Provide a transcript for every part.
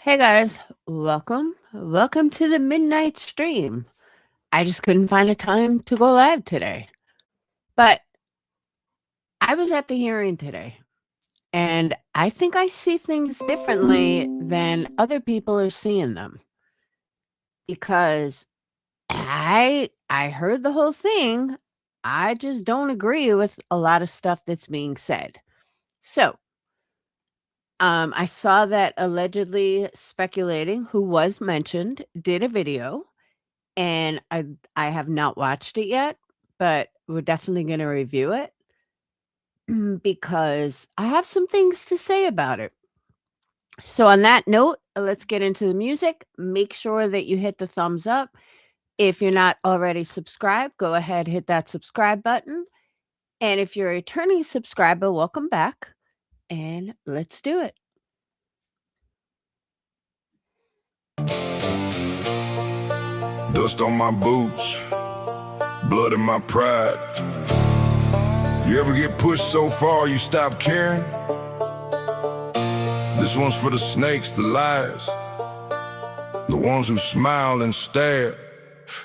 Hey guys, welcome to the midnight stream. I just couldn't find a time to go live today. But I was at the hearing today, and I think I see things differently than other people are seeing them. Because I heard the whole thing. I just don't agree with a lot of stuff that's being said. So, I saw that allegedly speculating, who was mentioned, did a video, and I have not watched it yet, but we're definitely going to review it because I have some things to say about it. So on that note, let's get into the music. Make sure that you hit the thumbs up. If you're not already subscribed, go ahead, hit that subscribe button. And if you're a returning subscriber, welcome back. And let's do it. Dust on my boots, blood in my pride. You ever get pushed so far you stop caring? This one's for the snakes, the liars, the ones who smile and stare.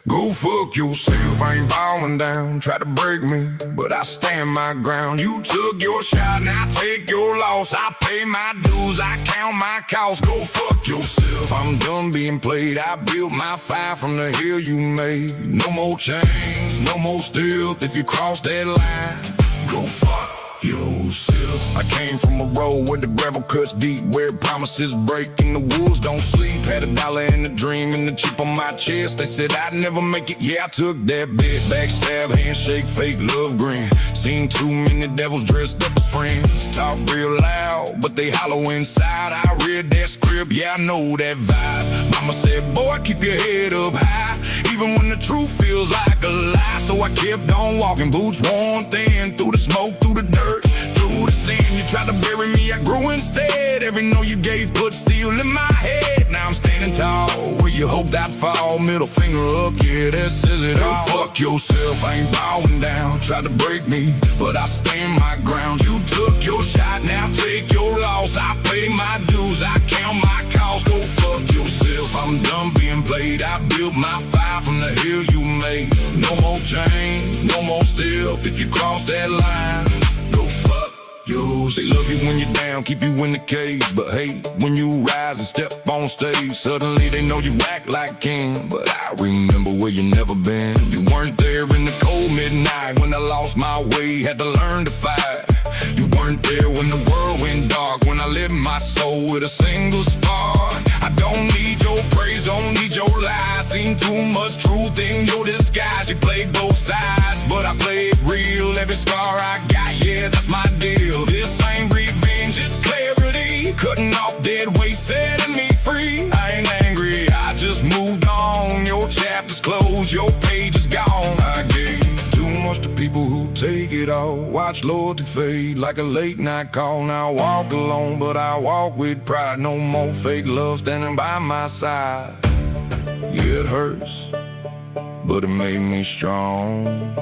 Go fuck yourself, I ain't bowing down. Try to break me, but I stand my ground. You took your shot, now take your loss. I pay my dues, I count my costs. Go fuck yourself, I'm done being played. I built my fire from the hill you made. No more chains, no more stealth. If you cross that line, go fuck yourself. I came from a road where the gravel cuts deep, where promises break and the wolves don't sleep. Had $1 in a dream and the chip on my chest. They said I'd never make it, yeah, I took that bet. Backstab, handshake, fake love grin. Seen too many devils dressed up as friends. Talk real loud, but they hollow inside. I read that script, yeah, I know that vibe. Mama said, boy, keep your head up high, even when the truth feels like a lie. So I kept on walking, boots worn thin, through the smoke, through the dirt, through the sand. You tried to bury me, I grew instead. Every no you gave put steel in my head. Now I'm standing tall where you hoped I'd fall. Middle finger up, yeah, that says it all. Fuck yourself, I ain't bowing down. Tried to break me, but I stand my ground. You took your shot, now take your loss. I pay my dues, I count my costs. Go fuck yourself, I'm done being played. I built my fire from the hill you made. No more chains, no more stealth. If you cross that line, go fuck yourself. They love you when you're down, keep you in the cage. But hey, when you rise and step on stage, suddenly they know you act like king. But I remember where you never been. You weren't there in the cold midnight when I lost my way, had to learn to fight. You weren't there when the world went dark, when I lit my soul with a single spark. I don't need your praise, don't need your lies. Seen too much truth in your disguise. You played both sides, but I played real. Every scar I got, yeah, that's my deal. This ain't revenge, it's clarity. Cutting off dead weight, setting me free. I ain't angry, I just moved on. Your chapter's closed, your page is gone. I gave too much to people who take it all. Watch loyalty fade like a late night call. Now I walk alone, but I walk with pride. No more fake love standing by my side. Yeah, it hurts, but it made me strong.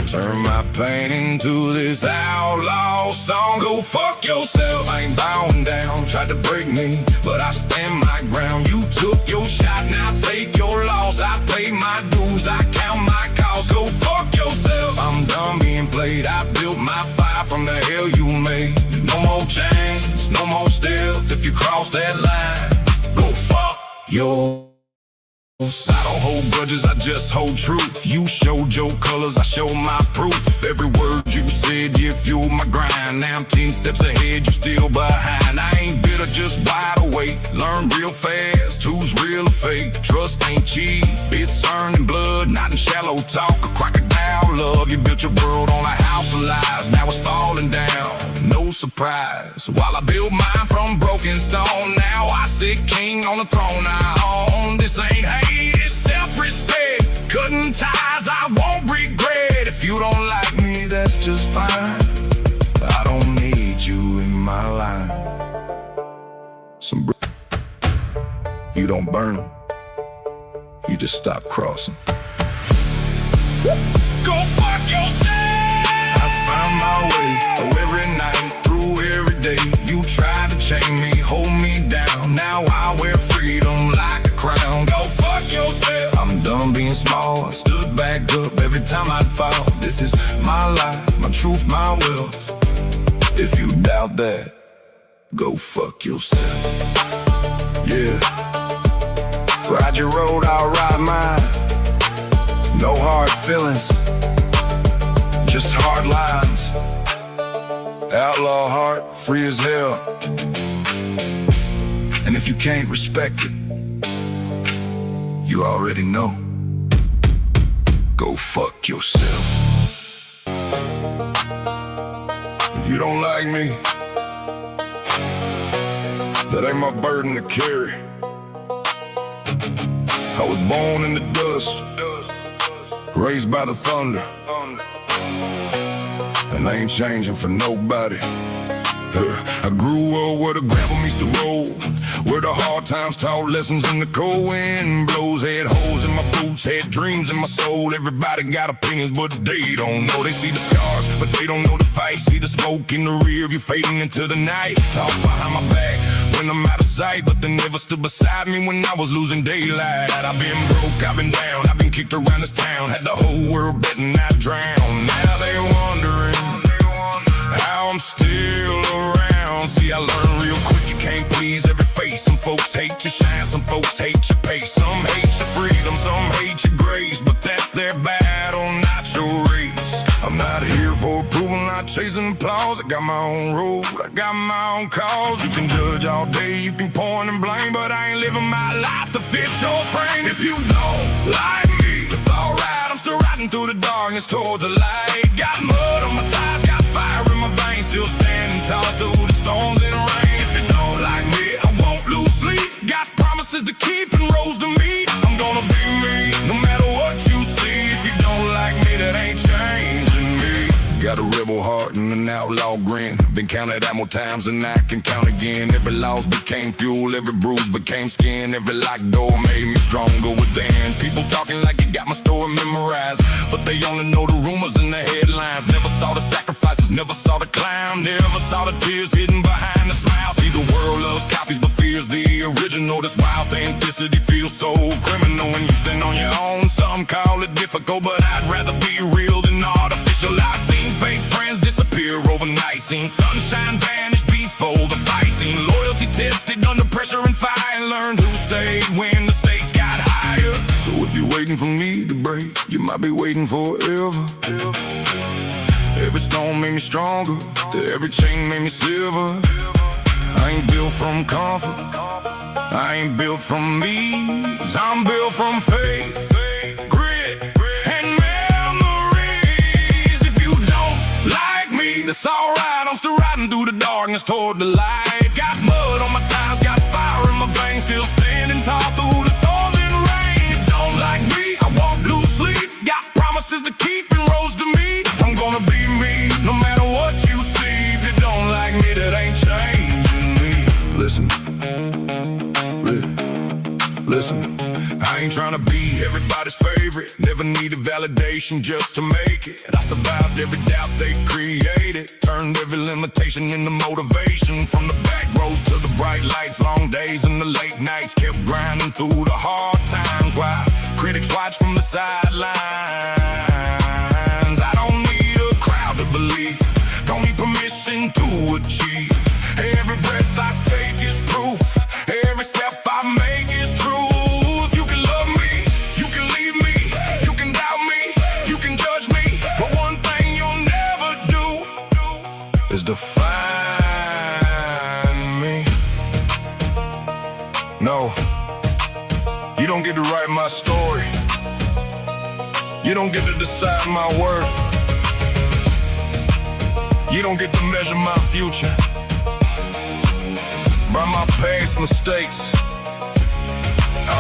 Turn my pain into this outlaw song. Go fuck yourself, I ain't bowing down. Tried to break me, but I stand my ground. You took your shot, now take your loss. I pay my dues, I count my costs. Go fuck yourself, I'm done being played. I built my fire from the hell you made. No more chains, no more stealth. If you cross that line, go fuck yourself. I don't hold grudges, I just hold truth. You showed your colors, I show my proof. Every word you said, you fueled my grind. Now I'm 10 steps ahead, you still behind. I ain't bitter, just wide awake. Learn real fast, who's real or fake. Trust ain't cheap, it's earned in blood, not in shallow talk. A crocodile love, you built your world on a house of lies. Now it's falling down, no surprise. While I built mine from broken stone, now I sit king on the throne I own. This ain't hate, it's self-respect. Cutting ties, I won't regret. If you don't like me, that's just fine. I don't need you in my line. You don't burn them, you just stop crossing. Go fuck yourself! I found my way, through every night, through every day. You tried to chain me, hold me down. Now I wear freedom like a crown. Go fuck yourself. I'm done being small. I stood back up every time I'd fall. This is my life, my truth, my will. If you doubt that, go fuck yourself. Yeah. Ride your road, I'll ride mine. No hard feelings, just hard lines. Outlaw heart, free as hell. And if you can't respect it, you already know. Go fuck yourself. If you don't like me, that ain't my burden to carry. I was born in the dust, raised by the thunder, and I ain't changing for nobody. I grew up where the gravel meets the road, where the hard times taught lessons and the cold wind blows. Had holes in my boots, had dreams in my soul. Everybody got opinions, but they don't know. They see the scars, but they don't know the fight. See the smoke in the rear view fading into the night. Talk behind my back when I'm out of sight, but they never stood beside me when I was losing daylight. I've been broke, I've been down, I've been kicked around this town. Had the whole world betting I'd drown. Now they wondering how I'm still around. See, I learned real quick you can't please every face. Some folks hate your shine, some folks hate your pace. Some hate your freedom, some hate your grace, but that's their battle, not your race. I'm not here for approval, not chasing applause. I got my own road, I got my own cause. You can judge all day, you can point and blame, but I ain't living my life to fit your frame. If you don't like me, it's alright. I'm still riding through the darkness toward the light. Got mud on my tires, got fire in my veins, still standing tall through the storms and rain. If you don't like me, I won't lose sleep. Got promises to keep and roads to meet. I'm gonna be me, no matter what you see. If you don't like me, that ain't changing me. Got a rebel heart and an outlaw grin. Been counted out more times than I can count again. Every loss became fuel, every bruise became skin. Every locked door made me stronger within. People talking like you got my story memorized, but they only know the rumors and the headlines. Never saw the sacrifices, never saw the climb, never saw the tears hidden behind the smile. See, the world loves copies but fears the original. That's why authenticity feels so criminal. When you stand on your own, some call it difficult, but I'd rather be real than artificial. I've seen fake friends disappear overnight, seen sunshine vanish before the fight, seen loyalty tested under pressure and fire, learned who stayed when the stakes got higher. So if you're waiting for me to break, you might be waiting forever. Every stone made me stronger, every chain made me silver. I ain't built from comfort, I ain't built from ease. I'm built from faith, grit, and memories. If you don't like me, that's alright. I'm still riding through the darkness toward the light. Got mud on my tires, got fire in my veins, still standing tall through the storms and rain. If you don't like me, I won't lose sleep. Got promises to keep and roads to meet. I'm gonna be me, no matter what you see. If you don't like me, that ain't changing me. Listen, listen, I ain't tryna be everybody's favorite. Never needed validation just to make it. I survived every doubt they created, turned every limitation into motivation. From the back roads to the bright lights, long days and the late nights, kept grinding through the hard times while critics watch from the sidelines. I don't need a crowd to believe, don't need permission to achieve. Every breath I take is proof, every step I make is truth. You can love me, you can leave me, you can doubt me, you can judge me, but one thing you'll never do is define me. No, you don't get to write my story, you don't get to decide my worth, you don't get to measure my future by my past mistakes. I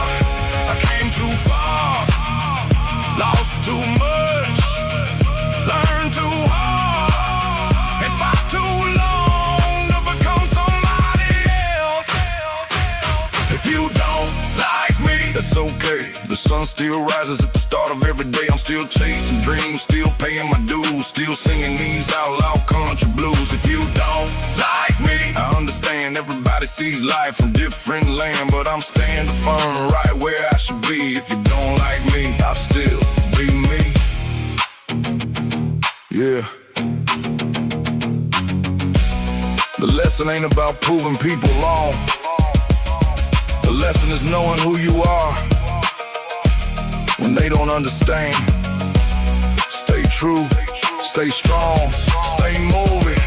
came too far, lost too much, learned too hard, and fought too long to become somebody else. If you don't like me, that's okay. The sun still rises at the start of every day. I'm still chasing dreams, still paying my dues, still singing these outlaw country blues. If you don't like me, I understand. Everybody Everybody sees life from different land, but I'm standing firm right where I should be. If you don't like me, I'll still be me. Yeah. The lesson ain't about proving people wrong. The lesson is knowing who you are when they don't understand. Stay true, stay strong, stay moving.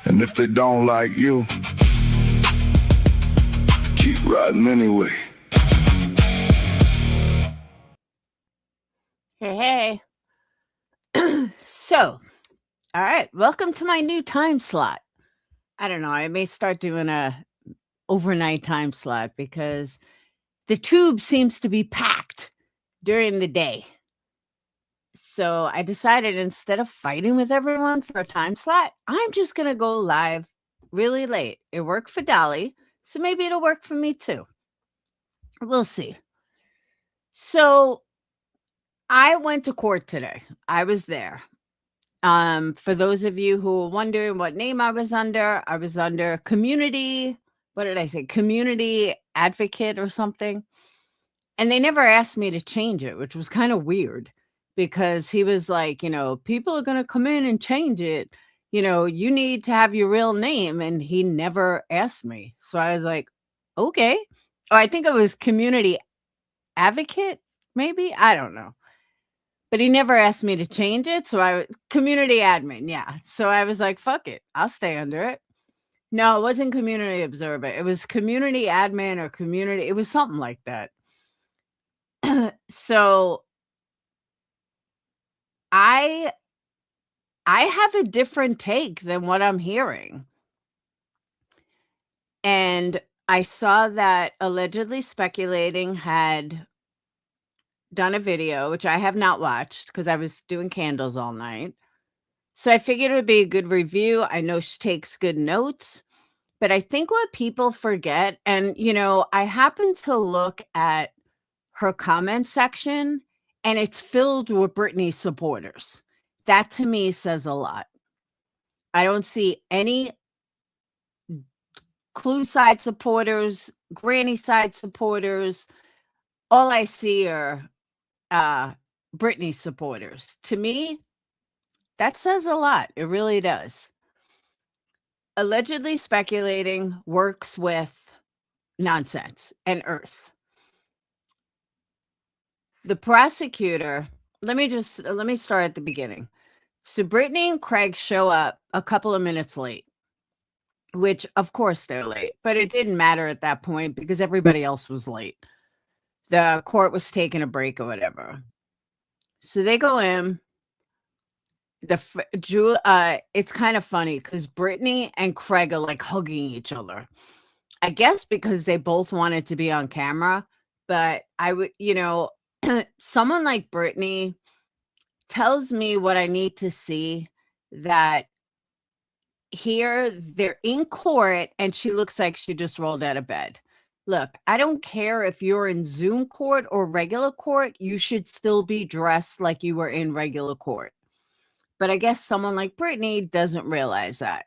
And if they don't like you, keep riding anyway. Hey, hey. So, all right, welcome to my new time slot. I don't know, I may start doing a overnight time slot because the tube seems to be packed during the day. So I decided instead of fighting with everyone for a time slot, I'm just going to go live really late. It worked for Dolly, so maybe it'll work for me too. We'll see. So I went to court today. I was there. For those of you who are wondering what name I was under community, what did I say? Community advocate or something. And they never asked me to change it, which was kind of weird because he was like, people are going to come in and change it. You need to have your real name. And he never asked me. So I was like, okay. Oh, I think it was community advocate, maybe. I don't know. But he never asked me to change it. So community admin. Yeah. So I was like, fuck it. I'll stay under it. No, it wasn't community observer. It was community admin or community. It was something like that. So I have a different take than what I'm hearing. And I saw that Allegedly Speculating had done a video, which I have not watched because I was doing candles all night. So I figured it would be a good review. I know she takes good notes, but I think what people forget, and I happen to look at her comment section and it's filled with Britney supporters. That to me says a lot. I don't see any Clue side supporters, Granny side supporters. All I see are Britney supporters. To me, that says a lot. It really does. Allegedly Speculating works with nonsense and earth. The prosecutor, let me start at the beginning. So Brittany and Craig show up a couple of minutes late, which of course they're late, but it didn't matter at that point because everybody else was late. The court was taking a break or whatever. So they go in. It's kind of funny because Brittany and Craig are like hugging each other. I guess because they both wanted to be on camera, but I would, someone like Brittany tells me what I need to see, that here they're in court and she looks like she just rolled out of bed. Look, I don't care if you're in Zoom court or regular court, you should still be dressed like you were in regular court. But I guess someone like Brittany doesn't realize that.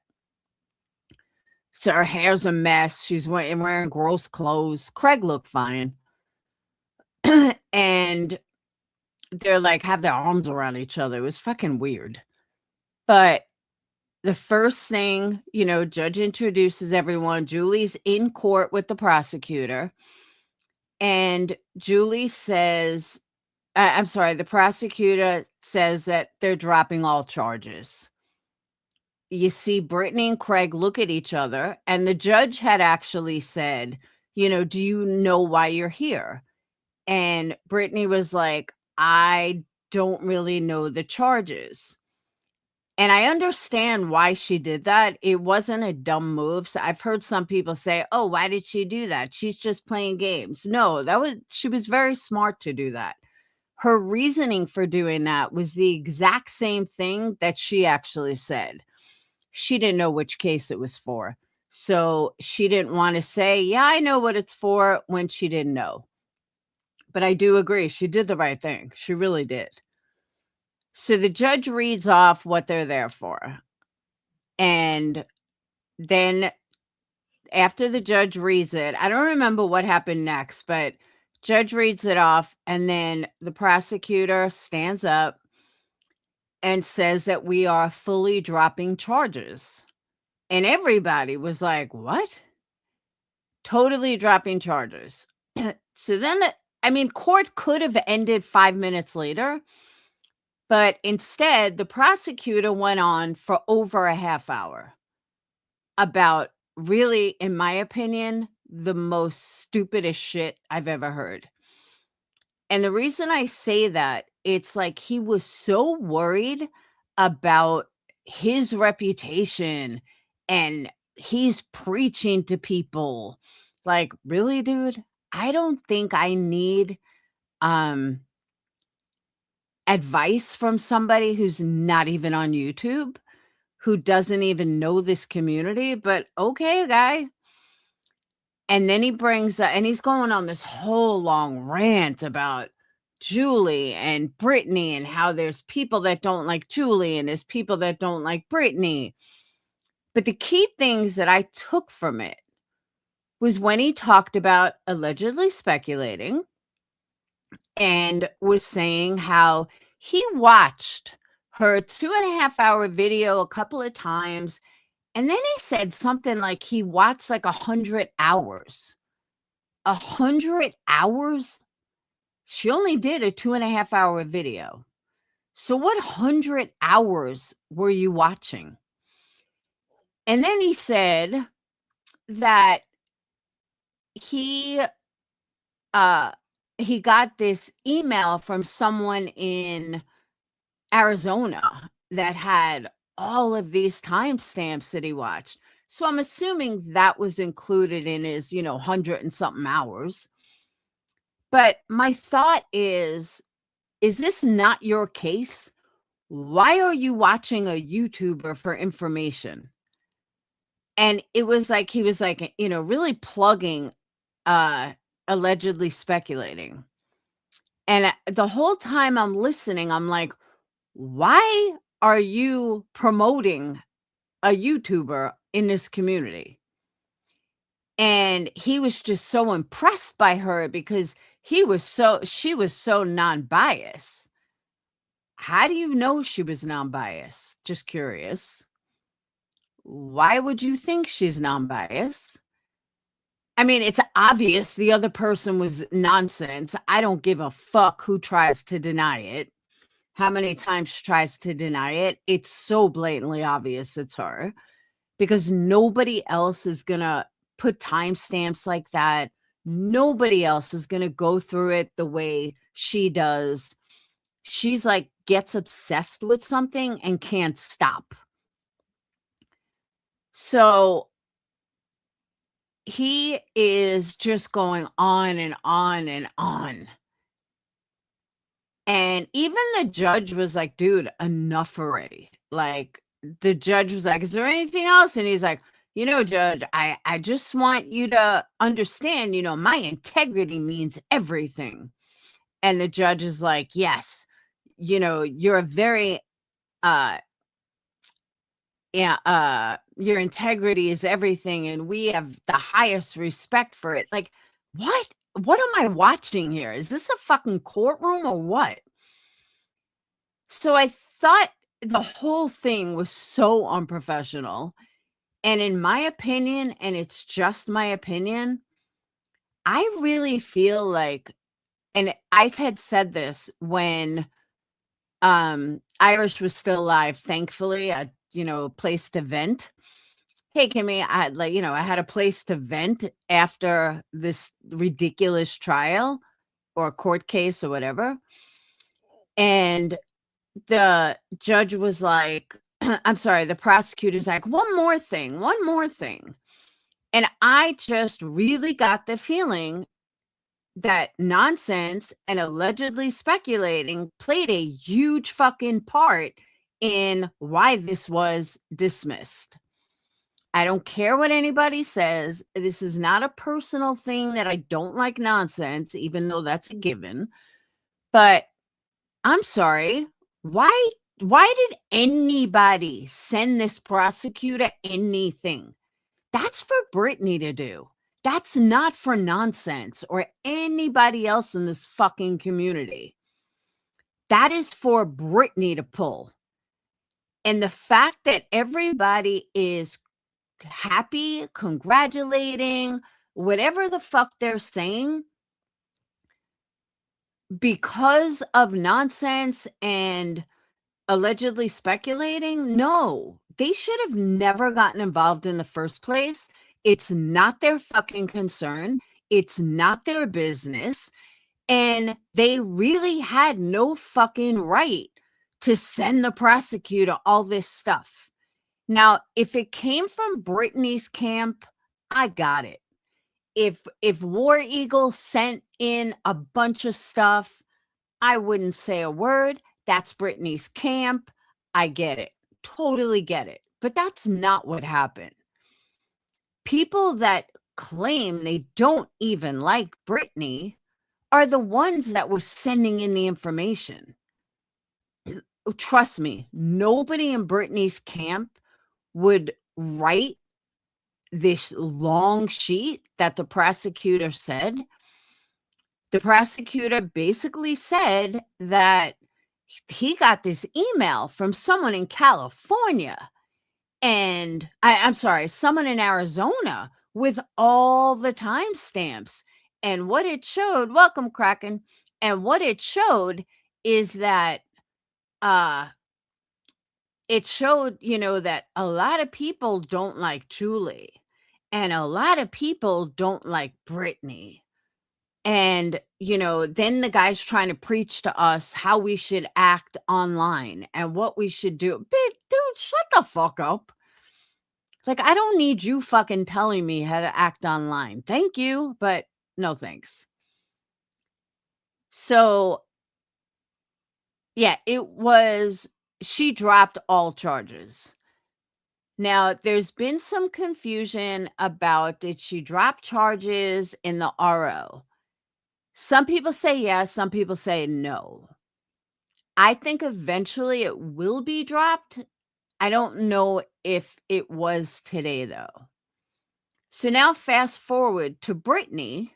So her hair's a mess. She's wearing gross clothes. Craig looked fine. And they're like, have their arms around each other. It was fucking weird. But the first thing, judge introduces everyone. Julie's in court with the prosecutor. And Julie says, I'm sorry, the prosecutor says that they're dropping all charges. You see Brittany and Craig look at each other, and the judge had actually said, do you know why you're here? And Brittany was like, I don't really know the charges. And I understand why she did that. It wasn't a dumb move. So I've heard some people say, oh, why did she do that? She's just playing games. No, she was very smart to do that. Her reasoning for doing that was the exact same thing that she actually said. She didn't know which case it was for. So she didn't want to say, yeah, I know what it's for, when she didn't know. But I do agree. She did the right thing. She really did. So the judge reads off what they're there for. And then after the judge reads it, I don't remember what happened next, but judge reads it off, and then the prosecutor stands up and says that we are fully dropping charges. And everybody was like, "What?" Totally dropping charges. So then court could have ended 5 minutes later, but instead, the prosecutor went on for over a half hour about really, in my opinion, the most stupidest shit I've ever heard. And the reason I say that, it's like he was so worried about his reputation and he's preaching to people. Like, really, dude? I don't think I need um advice from somebody who's not even on YouTube, who doesn't even know this community, but okay, guy. And then he brings and he's going on this whole long rant about Julie and Brittany and how there's people that don't like Julie and there's people that don't like Brittany. But the key things that I took from it was when he talked about allegedly speculating and was saying how he watched her 2.5 hour video a couple of times. And then he said something like he watched like 100 hours. 100 hours? She only did a 2.5 hour video. So what 100 hours were you watching? And then he said that he he got this email from someone in Arizona that had all of these timestamps that he watched. So I'm assuming that was included in his, 100 and something hours. But my thought is this not your case? Why are you watching a YouTuber for information? And it was like he was like, really plugging allegedly speculating. And the whole time I'm listening, I'm like, why are you promoting a YouTuber in this community? And he was just so impressed by her because she was so non-biased. How do you know she was non-biased? Just curious. Why would you think she's non-biased? I mean, it's obvious the other person was nonsense. I don't give a fuck who tries to deny it. How many times she tries to deny it. It's so blatantly obvious it's her because nobody else is going to put timestamps like that. Nobody else is going to go through it the way she does. She's like, gets obsessed with something and can't stop. So he is just going on and on and on. And even the judge was like, dude, enough already. Like, the judge was like, is there anything else? And he's like, Judge, I just want you to understand, my integrity means everything. And the judge is like, yes, you're a very, your integrity is everything. And we have the highest respect for it. Like, what? What am I watching here? Is this a fucking courtroom or what? So I thought the whole thing was so unprofessional. And in my opinion, and it's just my opinion, I really feel like, and I had said this when Irish was still alive, thankfully, a place to vent. Hey, Kimmy, I had a place to vent after this ridiculous trial or court case or whatever. And the judge was like, I'm sorry, the prosecutor's like, one more thing. And I just really got the feeling that nonsense and allegedly speculating played a huge fucking part in why this was dismissed. I don't care what anybody says. This is not a personal thing that I don't like nonsense, even though that's a given. But I'm sorry. Why did anybody send this prosecutor anything? That's for Britney to do. That's not for nonsense or anybody else in this fucking community. That is for Britney to pull. And the fact that everybody is happy, congratulating, whatever the fuck they're saying, because of nonsense and allegedly speculating, no, they should have never gotten involved in the first place. It's not their fucking concern. It's not their business. And they really had no fucking right to send the prosecutor all this stuff. Now, if it came from Britney's camp, I got it. If War Eagle sent in a bunch of stuff, I wouldn't say a word. That's Britney's camp. I get it. Totally get it. But that's not what happened. People that claim they don't even like Britney are the ones that were sending in the information. Trust me, nobody in Britney's camp would write this long sheet that the prosecutor said. The prosecutor basically said that he got this email from someone in California and I'm sorry, someone in Arizona with all the timestamps. And what it showed, welcome, Kraken. And what it showed is that it showed, that a lot of people don't like Julie and a lot of people don't like Britney. And, then the guy's trying to preach to us how we should act online and what we should do. Dude, shut the fuck up. Like, I don't need you fucking telling me how to act online. Thank you, but no thanks. So, yeah, she dropped all charges. Now, there's been some confusion about did she drop charges in the RO? Some people say yes, some people say no. I think eventually it will be dropped. I don't know if it was today, though. So now fast forward to Britney.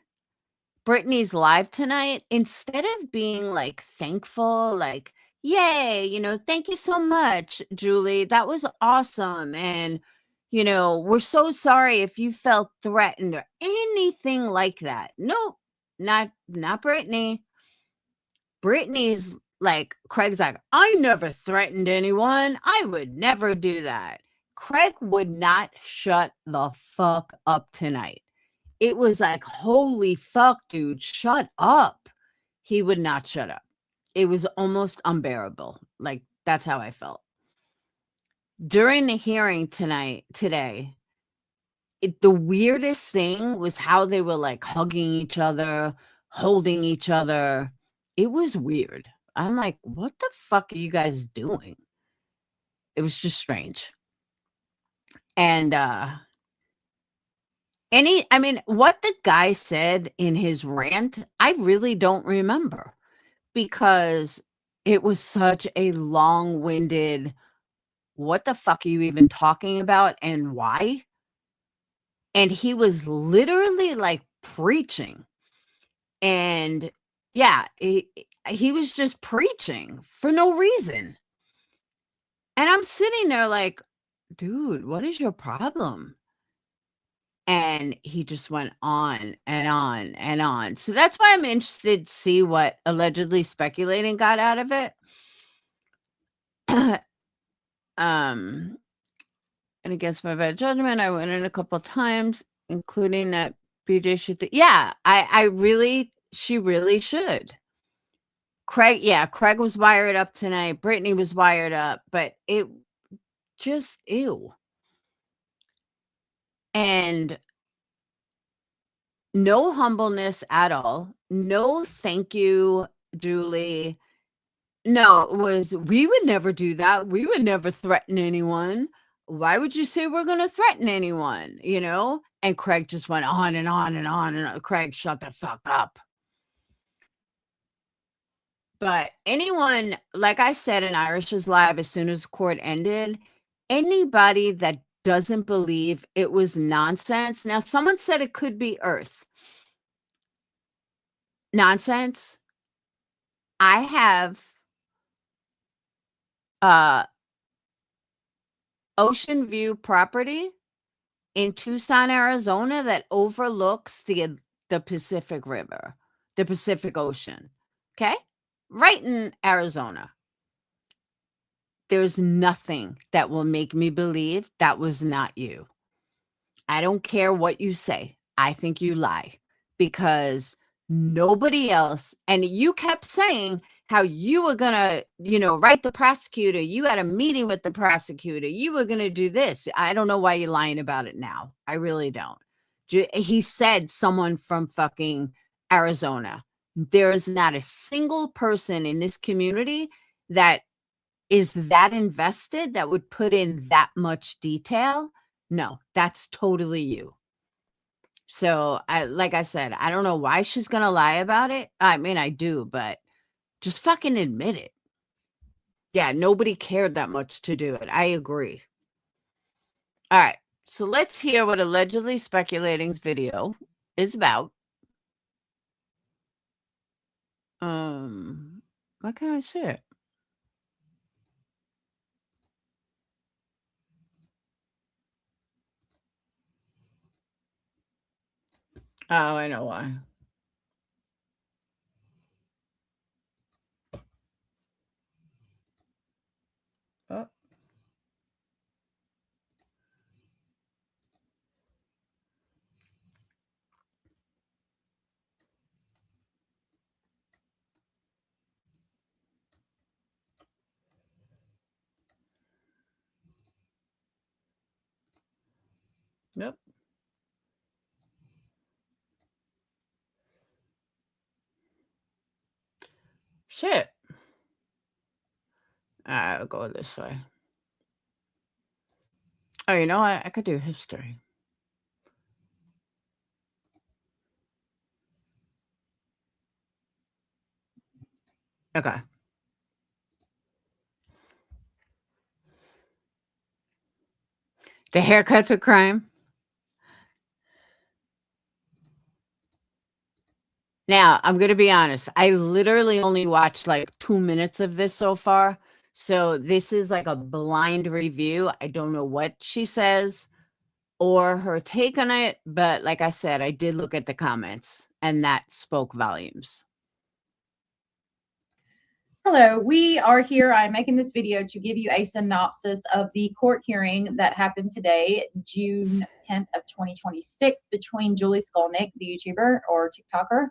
Britney's live tonight. Instead of being like thankful, like, yay, thank you so much, Julie. That was awesome. And, we're so sorry if you felt threatened or anything like that. Nope, not Britney. Britney's like, Craig's like, I never threatened anyone. I would never do that. Craig would not shut the fuck up tonight. It was like, holy fuck, dude, shut up. He would not shut up. It was almost unbearable. Like, that's how I felt. During the hearing today, the weirdest thing was how they were like hugging each other, holding each other. It was weird. I'm like, what the fuck are you guys doing? It was just strange. And what the guy said in his rant, I really don't remember because it was such a long-winded, what the fuck are you even talking about and why? And he was literally like preaching. And yeah, he was just preaching for no reason. And I'm sitting there like, dude, what is your problem? And he just went on and on and on. So that's why I'm interested to see what allegedly speculating got out of it. And against my bad judgment, I went in a couple times, including that BJ should. Yeah, she really should. Craig was wired up tonight. Brittany was wired up, but it just ew. And no humbleness at all. No, thank you, Julie. No, it was, we would never do that. We would never threaten anyone. Why would you say we're going to threaten anyone? And Craig just went on and on and on. And Craig, shut the fuck up. But anyone, like I said in Irish's Live, as soon as court ended, anybody that doesn't believe it was nonsense. Now, someone said it could be Earth. Nonsense. I have ocean view property in Tucson, Arizona that overlooks the Pacific River, the Pacific Ocean. Okay? Right in Arizona. There's nothing that will make me believe that was not you. I don't care what you say. I think you lie because nobody else, and you kept saying how you were going to, write the prosecutor. You had a meeting with the prosecutor. You were going to do this. I don't know why you're lying about it now. I really don't. He said someone from fucking Arizona. There is not a single person in this community that is that invested that would put in that much detail. No, that's totally you. So, like I said, I don't know why she's gonna lie about it. I mean, I do, but just fucking admit it. Yeah, nobody cared that much to do it. I agree. All right, so let's hear what allegedly speculating's video is about. Why can't I see it? Oh, I know why. Oh. Yep. Shit. I'll go this way. Oh, you know what? I could do history. Okay. The haircut's a crime. Now, I'm gonna be honest, I literally only watched, like, 2 minutes of this so far, so this is like a blind review. I don't know what she says or her take on it, but like I said, I did look at the comments, and that spoke volumes. Hello, we are here. I'm making this video to give you a synopsis of the court hearing that happened today, June 10th of 2026, between Julie Skolnick, the YouTuber or TikToker,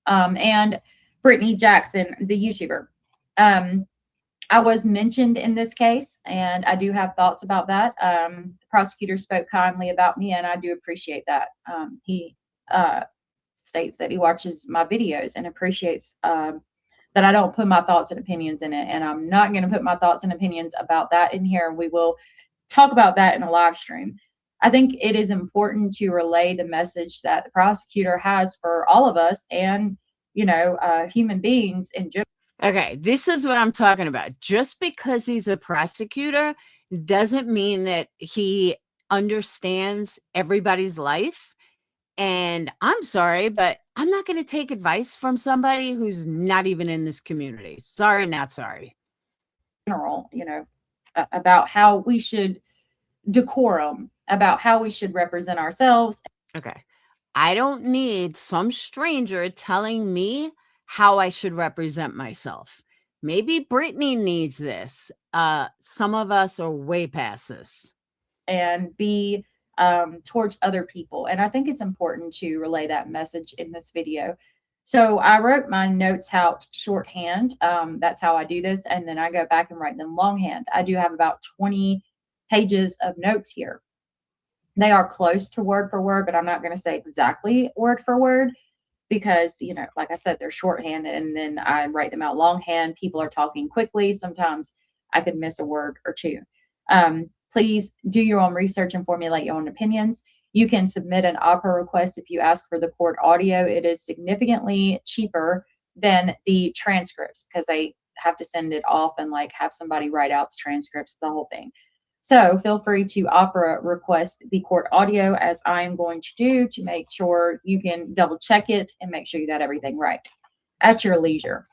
and Brittany Jackson, the YouTuber. I was mentioned in this case, and I do have thoughts about that. The prosecutor spoke kindly about me, and I do appreciate that. He states that he watches my videos and appreciates that I don't put my thoughts and opinions in it. And I'm not going to put my thoughts and opinions about that in here. We will talk about that in a live stream. I think it is important to relay the message that the prosecutor has for all of us and, human beings in general. Okay, this is what I'm talking about. Just because he's a prosecutor doesn't mean that he understands everybody's life. And I'm sorry, but I'm not going to take advice from somebody who's not even in this community. Sorry, not sorry. General, about how we should decorum, about how we should represent ourselves. Okay. I don't need some stranger telling me how I should represent myself. Maybe Brittany needs this. Some of us are way past this. And be towards other people. And I think it's important to relay that message in this video. So I wrote my notes out shorthand. That's how I do this. And then I go back and write them longhand. I do have about 20 pages of notes here. They are close to word for word, but I'm not going to say exactly word for word because, like I said, they're shorthand and then I write them out longhand. People are talking quickly. Sometimes I could miss a word or two. Please do your own research and formulate your own opinions. You can submit an opera request if you ask for the court audio. It is significantly cheaper than the transcripts because they have to send it off and have somebody write out the transcripts, the whole thing. So feel free to opera request the court audio, as I am going to do, to make sure you can double check it and make sure you got everything right at your leisure.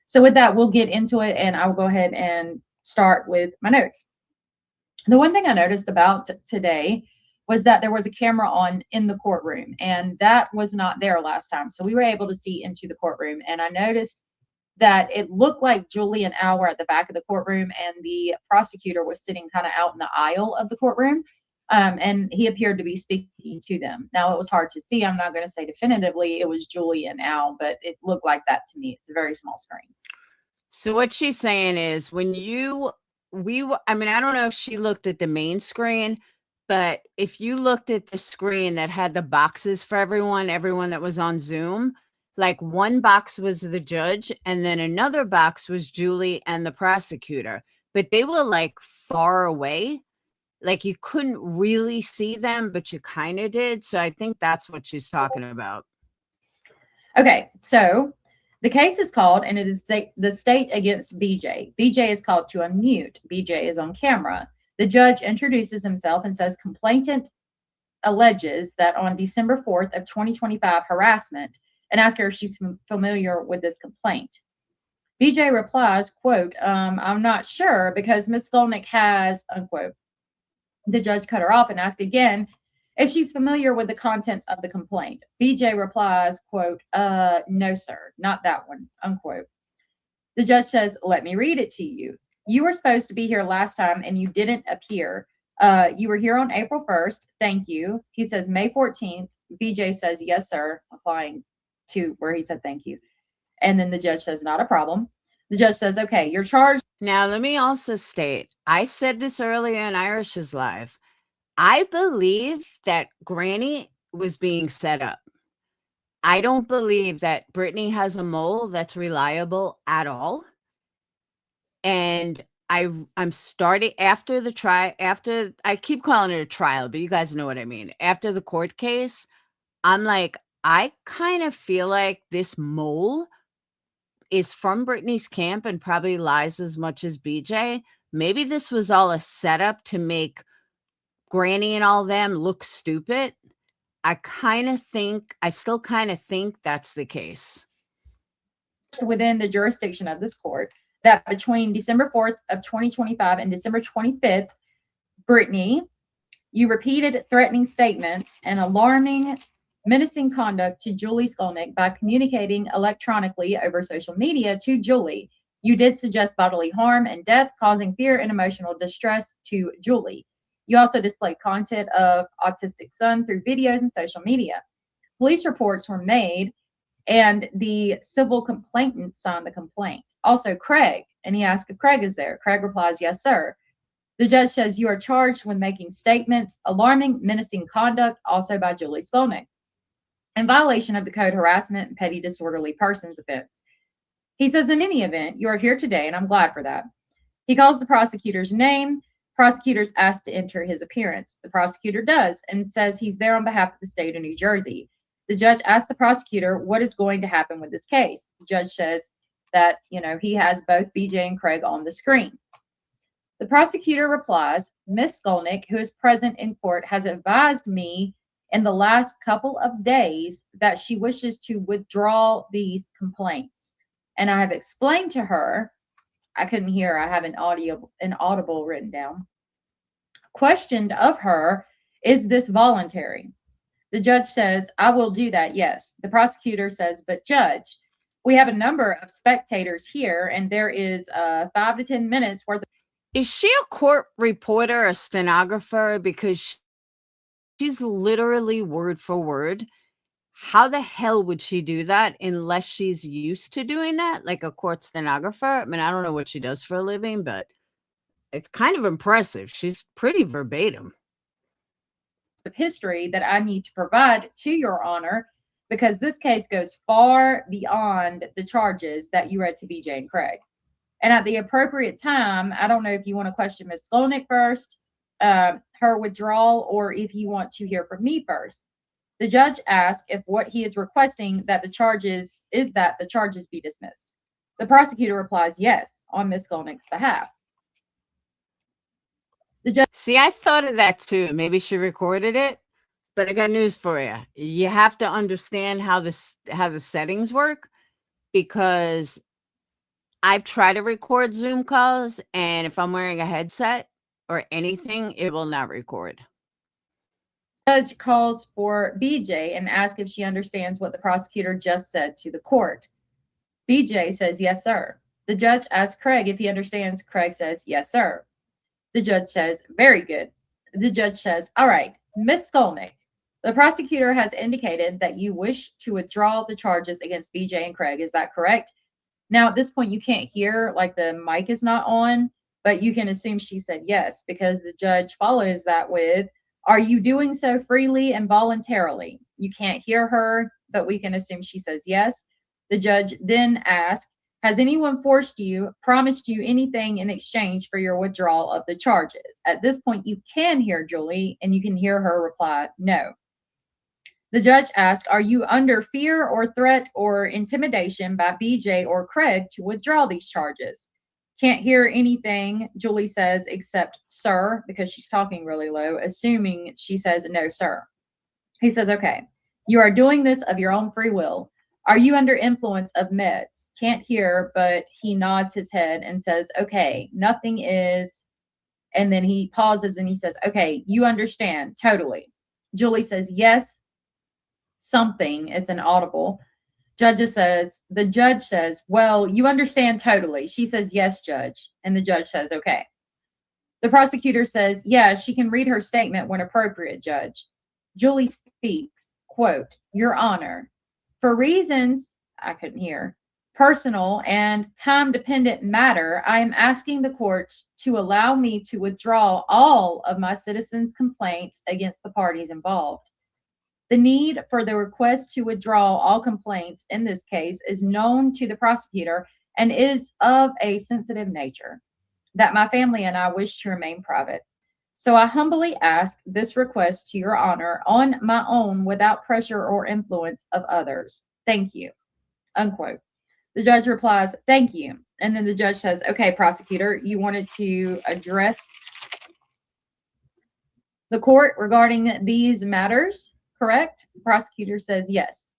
So with that, we'll get into it, and I will go ahead and start with my notes. The one thing I noticed about today was that there was a camera on in the courtroom, and that was not there last time. So we were able to see into the courtroom, and I noticed that it looked like Julie and Al were at the back of the courtroom, and the prosecutor was sitting kind of out in the aisle of the courtroom. And he appeared to be speaking to them. Now, it was hard to see. I'm not going to say definitively it was Julie and Al, but it looked like that to me. It's a very small screen. So what she's saying is I mean, I don't know if she looked at the main screen, but if you looked at the screen that had the boxes for everyone that was on Zoom, like one box was the judge and then another box was Julie and the prosecutor, but they were like far away. Like you couldn't really see them, but you kind of did. So I think that's what she's talking about. Okay, so the case is called, and it is the state against BJ. BJ is called to unmute. BJ is on camera. The judge introduces himself and says, complainant alleges that on December 4th of 2025 harassment, and asks her if she's familiar with this complaint. BJ replies, quote, I'm not sure because Ms. Skolnick has, unquote. The judge cut her off and asked again if she's familiar with the contents of the complaint. BJ replies, quote, no, sir, not that one, unquote. The judge says, let me read it to you. You were supposed to be here last time and you didn't appear. You were here on April 1st. Thank you. He says May 14th. BJ says, yes, sir, applying to where he said thank you. And then the judge says, not a problem. The judge says, okay, you're charged. Now, let me also state, I said this earlier in Irish's Live. I believe that Granny was being set up. I don't believe that Brittany has a mole that's reliable at all. And I'm starting after the after I keep calling it a trial, but you guys know what I mean. After the court case, I'm like, I kind of feel like this mole is from Brittany's camp and probably lies as much as BJ. Maybe this was all a setup to make Granny and all them look stupid. I still kind of think that's the case. Within the jurisdiction of this court, that between December 4th of 2025 and December 25th, Brittany, you repeated threatening statements and alarming, menacing conduct to Julie Skolnick by communicating electronically over social media to Julie. You did suggest bodily harm and death, causing fear and emotional distress to Julie. You also displayed content of autistic son through videos and social media. Police reports were made, and the civil complainant signed the complaint. Also, Craig, and he asked if Craig is there. Craig replies, yes, sir. The judge says you are charged with making statements, alarming, menacing conduct, also by Julie Skolnick, in violation of the code harassment and petty disorderly persons offense. He says, in any event, you are here today, and I'm glad for that. He calls the prosecutor's name. Prosecutors asked to enter his appearance. The prosecutor does and says he's there on behalf of the state of New Jersey. The judge asks the prosecutor what is going to happen with this case. The judge says that, he has both BJ and Craig on the screen. The prosecutor replies, Ms. Skolnick, who is present in court, has advised me in the last couple of days that she wishes to withdraw these complaints. And I have explained to her, I couldn't hear, I have an audible written down. Questioned of her, is this voluntary? The judge says, I will do that, yes. The prosecutor says, but judge, we have a number of spectators here, and there is 5 to 10 minutes worth of. Is she a court reporter, a stenographer? Because she's literally word for word. How the hell would she do that unless she's used to doing that, like a court stenographer? I mean, I don't know what she does for a living, but it's kind of impressive. She's pretty verbatim. History that I need to provide to your honor, because this case goes far beyond the charges that you read to BJ and Craig. And at the appropriate time, I don't know if you want to question Ms. Skolnick first, her withdrawal, or if you want to hear from me first. The judge asked if what he is requesting that the charges be dismissed. The prosecutor replies yes on Ms. Skolnick's behalf. See, I thought of that too. Maybe she recorded it, but I got news for you. You have to understand how the settings work, because I've tried to record Zoom calls, and if I'm wearing a headset or anything, it will not record. Judge calls for BJ and asks if she understands what the prosecutor just said to the court. BJ says, yes, sir. The judge asks Craig if he understands. Craig says, yes, sir. The judge says, very good. The judge says, all right, Miss Skolnick, the prosecutor has indicated that you wish to withdraw the charges against BJ and Craig. Is that correct? Now, at this point, you can't hear, like the mic is not on, but you can assume she said yes, because the judge follows that with, are you doing so freely and voluntarily? You can't hear her, but we can assume she says yes. The judge then asks, has anyone forced you, promised you anything in exchange for your withdrawal of the charges? At this point, you can hear Julie, and you can hear her reply, no. The judge asks, are you under fear or threat or intimidation by BJ or Craig to withdraw these charges? Can't hear anything, Julie says, except sir, because she's talking really low, assuming she says no, sir. He says, okay, you are doing this of your own free will. Are you under influence of meds? Can't hear, but he nods his head and says, okay, nothing is. And then he pauses and he says, okay, you understand totally. Julie says, yes, something. It's an audible. The judge says, well, you understand totally. She says, yes, judge. And the judge says, okay. The prosecutor says, yeah, she can read her statement when appropriate, judge. Julie speaks, quote, your honor, for reasons I couldn't hear, personal and time-dependent matter, I am asking the courts to allow me to withdraw all of my citizens' complaints against the parties involved. The need for the request to withdraw all complaints in this case is known to the prosecutor and is of a sensitive nature that my family and I wish to remain private. So I humbly ask this request to your honor on my own without pressure or influence of others. Thank you, unquote. The judge replies, thank you. And then the judge says, okay, prosecutor, you wanted to address the court regarding these matters, correct? The prosecutor says, yes.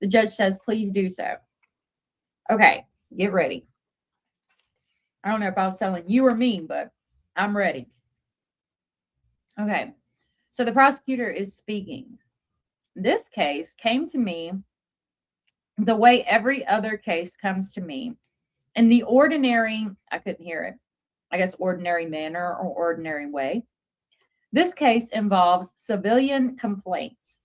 The judge says, please do so. Okay, get ready. I don't know if I was telling you or me, but I'm ready. Okay, so the prosecutor is speaking. This case came to me the way every other case comes to me, in the ordinary, I couldn't hear it, I guess ordinary manner or ordinary way. This case involves civilian complaints.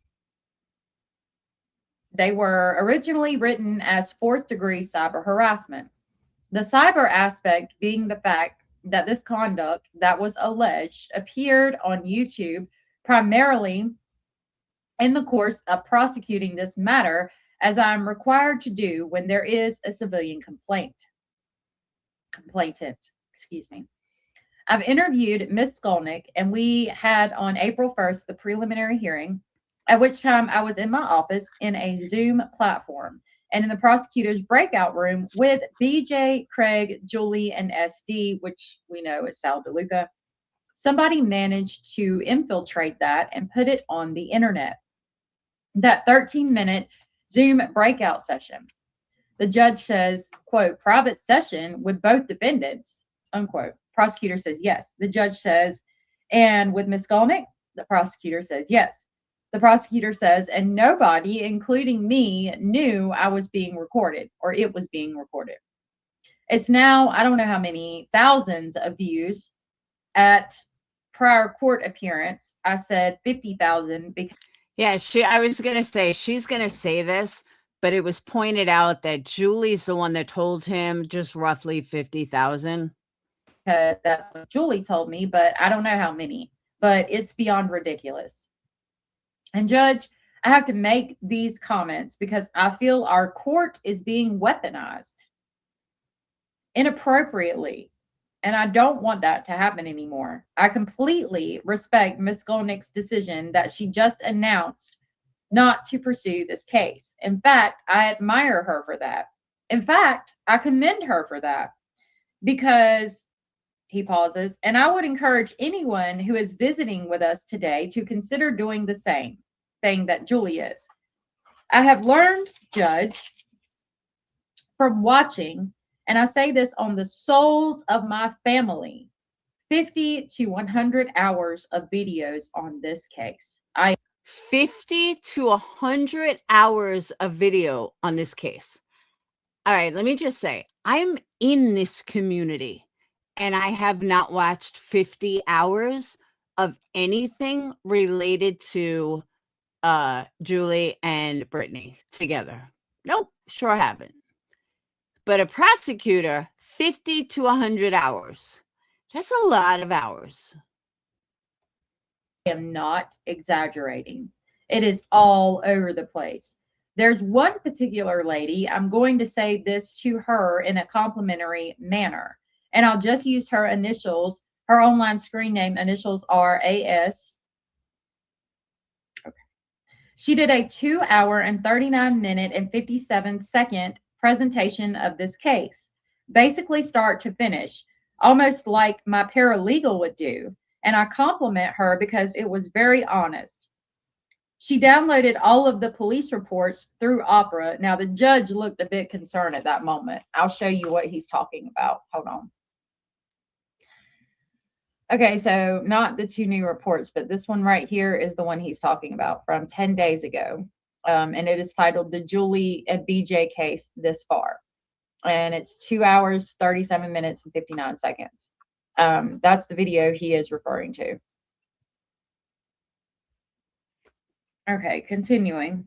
They were originally written as fourth-degree cyber harassment. The cyber aspect being the fact that this conduct that was alleged appeared on YouTube primarily in the course of prosecuting this matter, as I'm required to do when there is a civilian complainant. I've interviewed Ms. Skolnick, and we had on April 1st the preliminary hearing, at which time I was in my office in a Zoom platform and in the prosecutor's breakout room with BJ, Craig, Julie, and SD, which we know is Sal DeLuca. Somebody managed to infiltrate that and put it on the internet. That 13-minute Zoom breakout session. The judge says, quote, private session with both defendants, unquote. Prosecutor says yes. The judge says, and with Ms. Skolnick? The prosecutor says yes. The prosecutor says, and nobody, including me, knew I was being recorded or it was being recorded. It's now, I don't know how many thousands of views. At prior court appearance, I said 50,000 because Yeah, I was gonna say, she's gonna say this, but it was pointed out that Julie's the one that told him just roughly 50,000. that's what Julie told me, but I don't know how many. But it's beyond ridiculous. And Judge, I have to make these comments because I feel our court is being weaponized inappropriately. And I don't want that to happen anymore. I completely respect Ms. Skolnick's decision that she just announced not to pursue this case. In fact, I admire her for that. In fact, I commend her for that because He pauses. And I would encourage anyone who is visiting with us today to consider doing the same thing that Julie is. I have learned, Judge, from watching, and I say this on the souls of my family, 50 to 100 hours of videos on this case. 50 to 100 hours of video on this case. All right, let me just say, I'm in this community and I have not watched 50 hours of anything related to Julie and Brittany together. Nope, sure haven't. But a prosecutor, 50 to 100 hours. That's a lot of hours. am not exaggerating. It is all over the place. There's one particular lady, I'm going to say this to her in a complimentary manner, and I'll just use her initials. Her online screen name initials are AS. Okay. She did a 2 hour and 39 minute and 57 second presentation of this case, basically start to finish, almost like my paralegal would do. And I compliment her because it was very honest. She downloaded all of the police reports through Opera. Now, the judge looked a bit concerned at that moment. I'll show you what he's talking about. Hold on. Okay, so not the two new reports, but this one right here is the one he's talking about from 10 days ago. And it is titled The Julie and BJ Case This Far. And it's 2 hours, 37 minutes, and 59 seconds. That's the video he is referring to. Okay, continuing.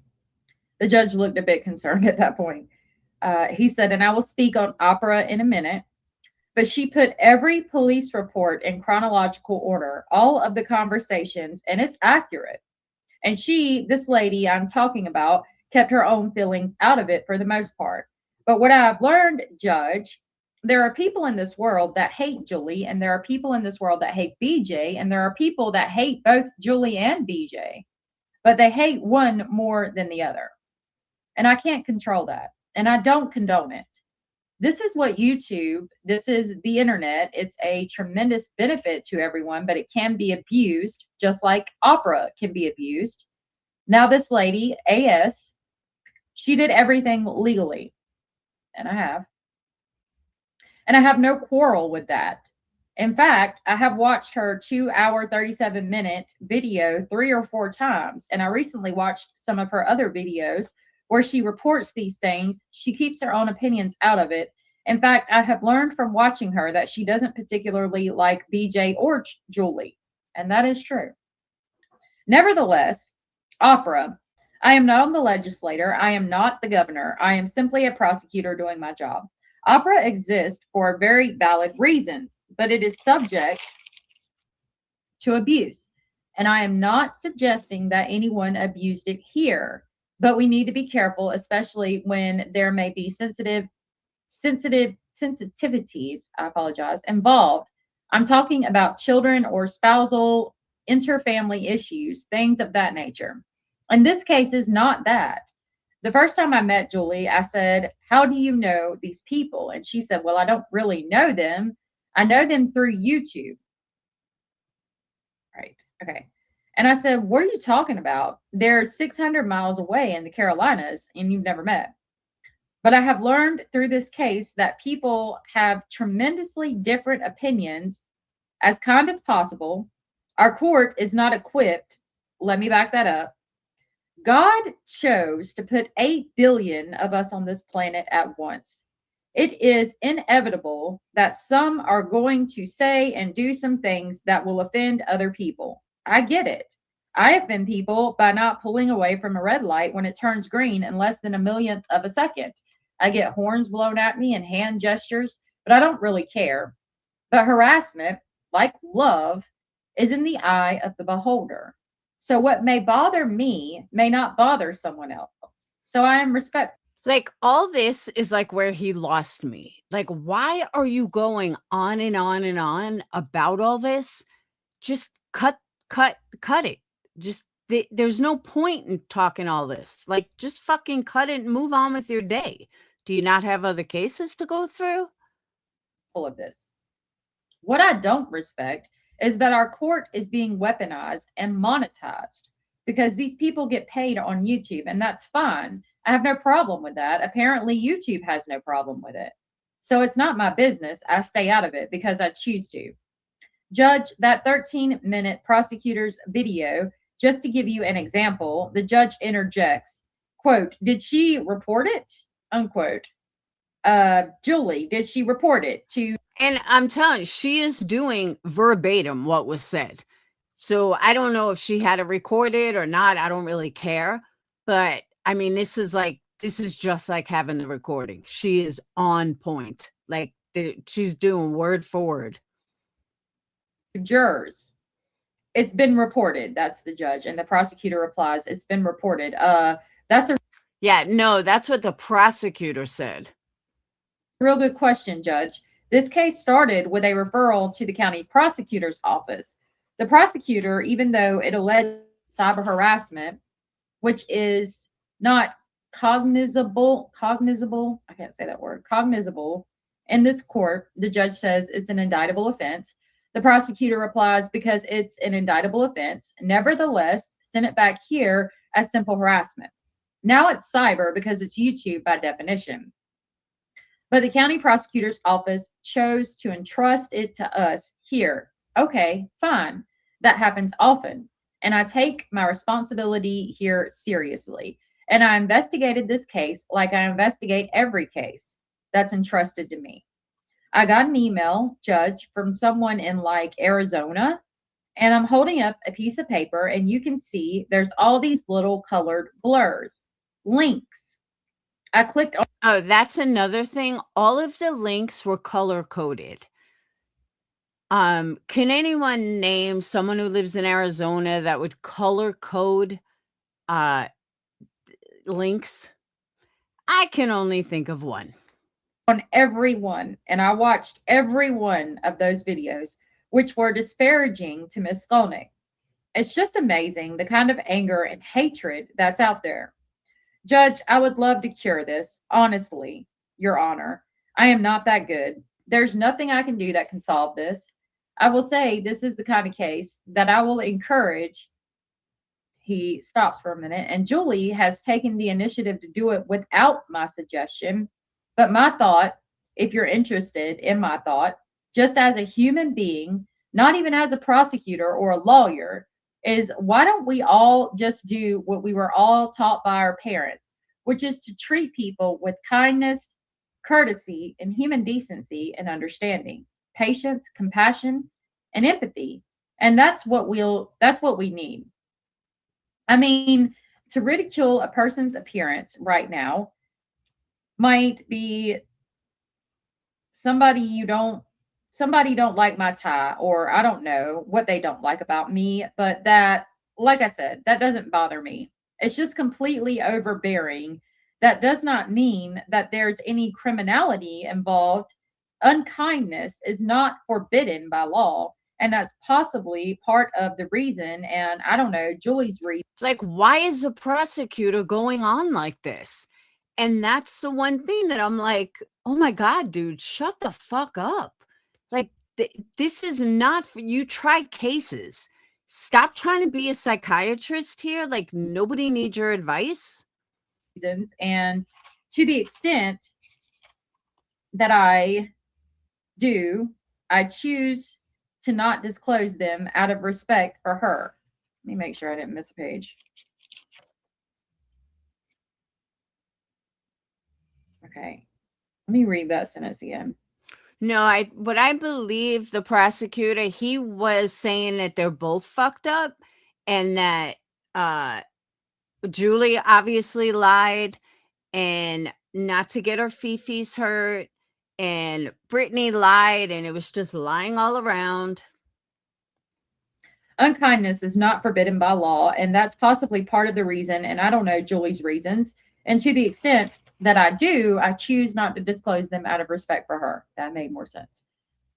The judge looked a bit concerned at that point. He said, and I will speak on Opera in a minute, but she put every police report in chronological order, all of the conversations, and it's accurate. And this lady I'm talking about, kept her own feelings out of it for the most part. But what I've learned, Judge, there are people in this world that hate Julie, and there are people in this world that hate BJ, and there are people that hate both Julie and BJ, but they hate one more than the other. And I can't control that, and I don't condone it. This is what this is the internet. It's a tremendous benefit to everyone, but it can be abused, just like Opera can be abused. Now, this lady, AS, she did everything legally, and I have. And I have no quarrel with that. In fact, I have watched her 2 hour, 37 minute video 3 or 4 times, and I recently watched some of her other videos where she reports these things. She keeps her own opinions out of it. In fact, I have learned from watching her that she doesn't particularly like BJ or Julie, and that is true. Nevertheless, Opera, I am not the legislator. I am not the governor. I am simply a prosecutor doing my job. Opera exists for very valid reasons, but it is subject to abuse. And I am not suggesting that anyone abused it here, but we need to be careful, especially when there may be sensitivities, I apologize, involved. I'm talking about children or spousal interfamily issues, things of that nature. And this case is not that. The first time I met Julie, I said, how do you know these people? And she said, well, I don't really know them. I know them through YouTube. Right. Okay. And I said, what are you talking about? They're 600 miles away in the Carolinas and you've never met. But I have learned through this case that people have tremendously different opinions. As kind as possible, our court is not equipped. Let me back that up. God chose to put 8 billion of us on this planet at once. It is inevitable that some are going to say and do some things that will offend other people. I get it. I offend people by not pulling away from a red light when it turns green in less than a millionth of a second. I get horns blown at me and hand gestures, but I don't really care. But harassment, like love, is in the eye of the beholder. So what may bother me may not bother someone else. So I am respectful. Like, all this is like where he lost me. Like, why are you going on and on and on about all this? Just cut it. Just there's no point in talking all this. Like, just fucking cut it and move on with your day. Do you not have other cases to go through? Of this. What I don't respect is that our court is being weaponized and monetized because these people get paid on YouTube, and that's fine. I have no problem with that. Apparently, YouTube has no problem with it. So it's not my business. I stay out of it because I choose to. Judge, that 13-minute prosecutor's video, just to give you an example, the judge interjects, quote, did she report it? Unquote. Julie, did she report it to? And I'm telling you, she is doing verbatim what was said. So I don't know if she had it recorded or not. I don't really care. But I mean, this is just like having the recording. She is on point. Like she's doing word for word. Jurors. It's been reported. That's the judge. And the prosecutor replies, it's been reported. That's a Yeah, no, that's what the prosecutor said. real good question, Judge. This case started with a referral to the county prosecutor's office. The prosecutor, even though it alleged cyber harassment, which is not cognizable, I can't say that word, cognizable in this court, the judge says it's an indictable offense. The prosecutor replies, because it's an indictable offense, nevertheless, send it back here as simple harassment. Now it's cyber because it's YouTube by definition. But the county prosecutor's office chose to entrust it to us here. Okay, fine. That happens often. And I take my responsibility here seriously. And I investigated this case like I investigate every case that's entrusted to me. I got an email, Judge, from someone in like Arizona, and I'm holding up a piece of paper, and you can see there's all these little colored blurs, links. I clicked on. Oh, that's another thing. All of the links were color coded. Can anyone name someone who lives in Arizona that would color code uh links? I can only think of one. On everyone, and I watched every one of those videos, which were disparaging to Miss Skolnick. It's just amazing the kind of anger and hatred that's out there. Judge, I would love to cure this. Honestly, Your Honor, I am not that good. There's nothing I can do that can solve this. I will say this is the kind of case that I will encourage. He stops for a minute, and Julie has taken the initiative to do it without my suggestion. But my thought, if you're interested in my thought, just as a human being, not even as a prosecutor or a lawyer, is why don't we all just do what we were all taught by our parents, which is to treat people with kindness, courtesy, and human decency and understanding, patience, compassion, and empathy. And that's what we need. I mean, to ridicule a person's appearance right now might be somebody don't like my tie, or I don't know what they don't like about me, but that, like I said, that doesn't bother me. It's just completely overbearing. That does not mean that there's any criminality involved. Unkindness is not forbidden by law, and that's possibly part of the reason, and I don't know, Julie's reason. Like, why is the prosecutor going on like this? And that's the one thing that I'm like, oh my God, dude, shut the fuck up. Like, this is not for you. Try cases. Stop trying to be a psychiatrist here. Like, nobody needs your advice. And to the extent that I do, I choose to not disclose them out of respect for her. Let me make sure I didn't miss a page. Okay. Let me read that sentence again. No, what I believe the prosecutor, he was saying that they're both fucked up, and that Julie obviously lied, and not to get her fifis hurt, and Brittany lied, and it was just lying all around. Unkindness is not forbidden by law, and that's possibly part of the reason, and I don't know Julie's reasons. And to the extent that I do, I choose not to disclose them out of respect for her. That made more sense.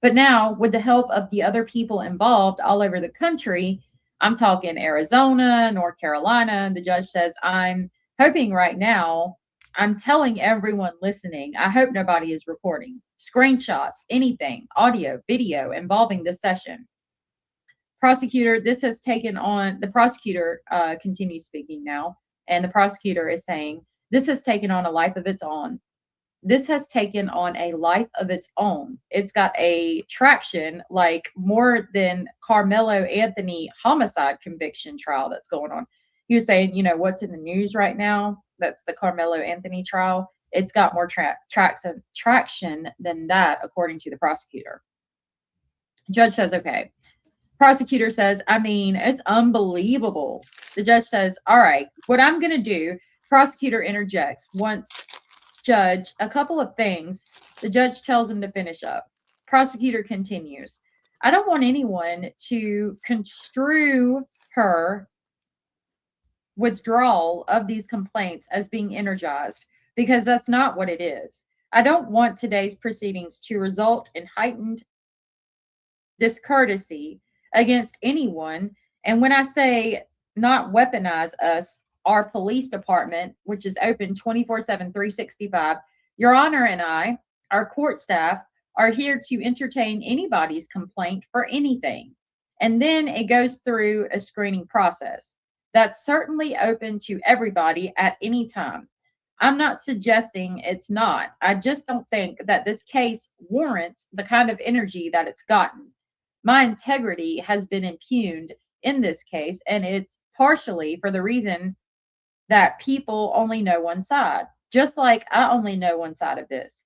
But now, with the help of the other people involved all over the country, I'm talking Arizona, North Carolina, and the judge says, I'm hoping right now I'm telling everyone listening, I hope nobody is recording. Screenshots, anything, audio, video involving this session. Prosecutor, this has taken on, the prosecutor continues speaking now, and the prosecutor is saying, this has taken on a life of its own. This has taken on a life of its own. It's got a traction like more than Carmelo Anthony homicide conviction trial that's going on. He was saying, you know, what's in the news right now? That's the Carmelo Anthony trial. It's got more traction than that, according to the prosecutor. Judge says, okay. Prosecutor says, I mean, it's unbelievable. The judge says, all right, what I'm going to do, prosecutor interjects once judge a couple of things. The judge tells him to finish up. Prosecutor continues, I don't want anyone to construe her withdrawal of these complaints as being energized, because that's not what it is. I don't want today's proceedings to result in heightened discourtesy against anyone. And when I say not weaponize us, our police department, which is open 24/7, 365, Your Honor and I, our court staff, are here to entertain anybody's complaint for anything. And then it goes through a screening process. That's certainly open to everybody at any time. I'm not suggesting it's not. I just don't think that this case warrants the kind of energy that it's gotten. My integrity has been impugned in this case, and it's partially for the reason that people only know one side, just like I only know one side of this.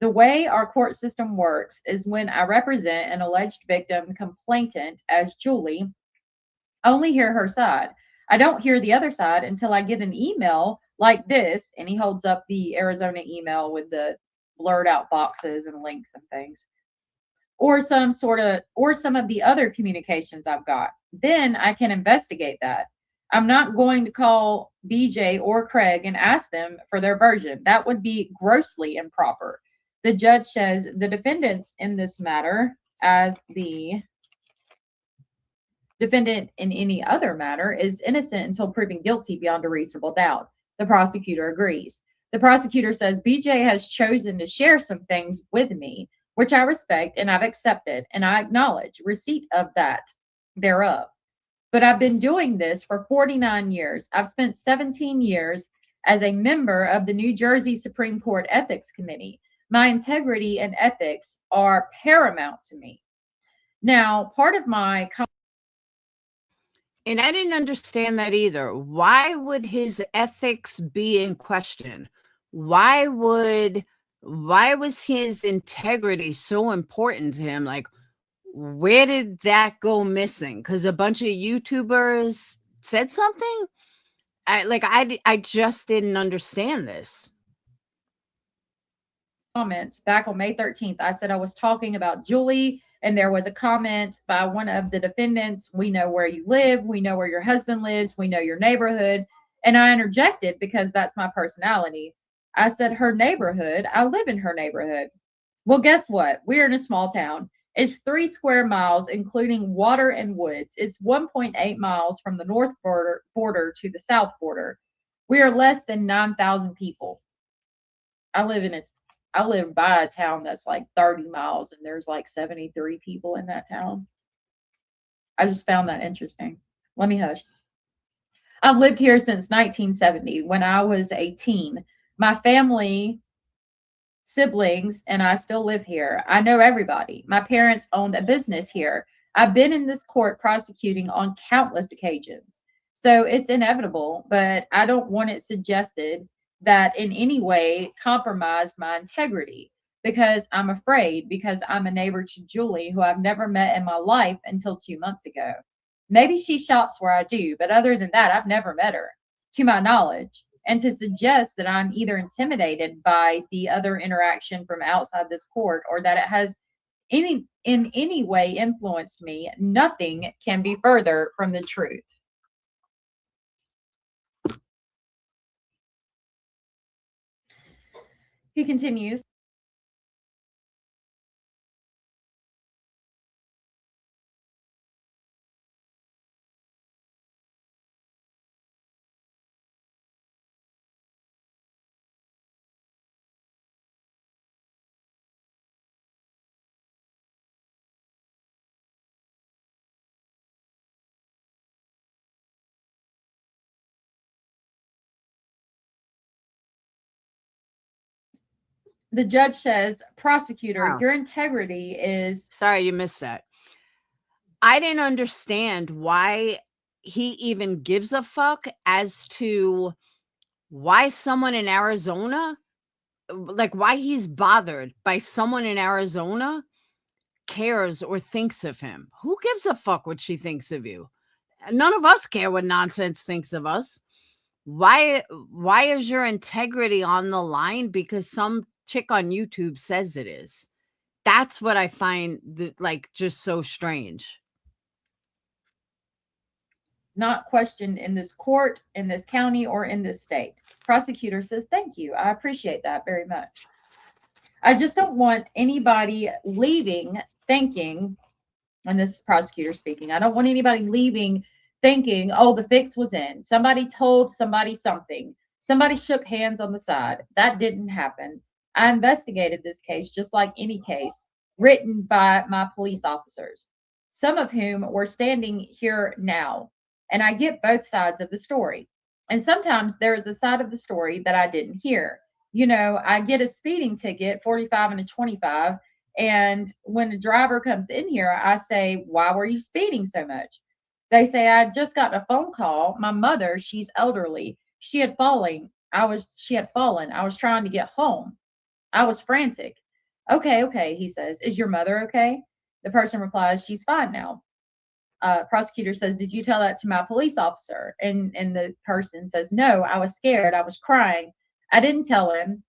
The way our court system works is when I represent an alleged victim complainant as Julie, I only hear her side. I don't hear the other side until I get an email like this, and he holds up the Arizona email with the blurred out boxes and links and things, or some of the other communications I've got. Then I can investigate that. I'm not going to call BJ or Craig and ask them for their version. That would be grossly improper. The judge says the defendants in this matter, as the defendant in any other matter, is innocent until proven guilty beyond a reasonable doubt. The prosecutor agrees. The prosecutor says BJ has chosen to share some things with me, which I respect and I've accepted, and I acknowledge receipt of that thereof. But I've been doing this for 49 years. I've spent 17 years as a member of the New Jersey Supreme Court Ethics Committee. My integrity and ethics are paramount to me. Now, part of my And I didn't understand that either. Why would his ethics be in question? Why was his integrity so important to him? Like, where did that go missing? Because a bunch of YouTubers said something? I just didn't understand this. comments back on May 13th, I said I was talking about Julie, and there was a comment by one of the defendants. We know where you live. We know where your husband lives. We know your neighborhood. And I interjected because that's my personality. I said, her neighborhood. I live in her neighborhood. Well, guess what? We're in a small town. It's 3 square miles, including water and woods. It's 1.8 miles from the north border to the south border. We are less than 9,000 people. I live by a town that's like 30 miles and there's like 73 people in that town. I just found that interesting. Let me hush. I've lived here since 1970 when I was a teen. My family, siblings, and I still live here. I know everybody. My parents owned a business here. I've been in this court prosecuting on countless occasions. So it's inevitable, but I don't want it suggested that in any way compromised my integrity, because I'm afraid, because I'm a neighbor to Julie, who I've never met in my life until 2 months ago. Maybe she shops where I do, but other than that, I've never met her, to my knowledge. And to suggest that I'm either intimidated by the other interaction from outside this court or that it has in any way influenced me, nothing can be further from the truth. He continues, The judge says, prosecutor, Wow. your integrity is Sorry you missed that. I didn't understand why he even gives a fuck as to why someone in Arizona, like why he's bothered by someone in Arizona cares or thinks of him. Who gives a fuck what she thinks of you? None of us care what nonsense thinks of us. Why is your integrity on the line because some chick on YouTube says it is? That's what I find like just so strange. not questioned in this court, in this county, or in this state. Prosecutor says, thank you. I appreciate that very much. I just don't want anybody leaving thinking, and this is prosecutor speaking, I don't want anybody leaving thinking, oh, the fix was in. Somebody told somebody something. Somebody shook hands on the side. That didn't happen. I investigated this case just like any case written by my police officers, some of whom were standing here now. And I get both sides of the story. And sometimes there is a side of the story that I didn't hear. You know, I get a speeding ticket, 45 and a 25, and when the driver comes in here, I say, why were you speeding so much? They say, I just got a phone call. My mother, she's elderly. She had fallen. She had fallen. I was trying to get home. I was frantic. Okay, okay, he says. Is your mother okay? The person replies, she's fine now. Prosecutor says, did you tell that to my police officer? And the person says, no, I was scared. I was crying. I didn't tell him.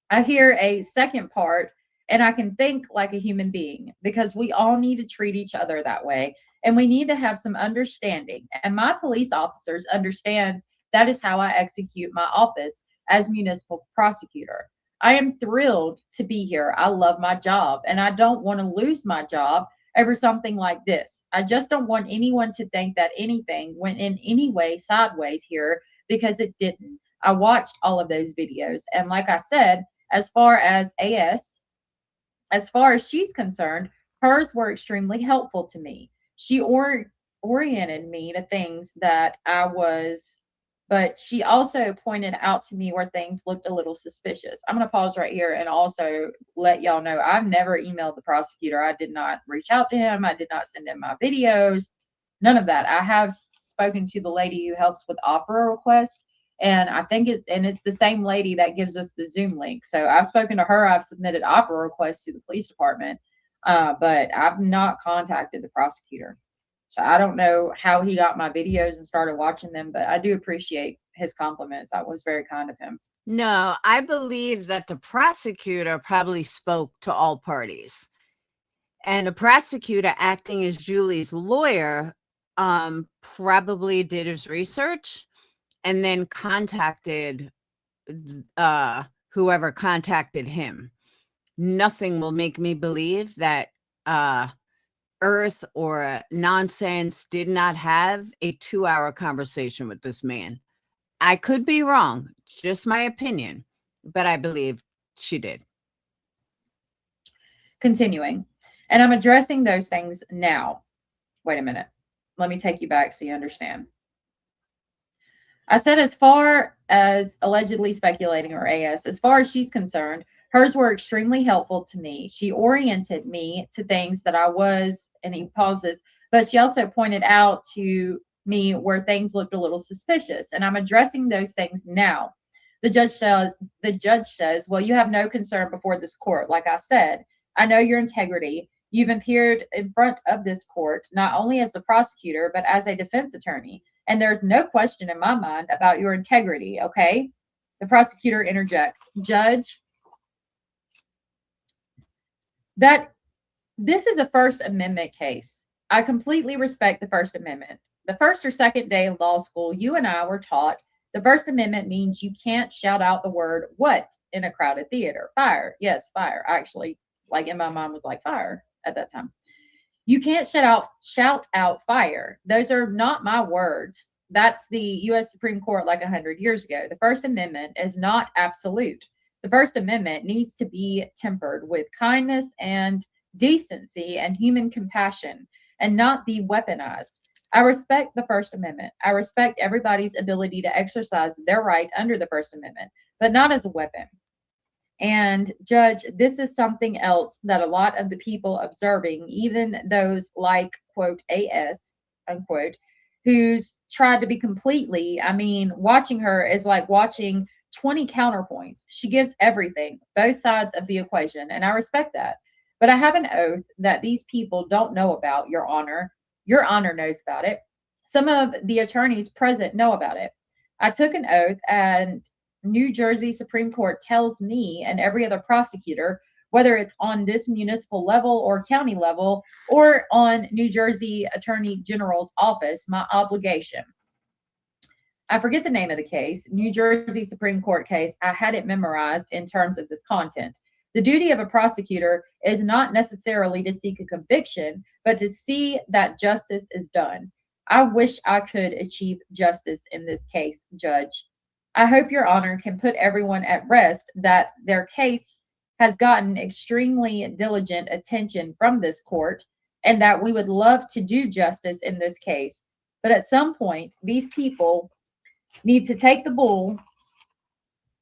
I hear a second part and I can think like a human being because we all need to treat each other that way and we need to have some understanding. And my police officers understands that is how I execute my office as municipal prosecutor. I am thrilled to be here. I love my job and I don't want to lose my job over something like this. I just don't want anyone to think that anything went in any way sideways here because it didn't. I watched all of those videos and like I said, as far as AS, as far as she's concerned, hers were extremely helpful to me. She oriented me to things that I was, but she also pointed out to me where things looked a little suspicious. I'm going to pause right here and also let y'all know I've never emailed the prosecutor. I did not reach out to him. I did not send him my videos. None of that. I have spoken to the lady who helps with opera requests and I think it's the same lady that gives us the Zoom link. So I've spoken to her. I've submitted opera requests to the police department, but I've not contacted the prosecutor. So I don't know how he got my videos and started watching them, but I do appreciate his compliments. That was very kind of him. No, I believe that the prosecutor probably spoke to all parties. And the prosecutor acting as Julie's lawyer probably did his research and then contacted whoever contacted him. Nothing will make me believe that Earth or Nonsense did not have a 2-hour conversation with this man. I could be wrong, just my opinion, but I believe she did. Continuing, and I'm addressing those things now. Wait a minute. Let me take you back so you understand. I said, as far as allegedly speculating or AS, as far as she's concerned, hers were extremely helpful to me. She oriented me to things that I was, and he pauses, but she also pointed out to me where things looked a little suspicious. And I'm addressing those things now. The judge says, well, you have no concern before this court. Like I said, I know your integrity. You've appeared in front of this court, not only as a prosecutor, but as a defense attorney. And there's no question in my mind about your integrity, okay? The prosecutor interjects, Judge, that this is a First Amendment case. I completely respect the First Amendment. The first or second day of law school, you and I were taught the First Amendment means you can't shout out the word what in a crowded theater. Fire. Yes, fire. Actually, like in my mind was like fire at that time. You can't shout out fire. Those are not my words. That's the US Supreme Court like 100 years ago. The First Amendment is not absolute. The First Amendment needs to be tempered with kindness and decency and human compassion and not be weaponized. I respect the First Amendment. I respect everybody's ability to exercise their right under the First Amendment, but not as a weapon. And Judge, this is something else that a lot of the people observing, even those like, quote, AS, unquote, who's tried to be completely, I mean, watching her is like watching 20 counterpoints. She gives everything, both sides of the equation, and I respect that. But I have an oath that these people don't know about, Your Honor. Your Honor knows about it. Some of the attorneys present know about it. I took an oath, and New Jersey Supreme Court tells me and every other prosecutor, whether it's on this municipal level or county level or on New Jersey Attorney General's office, my obligation. I forget the name of the case, New Jersey Supreme Court case. I had it memorized in terms of this content. The duty of a prosecutor is not necessarily to seek a conviction, but to see that justice is done. I wish I could achieve justice in this case, Judge. I hope Your Honor can put everyone at rest that their case has gotten extremely diligent attention from this court and that we would love to do justice in this case. But at some point, these people need to take the bull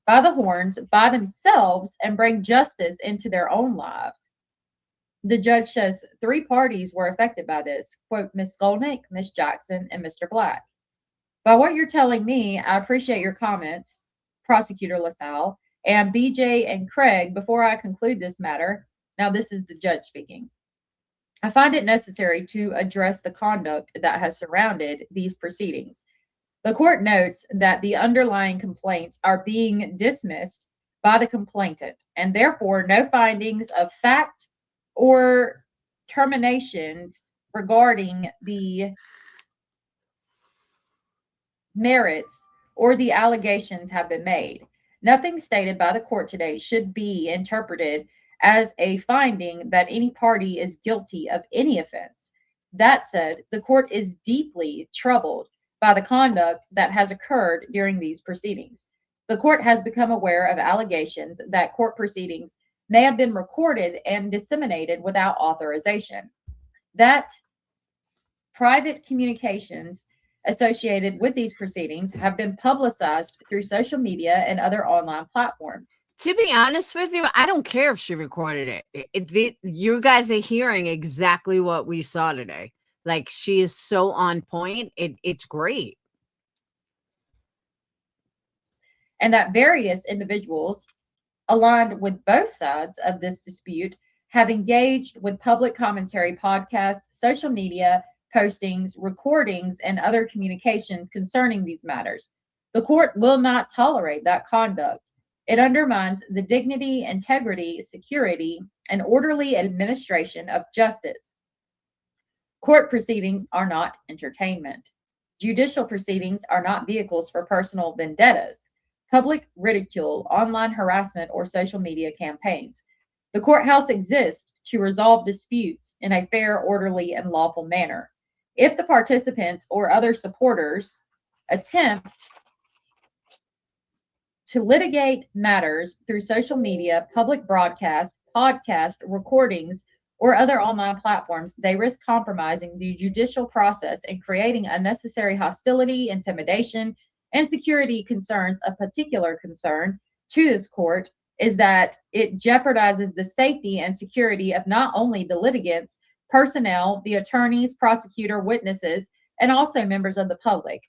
by the horns by themselves and bring justice into their own lives. The judge says 3 parties were affected by this, quote, Miss Skolnick, Miss Jackson, and Mr. Black. By what you're telling me, I appreciate your comments, Prosecutor LaSalle, and BJ and Craig. Before I conclude this matter, now this is the judge speaking. I find it necessary to address the conduct that has surrounded these proceedings. The court notes that the underlying complaints are being dismissed by the complainant, and therefore no findings of fact or terminations regarding the merits or the allegations have been made. Nothing stated by the court today should be interpreted as a finding that any party is guilty of any offense. That said, the court is deeply troubled by the conduct that has occurred during these proceedings. The court has become aware of allegations that court proceedings may have been recorded and disseminated without authorization, that private communications associated with these proceedings have been publicized through social media and other online platforms. To be honest with you, I don't care if she recorded it. You guys are hearing exactly what we saw today. Like, she is so on point. It's great. And that various individuals aligned with both sides of this dispute have engaged with public commentary, podcasts, social media, postings, recordings, and other communications concerning these matters. The court will not tolerate that conduct. It undermines the dignity, integrity, security, and orderly administration of justice. Court proceedings are not entertainment. Judicial proceedings are not vehicles for personal vendettas, public ridicule, online harassment, or social media campaigns. The courthouse exists to resolve disputes in a fair, orderly, and lawful manner. If the participants or other supporters attempt to litigate matters through social media, public broadcast, podcast, recordings, or other online platforms, they risk compromising the judicial process and creating unnecessary hostility, intimidation, and security concerns. A particular concern to this court is that it jeopardizes the safety and security of not only the litigants, personnel, the attorneys, prosecutor, witnesses, and also members of the public.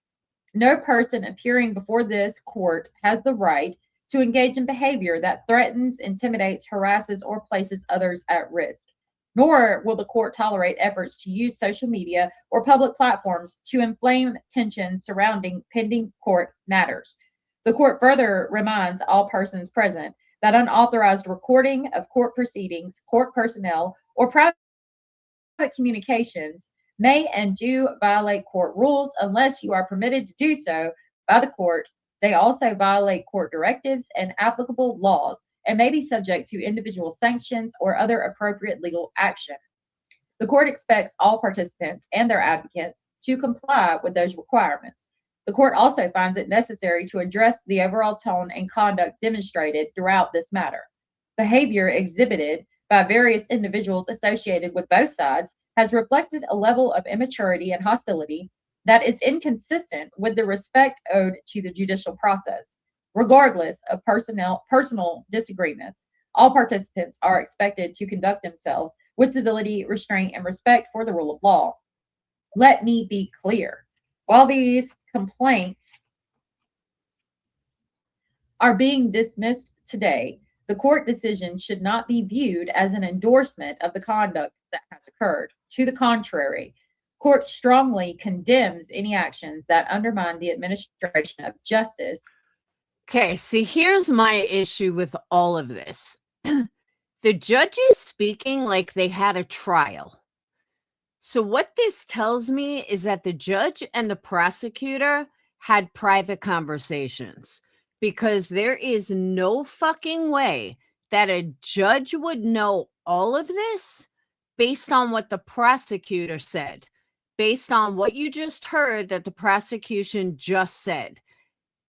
No person appearing before this court has the right to engage in behavior that threatens, intimidates, harasses, or places others at risk. Nor will the court tolerate efforts to use social media or public platforms to inflame tension surrounding pending court matters. The court further reminds all persons present that unauthorized recording of court proceedings, court personnel, or private communications may and do violate court rules unless you are permitted to do so by the court. They also violate court directives and applicable laws and may be subject to individual sanctions or other appropriate legal action. The court expects all participants and their advocates to comply with those requirements. The court also finds it necessary to address the overall tone and conduct demonstrated throughout this matter. Behavior exhibited by various individuals associated with both sides has reflected a level of immaturity and hostility that is inconsistent with the respect owed to the judicial process. Regardless of personal disagreements, all participants are expected to conduct themselves with civility, restraint, and respect for the rule of law. Let me be clear. While these complaints are being dismissed today, the court decision should not be viewed as an endorsement of the conduct that has occurred. To the contrary, court strongly condemns any actions that undermine the administration of justice. Okay, see, here's my issue with all of this. The judge is speaking like they had a trial. So, what this tells me is that the judge and the prosecutor had private conversations, because there is no fucking way that a judge would know all of this based on what the prosecutor said, based on what you just heard that the prosecution just said.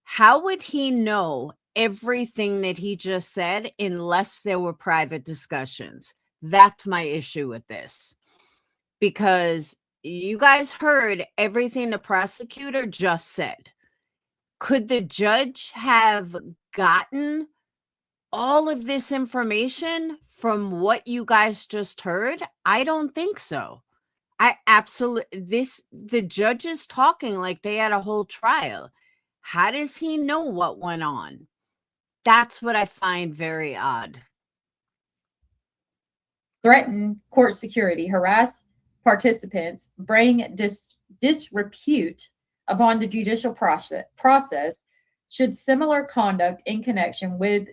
How would he know everything that he just said unless there were private discussions? That's my issue with this. Because you guys heard everything the prosecutor just said. Could the judge have gotten all of this information from what you guys just heard? I don't think so. I absolutely, the judge is talking like they had a whole trial. How does he know what went on? That's what I find very odd. Threaten court security, harass participants, bring disrepute upon the judicial process should similar conduct in connection with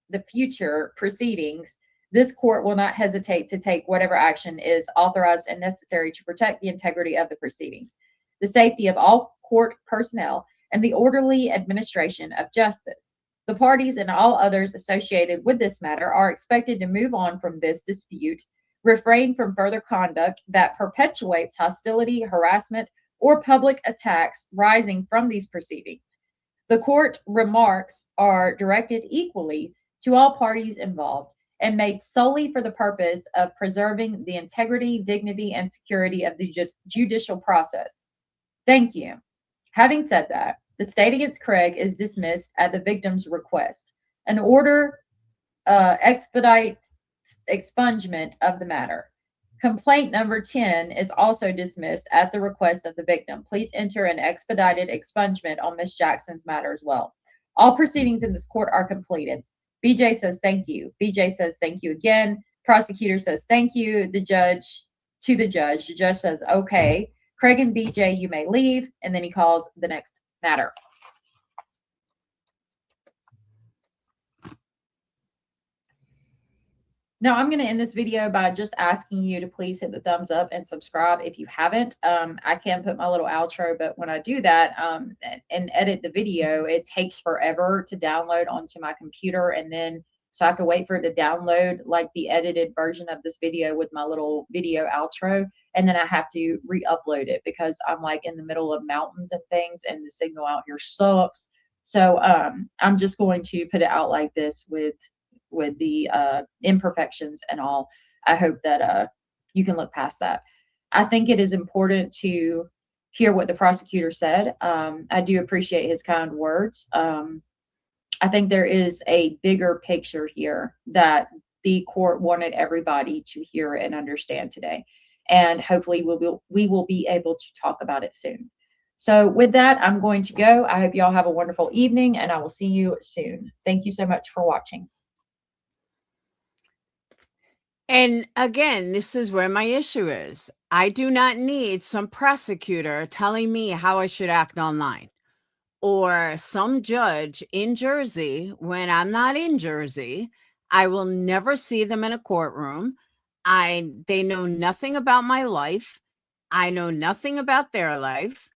the future proceedings. This court will not hesitate to take whatever action is authorized and necessary to protect the integrity of the proceedings, the safety of all court personnel, and the orderly administration of justice. The parties and all others associated with this matter are expected to move on from this dispute, refrain from further conduct that perpetuates hostility, harassment, or public attacks rising from these proceedings. The court remarks are directed equally to all parties involved and made solely for the purpose of preserving the integrity, dignity, and security of the judicial process. Thank you. Having said that, the state against Craig is dismissed at the victim's request. An order expedite expungement of the matter. Complaint number 10 is also dismissed at the request of the victim. Please enter an expedited expungement on Ms. Jackson's matter as well. All proceedings in this court are completed. BJ says thank you. BJ says thank you again. Prosecutor says thank you. The judge to the judge. The judge says okay. Craig and BJ, you may leave. And then he calls the next matter. Now, I'm going to end this video by just asking you to please hit the thumbs up and subscribe if you haven't. I can put my little outro, but when I do that and edit the video, it takes forever to download onto my computer. And then, so I have to wait for it to download like the edited version of this video with my little video outro. And then I have to re-upload it because I'm like in the middle of mountains and things and the signal out here sucks. So I'm just going to put it out like this with the imperfections and all. I hope that you can look past that. I think it is important to hear what the prosecutor said. I do appreciate his kind words. I think there is a bigger picture here that the court wanted everybody to hear and understand today. And hopefully we will be able to talk about it soon. So with that, I'm going to go. I hope y'all have a wonderful evening and I will see you soon. Thank you so much for watching. And again, this is where my issue is. I do not need some prosecutor telling me how I should act online, or some judge in Jersey when I'm not in Jersey. I will never see them in a courtroom. They know nothing about my life. I know nothing about their life.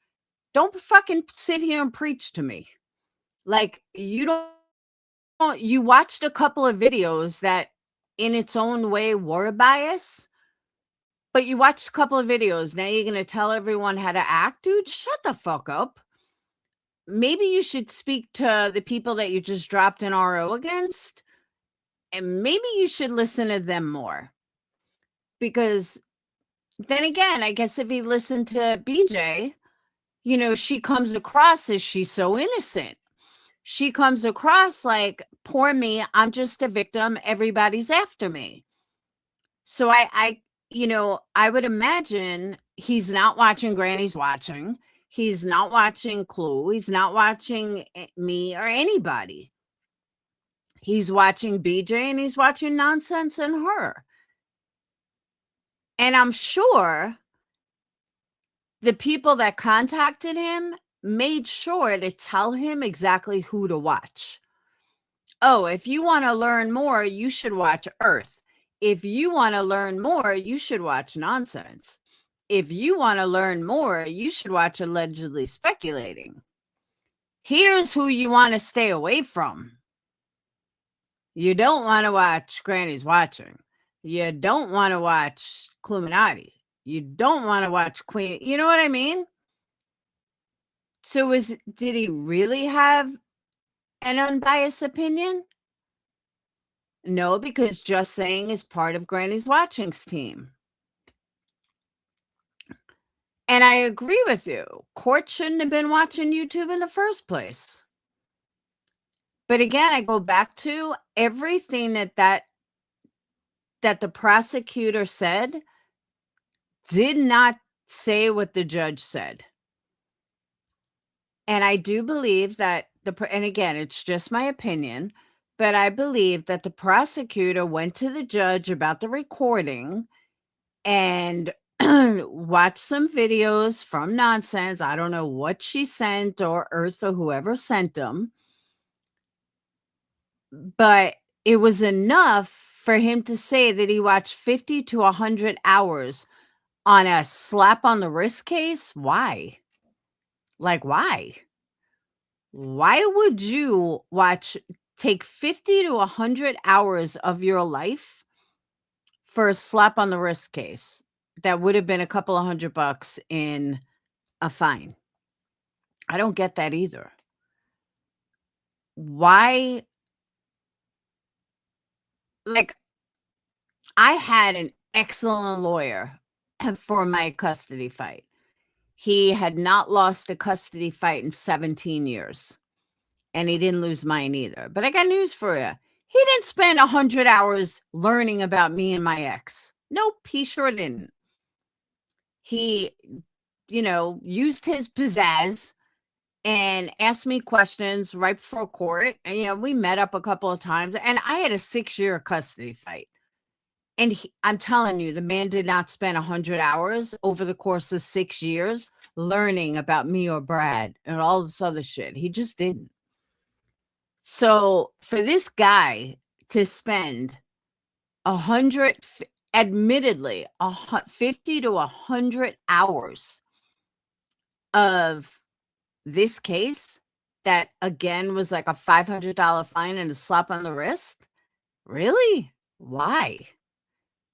Don't fucking sit here and preach to me. Like, you watched a couple of videos that in its own way were bias, but you watched a couple of videos. Now you're going to tell everyone how to act? Dude, shut the fuck up. Maybe you should speak to the people that you just dropped an RO against, and maybe you should listen to them more. Because then again, I guess if you listen to BJ, she comes across as she's so innocent. she comes across like, poor me, I'm just a victim, everybody's after me. So I would imagine he's not watching Granny's Watching. He's not watching Clue. He's not watching me or anybody. He's watching BJ and he's watching Nonsense and Her. And I'm sure the people that contacted him made sure to tell him exactly who to watch. Oh, if you want to learn more, you should watch Earth. If you want to learn more, you should watch Nonsense. If you want to learn more, you should watch Allegedly Speculating. Here's who you want to stay away from. You don't want to watch Granny's Watching. You don't want to watch Cluminati. You don't want to watch Queen. You know what I mean? So did he really have an unbiased opinion? No, because Just Saying is part of Granny's Watching's team. And I agree with you. Court shouldn't have been watching YouTube in the first place. But again, I go back to everything that the prosecutor said did not say what the judge said. And I do believe that and again, it's just my opinion, but I believe that the prosecutor went to the judge about the recording and watched some videos from Nonsense. I don't know what she sent or Earth or whoever sent them, but it was enough for him to say that he watched 50 to 100 hours on a slap on the wrist case. Why? Like, why? Why would you take 50 to 100 hours of your life for a slap on the wrist case that would have been a couple of $100 in a fine? I don't get that either. Why? Like, I had an excellent lawyer for my custody fight. He had not lost a custody fight in 17 years. And he didn't lose mine either. But I got news for you. He didn't spend 100 hours learning about me and my ex. Nope, he sure didn't. He, used his pizzazz and asked me questions right before court. And, we met up a couple of times. And I had a 6-year custody fight. And I'm telling you, the man did not spend 100 hours over the course of 6 years learning about me or Brad and all this other shit. He just didn't. So for this guy to spend 100, admittedly, 50 to 100 hours of this case that, again, was like a $500 fine and a slap on the wrist, really? Why?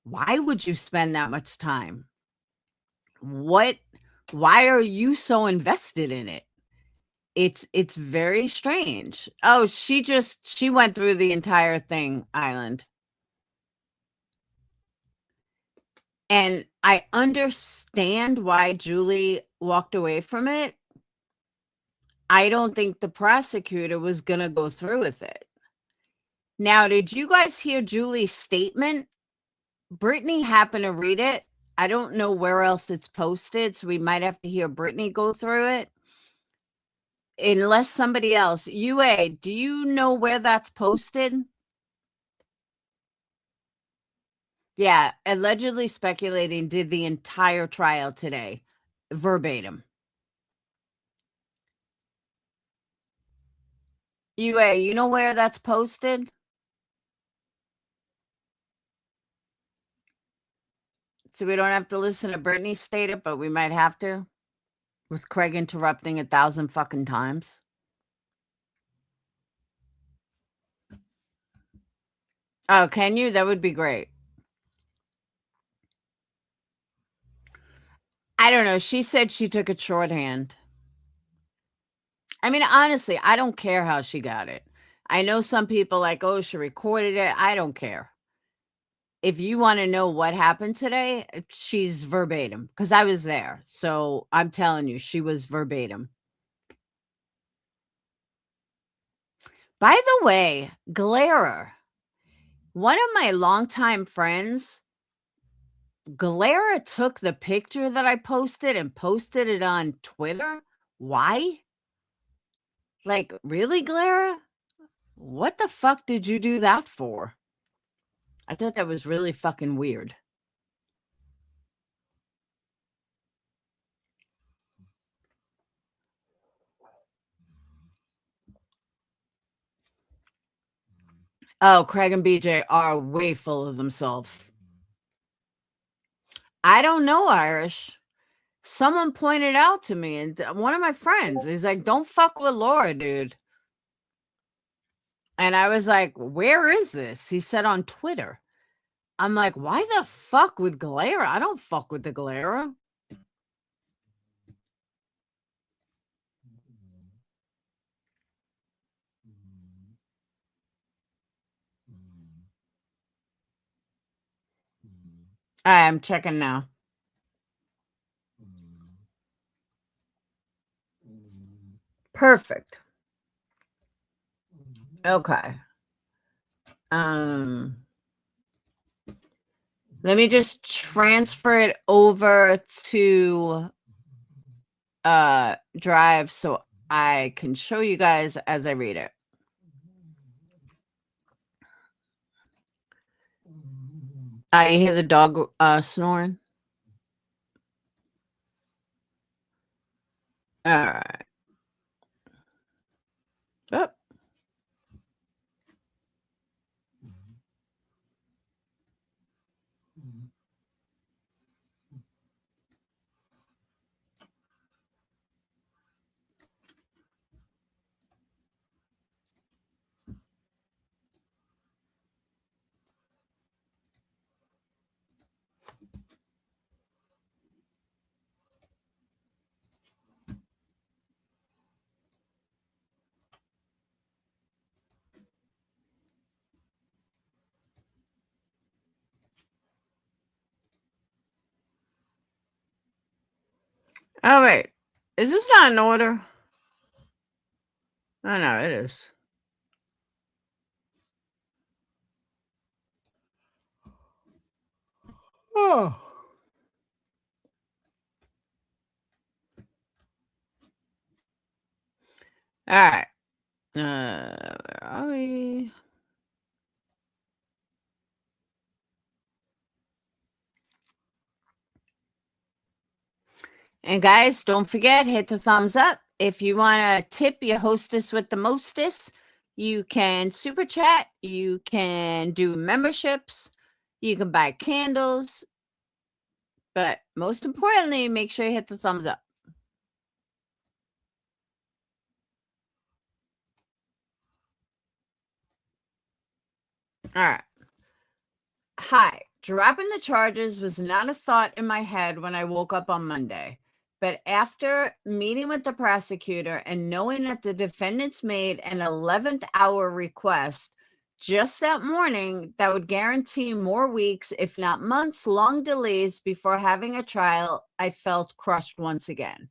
Why would you spend that much time? Why are you so invested in it? It's very strange. Oh, she went through the entire thing, Island. And I understand why Julie walked away from it. I don't think the prosecutor was going to go through with it. Now, did you guys hear Julie's statement? Brittany happened to read it. I don't know where else it's posted, so we might have to hear Brittany go through it. Unless somebody else. UA, do you know where that's posted? Yeah, Allegedly Speculating did the entire trial today, verbatim. UA, you know where that's posted? So we don't have to listen to Brittany state it, but we might have to. With Craig interrupting 1,000 fucking times. Oh, can you? That would be great. I don't know. She said she took it shorthand. I mean, honestly, I don't care how she got it. I know some people like, oh, she recorded it. I don't care. If you want to know what happened today, she's verbatim because I was there. So I'm telling you, she was verbatim. By the way, Glare, one of my longtime friends, Glare took the picture that I posted and posted it on Twitter. Why? Like, really, Glare? What the fuck did you do that for? I thought that was really fucking weird. Oh, Craig and BJ are way full of themselves. I don't know Irish. Someone pointed out to me, and one of my friends is like, "Don't fuck with Laura, dude." And I was like, "Where is this?" He said on Twitter. I'm like, "Why the fuck with Galera? I don't fuck with the Galera." I'm checking now. Perfect. Okay. Let me just transfer it over to Drive so I can show you guys as I read it. I hear the dog snoring. All right. Oh. Oh, wait. Is this not in order? Oh, no, it is. Oh. All right. Where are we? And guys, don't forget, hit the thumbs up. If you want to tip your hostess with the mostest, you can super chat. You can do memberships. You can buy candles. But most importantly, make sure you hit the thumbs up. All right. Hi. Dropping the charges was not a thought in my head when I woke up on Monday. But after meeting with the prosecutor and knowing that the defendants made an 11th hour request just that morning that would guarantee more weeks, if not months, long delays before having a trial, I felt crushed once again.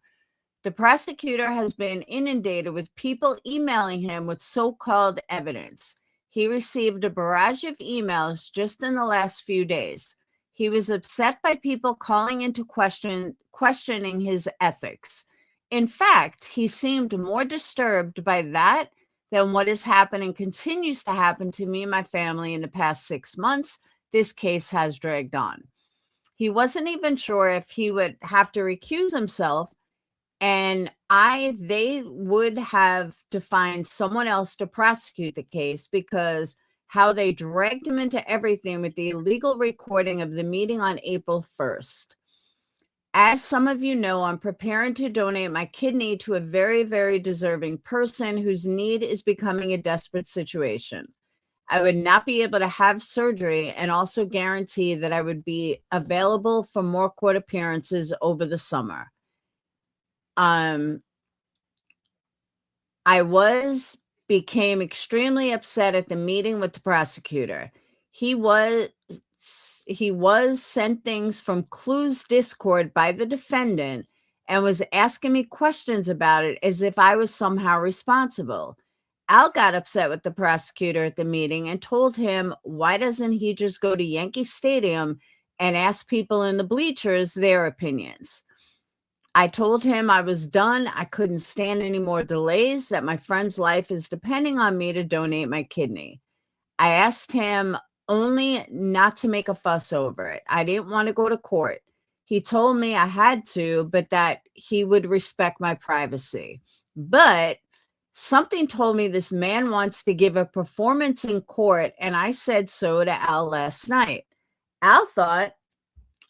The prosecutor has been inundated with people emailing him with so-called evidence. He received a barrage of emails just in the last few days. He was upset by people calling into questioning his ethics. In fact, he seemed more disturbed by that than what has happened and continues to happen to me and my family in the past 6 months. This case has dragged on. He wasn't even sure if he would have to recuse himself, and they would have to find someone else to prosecute the case because how they dragged him into everything with the illegal recording of the meeting on April 1st. As some of you know, I'm preparing to donate my kidney to a very, very deserving person whose need is becoming a desperate situation. I would not be able to have surgery and also guarantee that I would be available for more court appearances over the summer. I became extremely upset at the meeting with the prosecutor. He was sent things from Clues Discord by the defendant and was asking me questions about it as if I was somehow responsible. Al got upset with the prosecutor at the meeting and told him, why doesn't he just go to Yankee Stadium and ask people in the bleachers their opinions? I told him I was done. I couldn't stand any more delays, that my friend's life is depending on me to donate my kidney. I asked him only not to make a fuss over it. I didn't want to go to court. He told me I had to, but that he would respect my privacy. But something told me this man wants to give a performance in court, and I said so to Al last night. Al thought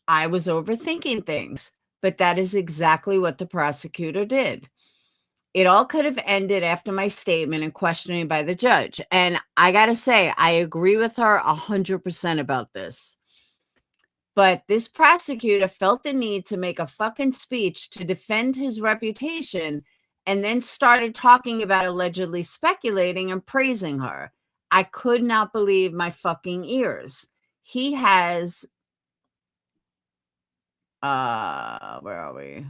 I was overthinking things, but that is exactly what the prosecutor did. It all could have ended after my statement and questioning by the judge. And I got to say, I agree with her 100% about this. But this prosecutor felt the need to make a fucking speech to defend his reputation and then started talking about allegedly speculating and praising her. I could not believe my fucking ears. He has, where are we?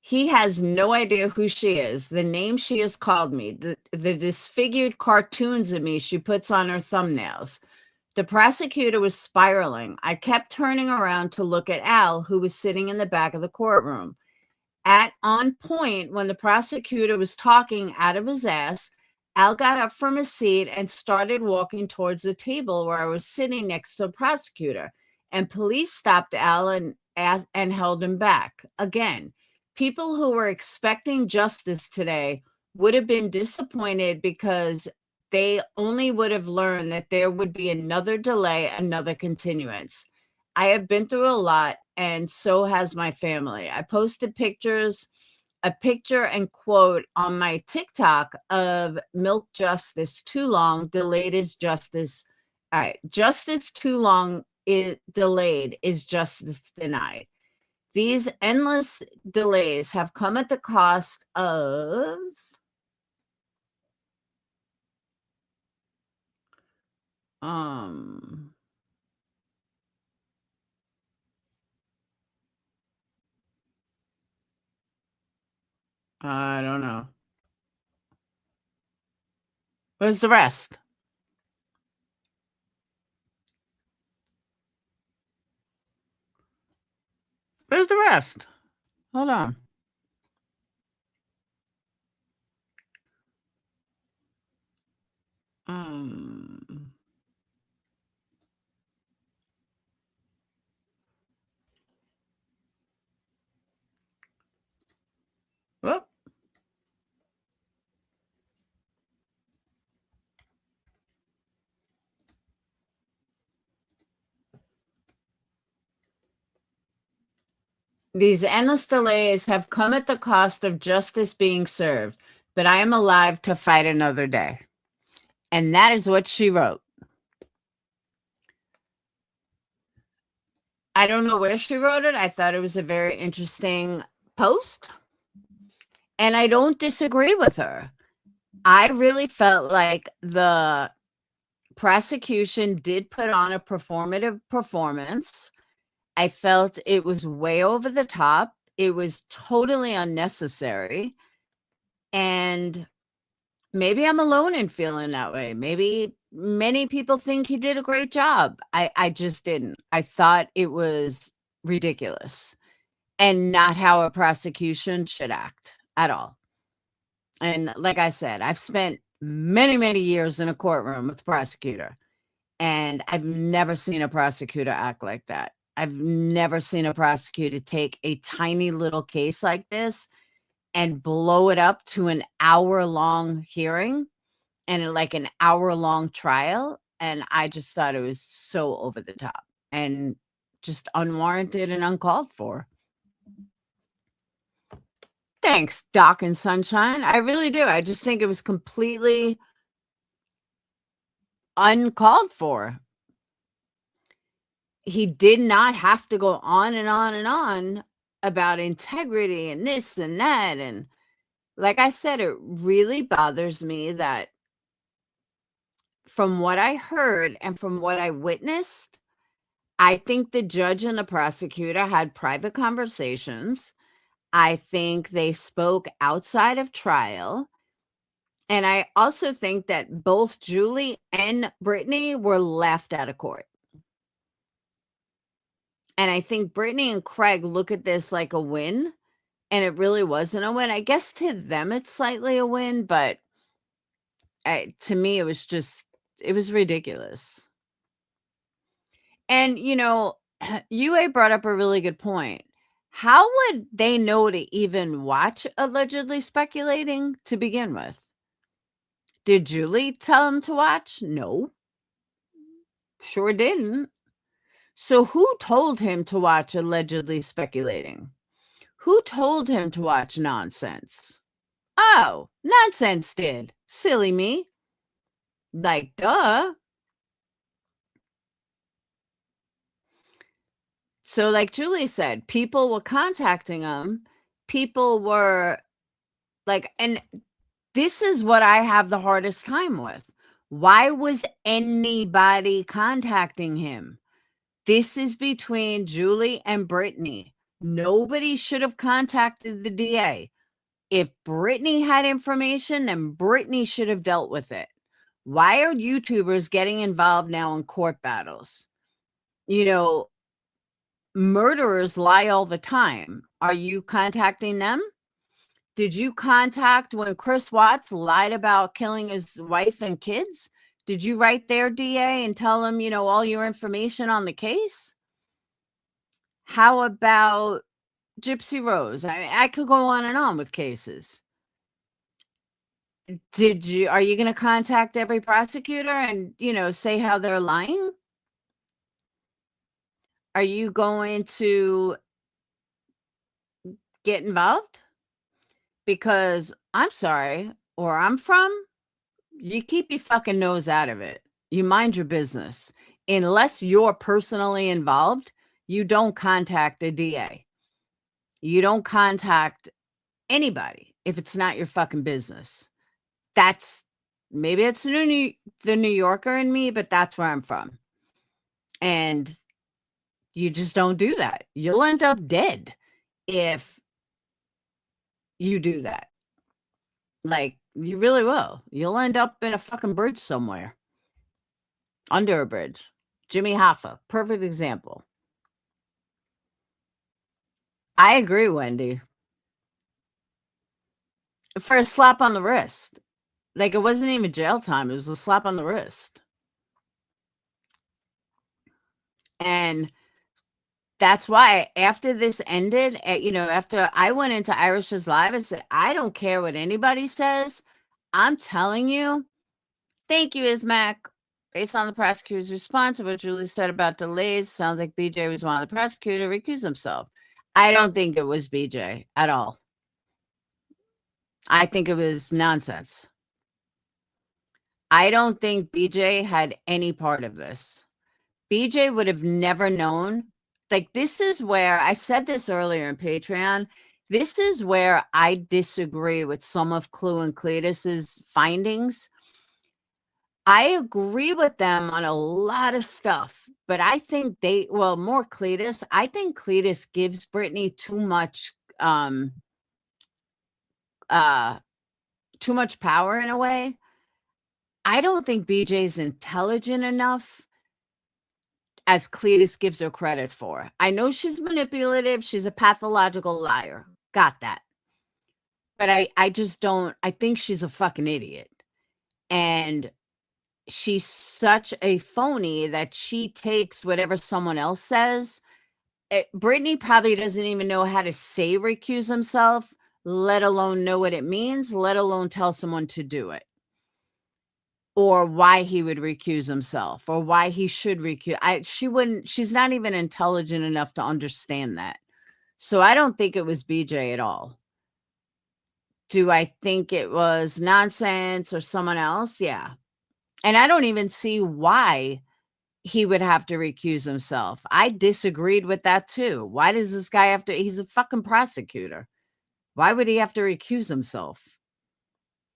He has no idea who she is, the name she has called me, the disfigured cartoons of me she puts on her thumbnails. The prosecutor was spiraling. I kept turning around to look at Al, who was sitting in the back of the courtroom. On point, when the prosecutor was talking out of his ass, Al got up from his seat and started walking towards the table where I was sitting next to the prosecutor. And police stopped Al and held him back. Again, people who were expecting justice today would have been disappointed because they only would have learned that there would be another delay, another continuance. I have been through a lot, and so has my family. I posted a picture and quote on my TikTok of milk justice too long, delayed is justice. All right, justice too long is delayed is justice denied. These endless delays have come at the cost of I don't know. Where's the rest? Where's the rest? Hold on. Whoop. These endless delays have come at the cost of justice being served, but I am alive to fight another day. And that is what she wrote. I don't know where she wrote it. I thought it was a very interesting post. And I don't disagree with her. I really felt like the prosecution did put on a performative performance. I felt it was way over the top. It was totally unnecessary. And maybe I'm alone in feeling that way. Maybe many people think he did a great job. I just didn't. I thought it was ridiculous and not how a prosecution should act at all. And like I said, I've spent many, many years in a courtroom with a prosecutor, and I've never seen a prosecutor act like that. I've never seen a prosecutor take a tiny little case like this and blow it up to an hour-long hearing and like an hour-long trial. And I just thought it was so over the top and just unwarranted and uncalled for. Thanks, Doc and Sunshine. I really do. I just think it was completely uncalled for. He did not have to go on and on and on about integrity and this and that. And like I said, it really bothers me that from what I heard and from what I witnessed, I think the judge and the prosecutor had private conversations. I think they spoke outside of trial. And I also think that both Julie and Brittany were left out of court. And I think Brittany and Craig look at this like a win, and it really wasn't a win. I guess to them it's slightly a win, but to me, it was ridiculous. And, UA brought up a really good point. How would they know to even watch Allegedly Speculating to begin with? Did Julie tell him to watch? No. Sure didn't. So who told him to watch Allegedly Speculating? Who told him to watch Nonsense? Oh, Nonsense did. Silly me. Like, duh. So, like Julie said, people were contacting him. People were like, and this is what I have the hardest time with. Why was anybody contacting him? This is between Julie and Brittany. Nobody should have contacted the DA. If Brittany had information, then Brittany should have dealt with it. Why are YouTubers getting involved now in court battles? Murderers lie all the time. Are you contacting them? Did you contact when Chris Watts lied about killing his wife and kids? Did you write their DA and tell them, all your information on the case? How about Gypsy Rose? I could go on and on with cases. Are you going to contact every prosecutor and, say how they're lying? Are you going to get involved? Because I'm sorry, where I'm from, you keep your fucking nose out of it. You mind your business. Unless you're personally involved, you don't contact a DA. You don't contact anybody if it's not your fucking business. Maybe it's the New Yorker in me, but that's where I'm from. And you just don't do that. You'll end up dead if you do that. Like, you really will. You'll end up in a fucking bridge somewhere. Under a bridge. Jimmy Hoffa, perfect example. I agree, Wendy. For a slap on the wrist. Like, it wasn't even jail time. It was a slap on the wrist. And that's why after this ended, after I went into Irish's live and said, I don't care what anybody says. I'm telling you, thank you, Ismac. Based on the prosecutor's response to what Julie said about delays, sounds like BJ was one of the prosecutor to recuse himself. I don't think it was BJ at all. I think it was nonsense. I don't think BJ had any part of this. BJ would have never known. Like, this is where I said this earlier in Patreon. This is where I disagree with some of Clue and Cletus's findings. I agree with them on a lot of stuff, but I think more Cletus. I think Cletus gives Brittany too much power in a way. I don't think BJ's intelligent enough as Cletus gives her credit for. I know she's manipulative. She's a pathological liar. Got that. But I just don't. I think she's a fucking idiot. And she's such a phony that she takes whatever someone else says. Brittany probably doesn't even know how to say recuse himself, let alone know what it means, let alone tell someone to do it. Or why he would recuse himself, or why he should recuse. She's not even intelligent enough to understand that. So I don't think it was BJ at all. Do I think it was nonsense or someone else? Yeah. And I don't even see why he would have to recuse himself. I disagreed with that too. Why does this guy have to? He's a fucking prosecutor. Why would he have to recuse himself?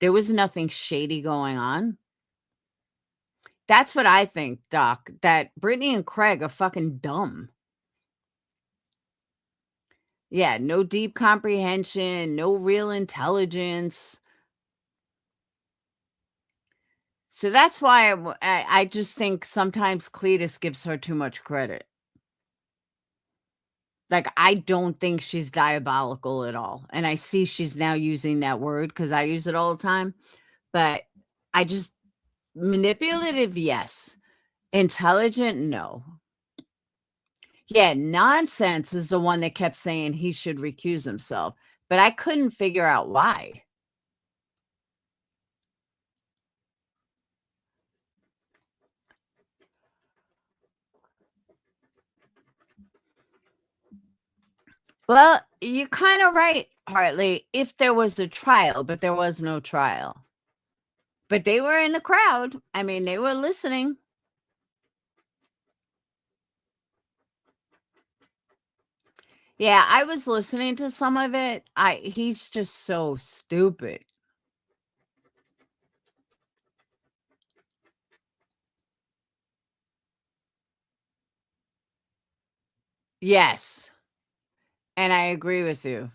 There was nothing shady going on. That's what I think, Doc, that Brittany and Craig are fucking dumb. Yeah, no deep comprehension, no real intelligence. So that's why I just think sometimes Cletus gives her too much credit. Like, I don't think she's diabolical at all. And I see she's now using that word because I use it all the time. But I just, manipulative, yes. Intelligent, no. Yeah, nonsense is the one that kept saying he should recuse himself. But I couldn't figure out why. Well, you're kind of right, Hartley, if there was a trial, but there was no trial. But they were in the crowd. I mean, they were listening. Yeah, I was listening to some of it. He's just so stupid. Yes. And I agree with you.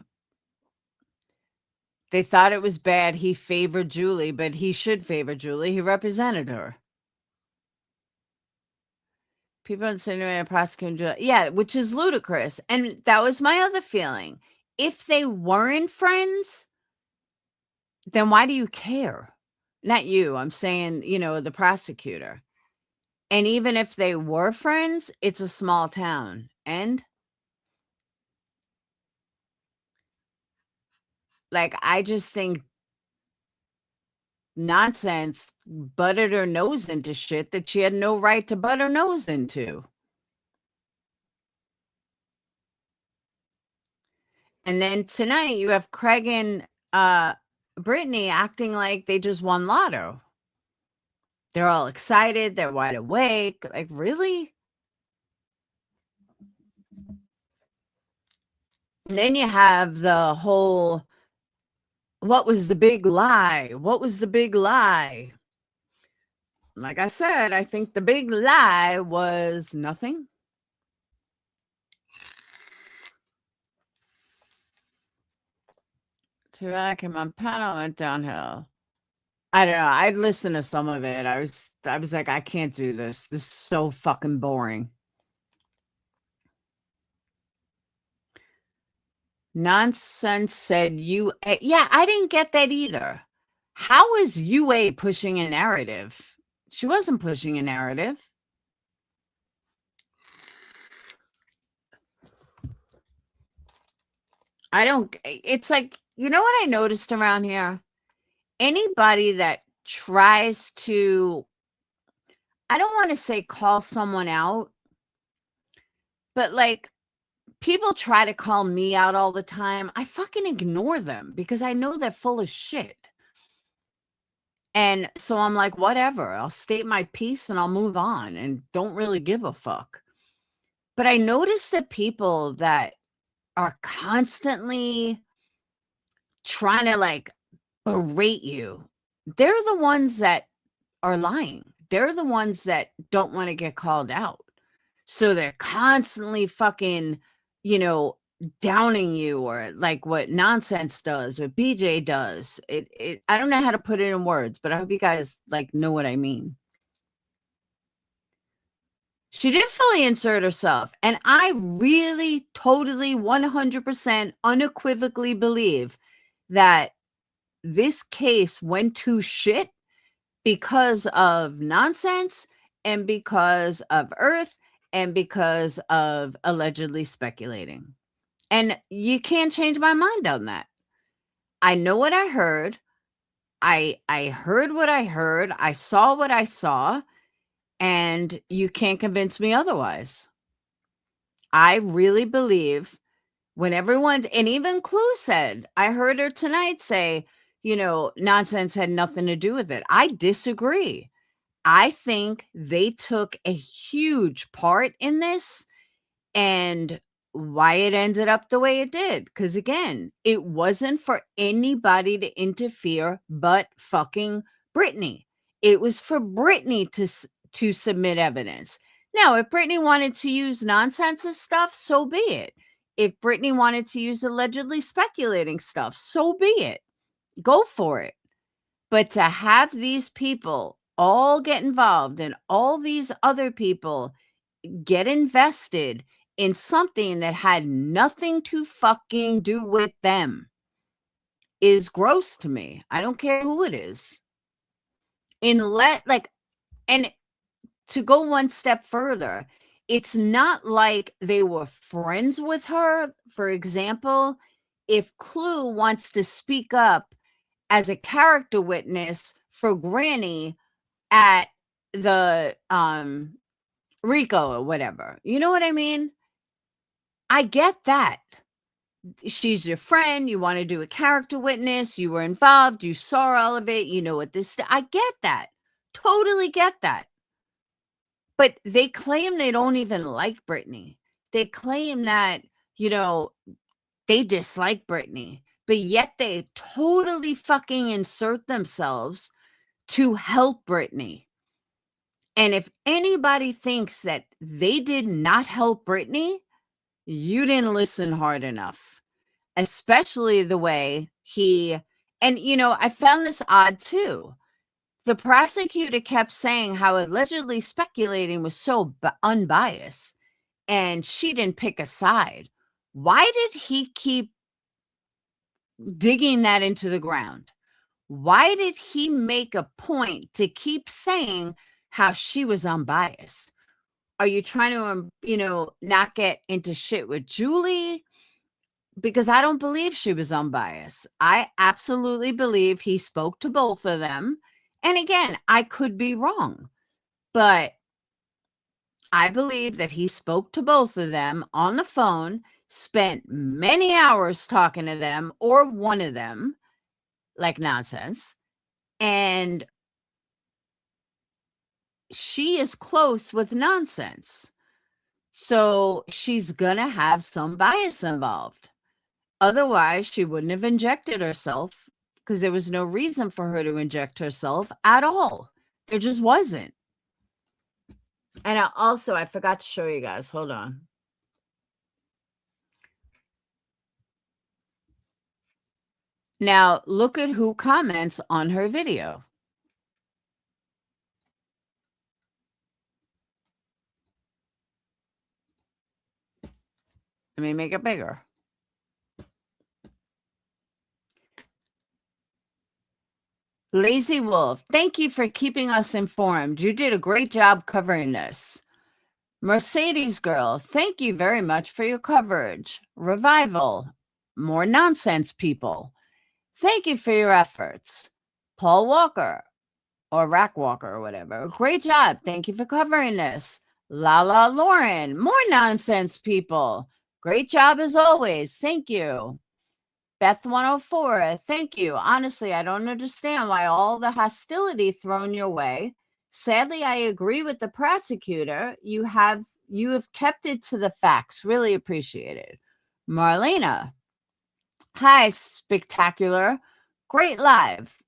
They thought it was bad he favored Julie, but he should favor Julie. He represented her. People insinuating prosecuting Julie. Yeah, which is ludicrous. And that was my other feeling. If they weren't friends, then why do you care? Not you. I'm saying, the prosecutor. And even if they were friends, it's a small town. And like, I just think nonsense butted her nose into shit that she had no right to butt her nose into. And then tonight you have Craig and Brittany acting like they just won lotto. They're all excited. They're wide awake. Like, really? And then you have the whole, what was the big lie? What was the big lie? Like I said, I think the big lie was nothing. Too bad my panel went downhill. I don't know. I'd listen to some of it. I was like, I can't do this. This is so fucking boring. Nonsense said UA. Yeah, I didn't get that either. How is UA pushing a narrative? She wasn't pushing a narrative. It's like, you know what I noticed around here? Anybody that tries to, I don't want to say call someone out, but like, people try to call me out all the time. I fucking ignore them because I know they're full of shit. And so I'm like, whatever, I'll state my piece and I'll move on and don't really give a fuck. But I notice that people that are constantly trying to like berate you, they're the ones that are lying. They're the ones that don't want to get called out. So they're constantly fucking, downing you, or like what Nonsense does or BJ does. I don't know how to put it in words, but I hope you guys like know what I mean. She did fully insert herself, and I really totally 100% unequivocally believe that this case went to shit because of Nonsense and because of Earth and because of allegedly speculating. And you can't change my mind on that. I know what I heard. I heard what I heard. I saw what I saw, and you can't convince me otherwise. I really believe when everyone, and even Clue said, I heard her tonight say, Nonsense had nothing to do with it. I disagree. I think they took a huge part in this and why it ended up the way it did. Because again, it wasn't for anybody to interfere but fucking Brittany. It was for Brittany to submit evidence. Now, if Brittany wanted to use nonsense stuff, so be it. If Brittany wanted to use allegedly speculating stuff, so be it. Go for it. But to have these people all get involved and all these other people get invested in something that had nothing to fucking do with them is gross to me. I don't care who it is. And to go one step further, it's not like they were friends with her. For example, if Clue wants to speak up as a character witness for Granny at the Rico or whatever, you know what I mean? I get that. She's your friend, you want to do a character witness, you were involved, you saw all of it, you know what this, I get that. Totally get that. But they claim they don't even like Britney. They claim that, they dislike Britney, but yet they totally fucking insert themselves to help Britney. And if anybody thinks that they did not help Britney, you didn't listen hard enough. Especially the way I found this odd too. The prosecutor kept saying how allegedly speculating was so unbiased and she didn't pick a side. Why did he keep digging that into the ground? Why did he make a point to keep saying how she was unbiased? Are you trying to, not get into shit with Julie? Because I don't believe she was unbiased. I absolutely believe he spoke to both of them. And again, I could be wrong, but I believe that he spoke to both of them on the phone, spent many hours talking to them or one of them, like nonsense. And she is close with nonsense. So she's going to have some bias involved. Otherwise, she wouldn't have injected herself because there was no reason for her to inject herself at all. There just wasn't. And I forgot to show you guys. Hold on. Now, look at who comments on her video. Let me make it bigger. Lazy Wolf, thank you for keeping us informed. You did a great job covering this. Mercedes Girl, thank you very much for your coverage. Revival, more nonsense people. Thank you for your efforts. Paul Walker, or Rack Walker or whatever. Great job. Thank you for covering this. Lala Lauren, more nonsense people. Great job as always. Thank you. Beth 104, thank you. Honestly, I don't understand why all the hostility thrown your way. Sadly, I agree with the prosecutor. You have kept it to the facts. Really appreciate it. Marlena, hi, spectacular. Great live.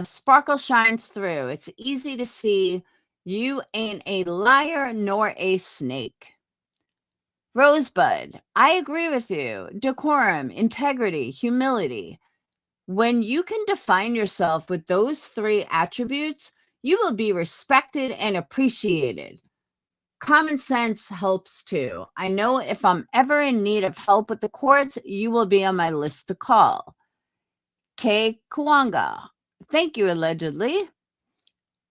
Sparkle shines through. It's easy to see you ain't a liar nor a snake. Rosebud, I agree with you. Decorum, integrity, humility. When you can define yourself with those three attributes, you will be respected and appreciated. Common sense helps too. I know if I'm ever in need of help with the courts, you will be on my list to call. Kay Kuanga, thank you, allegedly.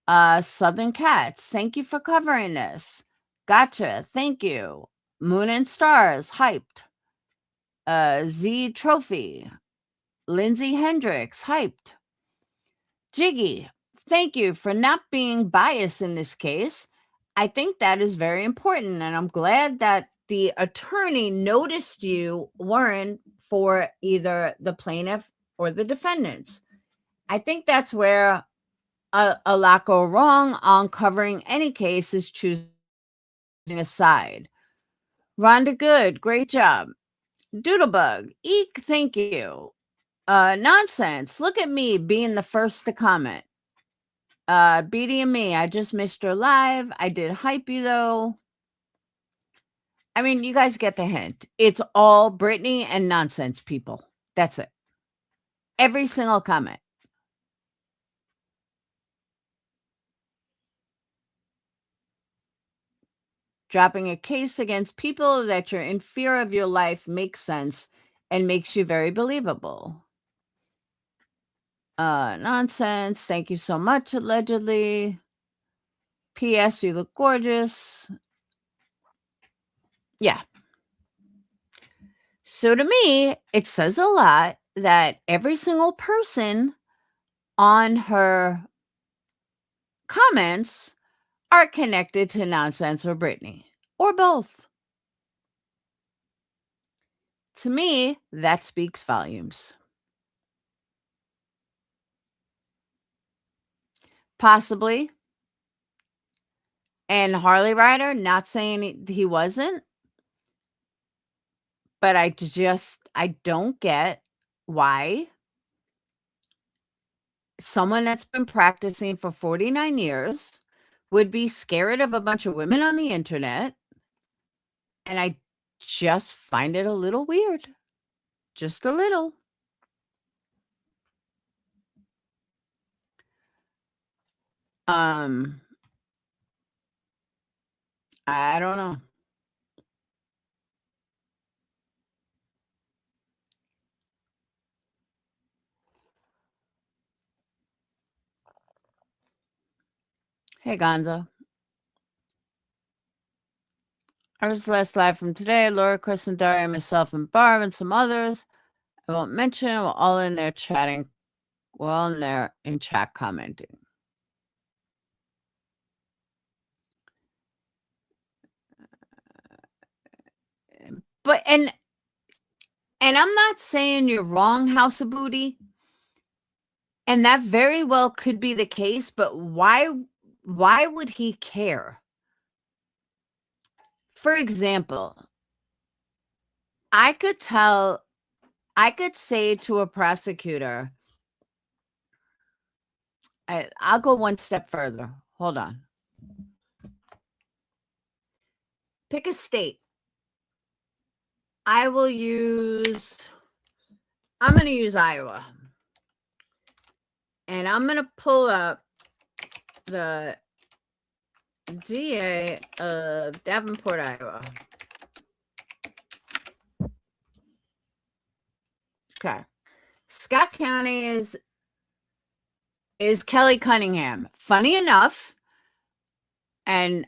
Southern Cats, thank you for covering this. Gotcha, thank you. Moon and Stars, hyped. Z Trophy. Lindsay Hendricks, hyped. Jiggy, thank you for not being biased in this case. I think that is very important, and I'm glad that the attorney noticed you weren't for either the plaintiff or the defendants. I think that's where a lot go wrong on covering any case is choosing a side. Rhonda Good, great job. Doodlebug, eek, thank you. Nonsense, look at me being the first to comment. Beatty and me, I just missed your live. I did hype you though. I mean, you guys get the hint. It's all Brittany and nonsense, people. That's it. Every single comment. Dropping a case against people that you're in fear of your life makes sense and makes you very believable. Nonsense. Thank you so much, allegedly. P.S. You look gorgeous. Yeah. So to me, it says a lot that every single person on her comments are connected to Nonsense or Brittany, or both. To me, that speaks volumes. Possibly. And Harley Rider, not saying he wasn't, but I don't get why someone that's been practicing for 49 years would be scared of a bunch of women on the internet. And I just find it a little weird. Just a little. I don't know. Hey, Gonzo. Ours last live from today. Laura, Chris, and Daria, myself, and Barb, and some others. I won't mention. We're all in there chatting. We're all in there in chat commenting. But and I'm not saying you're wrong, House of Booty. And that very well could be the case, but why would he care? For example, I could say to a prosecutor, I'll go one step further. Hold on. Pick a state. I'm going to use Iowa. And I'm going to pull up the DA of Davenport, Iowa. Okay. Scott County is Kelly Cunningham. Funny enough, and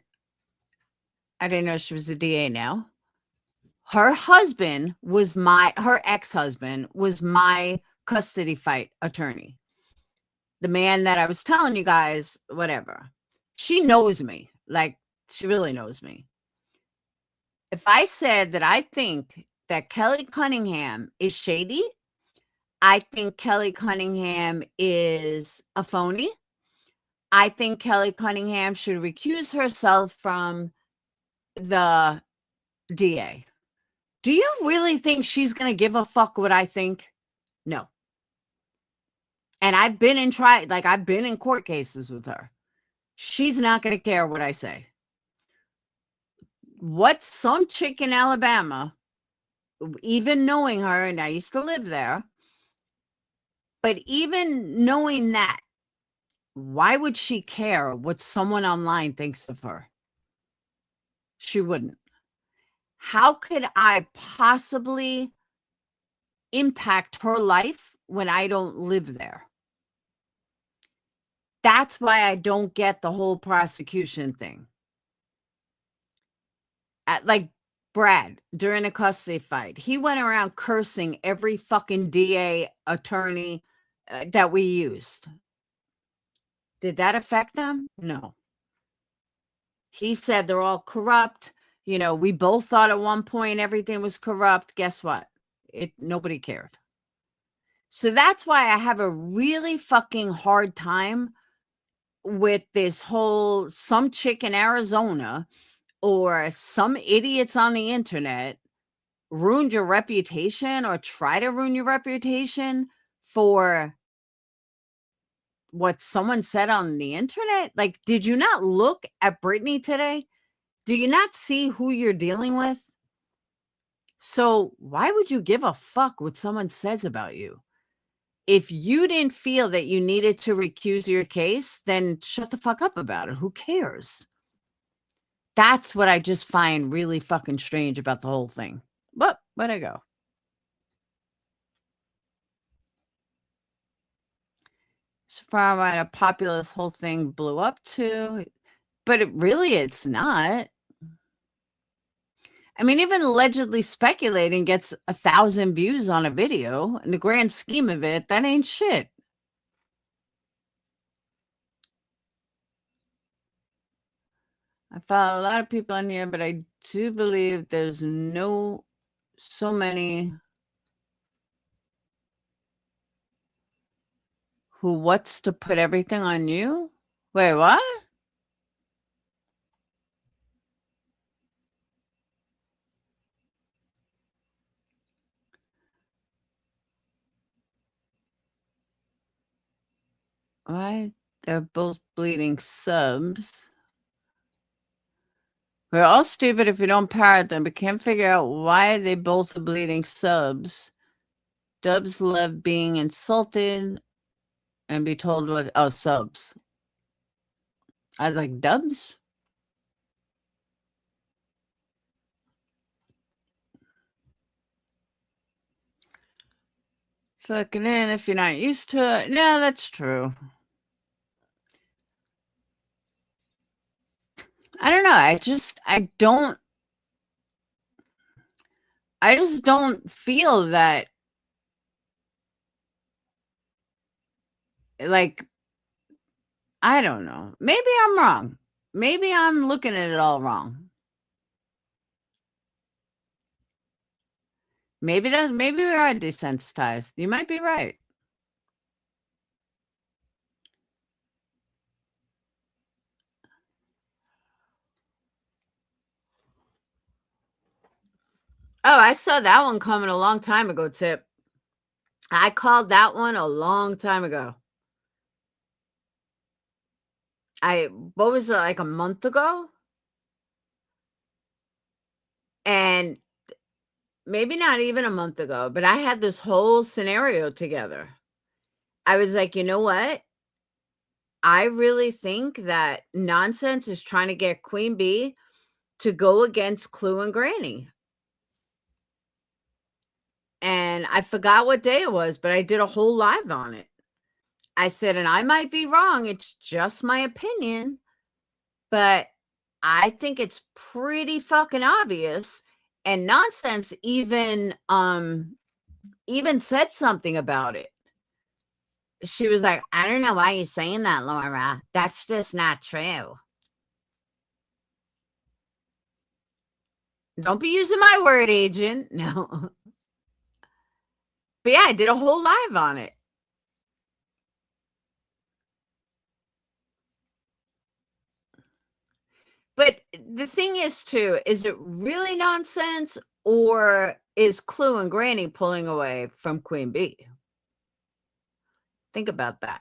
I didn't know she was a DA now. Her ex-husband was my custody fight attorney. The man that I was telling you guys, whatever. She knows me. Like, she really knows me. If I said that I think that Kelly Cunningham is shady, I think Kelly Cunningham is a phony. I think Kelly Cunningham should recuse herself from the DA. Do you really think she's going to give a fuck what I think? No. And I've been in court cases with her. She's not going to care what I say. What some chick in Alabama, even knowing her, and I used to live there, but even knowing that, why would she care what someone online thinks of her? She wouldn't. How could I possibly impact her life when I don't live there? That's why I don't get the whole prosecution thing. Like Brad, during a custody fight, he went around cursing every fucking DA attorney that we used. Did that affect them? No. He said they're all corrupt. You know, we both thought at one point everything was corrupt. Guess what? Nobody cared. So that's why I have a really fucking hard time with this whole some chick in Arizona or some idiots on the internet ruined your reputation or try to ruin your reputation for what someone said on the internet? Like, did you not look at Britney today? Do you not see who you're dealing with? So why would you give a fuck what someone says about you? If you didn't feel that you needed to recuse your case, then shut the fuck up about it. Who cares? That's what I just find really fucking strange about the whole thing. But where'd I go? So far, right, a popular this whole thing blew up to, but it's not. I mean, even allegedly speculating gets 1,000 views on a video. In the grand scheme of it, that ain't shit. I follow a lot of people on here, but I do believe there's so many who wants to put everything on you. Wait, what? Why? They're both bleeding subs. We're all stupid if we don't parrot them, but can't figure out why they both are bleeding subs. Dubs love being insulted and be told what. Oh, subs. I was like, Dubs? Suck it in if you're not used to it. No, that's true. I don't know. I just don't feel that, like, I don't know. Maybe I'm wrong. Maybe I'm looking at it all wrong. Maybe we are desensitized. You might be right. Oh, I saw that one coming a long time ago, Tip. I called that one a long time ago. What was it, like a month ago? And maybe not even a month ago, but I had this whole scenario together. I was like, you know what? I really think that Nonsense is trying to get Queen Bee to go against Clue and Granny. And I forgot what day it was, but I did a whole live on it. I said, and I might be wrong, it's just my opinion, but I think it's pretty fucking obvious. And Nonsense even said something about it. She was like, I don't know why you're saying that, Laura. That's just not true. Don't be using my word, agent. No. But yeah, I did a whole live on it. But the thing is, too, is it really Nonsense, or is Clue and Granny pulling away from Queen Bee? Think about that.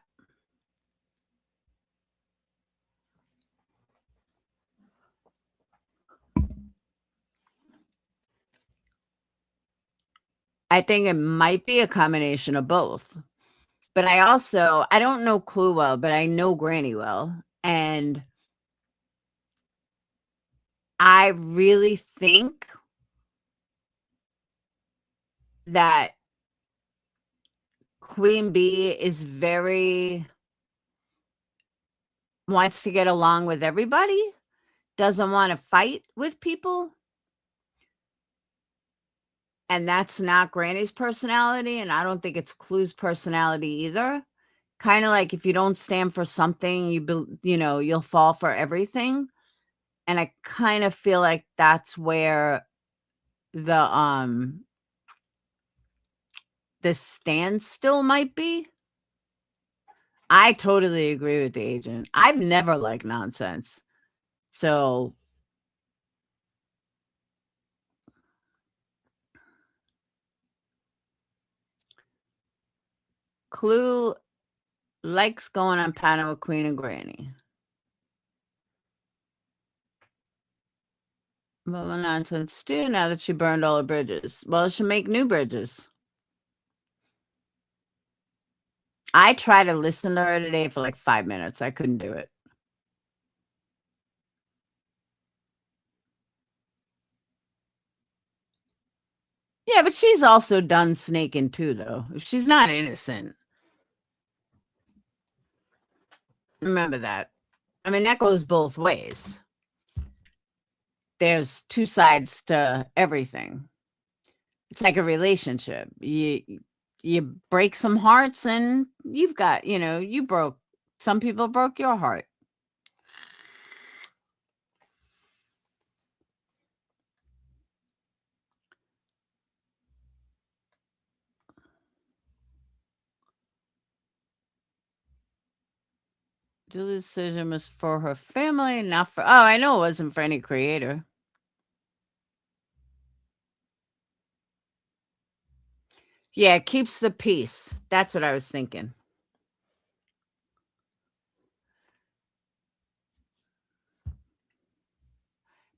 I think it might be a combination of both. But I don't know Clue well, but I know Granny well. And I really think that Queen Bee is wants to get along with everybody, doesn't want to fight with people. And that's not Granny's personality, and I don't think it's Clue's personality either. Kind of like if you don't stand for something, you'll fall for everything. And I kind of feel like that's where the standstill might be. I totally agree with the agent. I've never liked Nonsense. So Clue Likes going on panel with Queen and Granny. What will nonsense do now that she burned all her bridges? Well, she'll make new bridges. I tried to listen to her today for like 5 minutes. I couldn't do it. Yeah, but she's also done snaking too, though. She's not innocent. Remember that. I mean, that goes both ways. There's two sides to everything. It's like a relationship. You break some hearts and you've got, you broke some people broke your heart. Julie's decision was for her family, not for. Oh, I know it wasn't for any creator. Yeah, it keeps the peace. That's what I was thinking.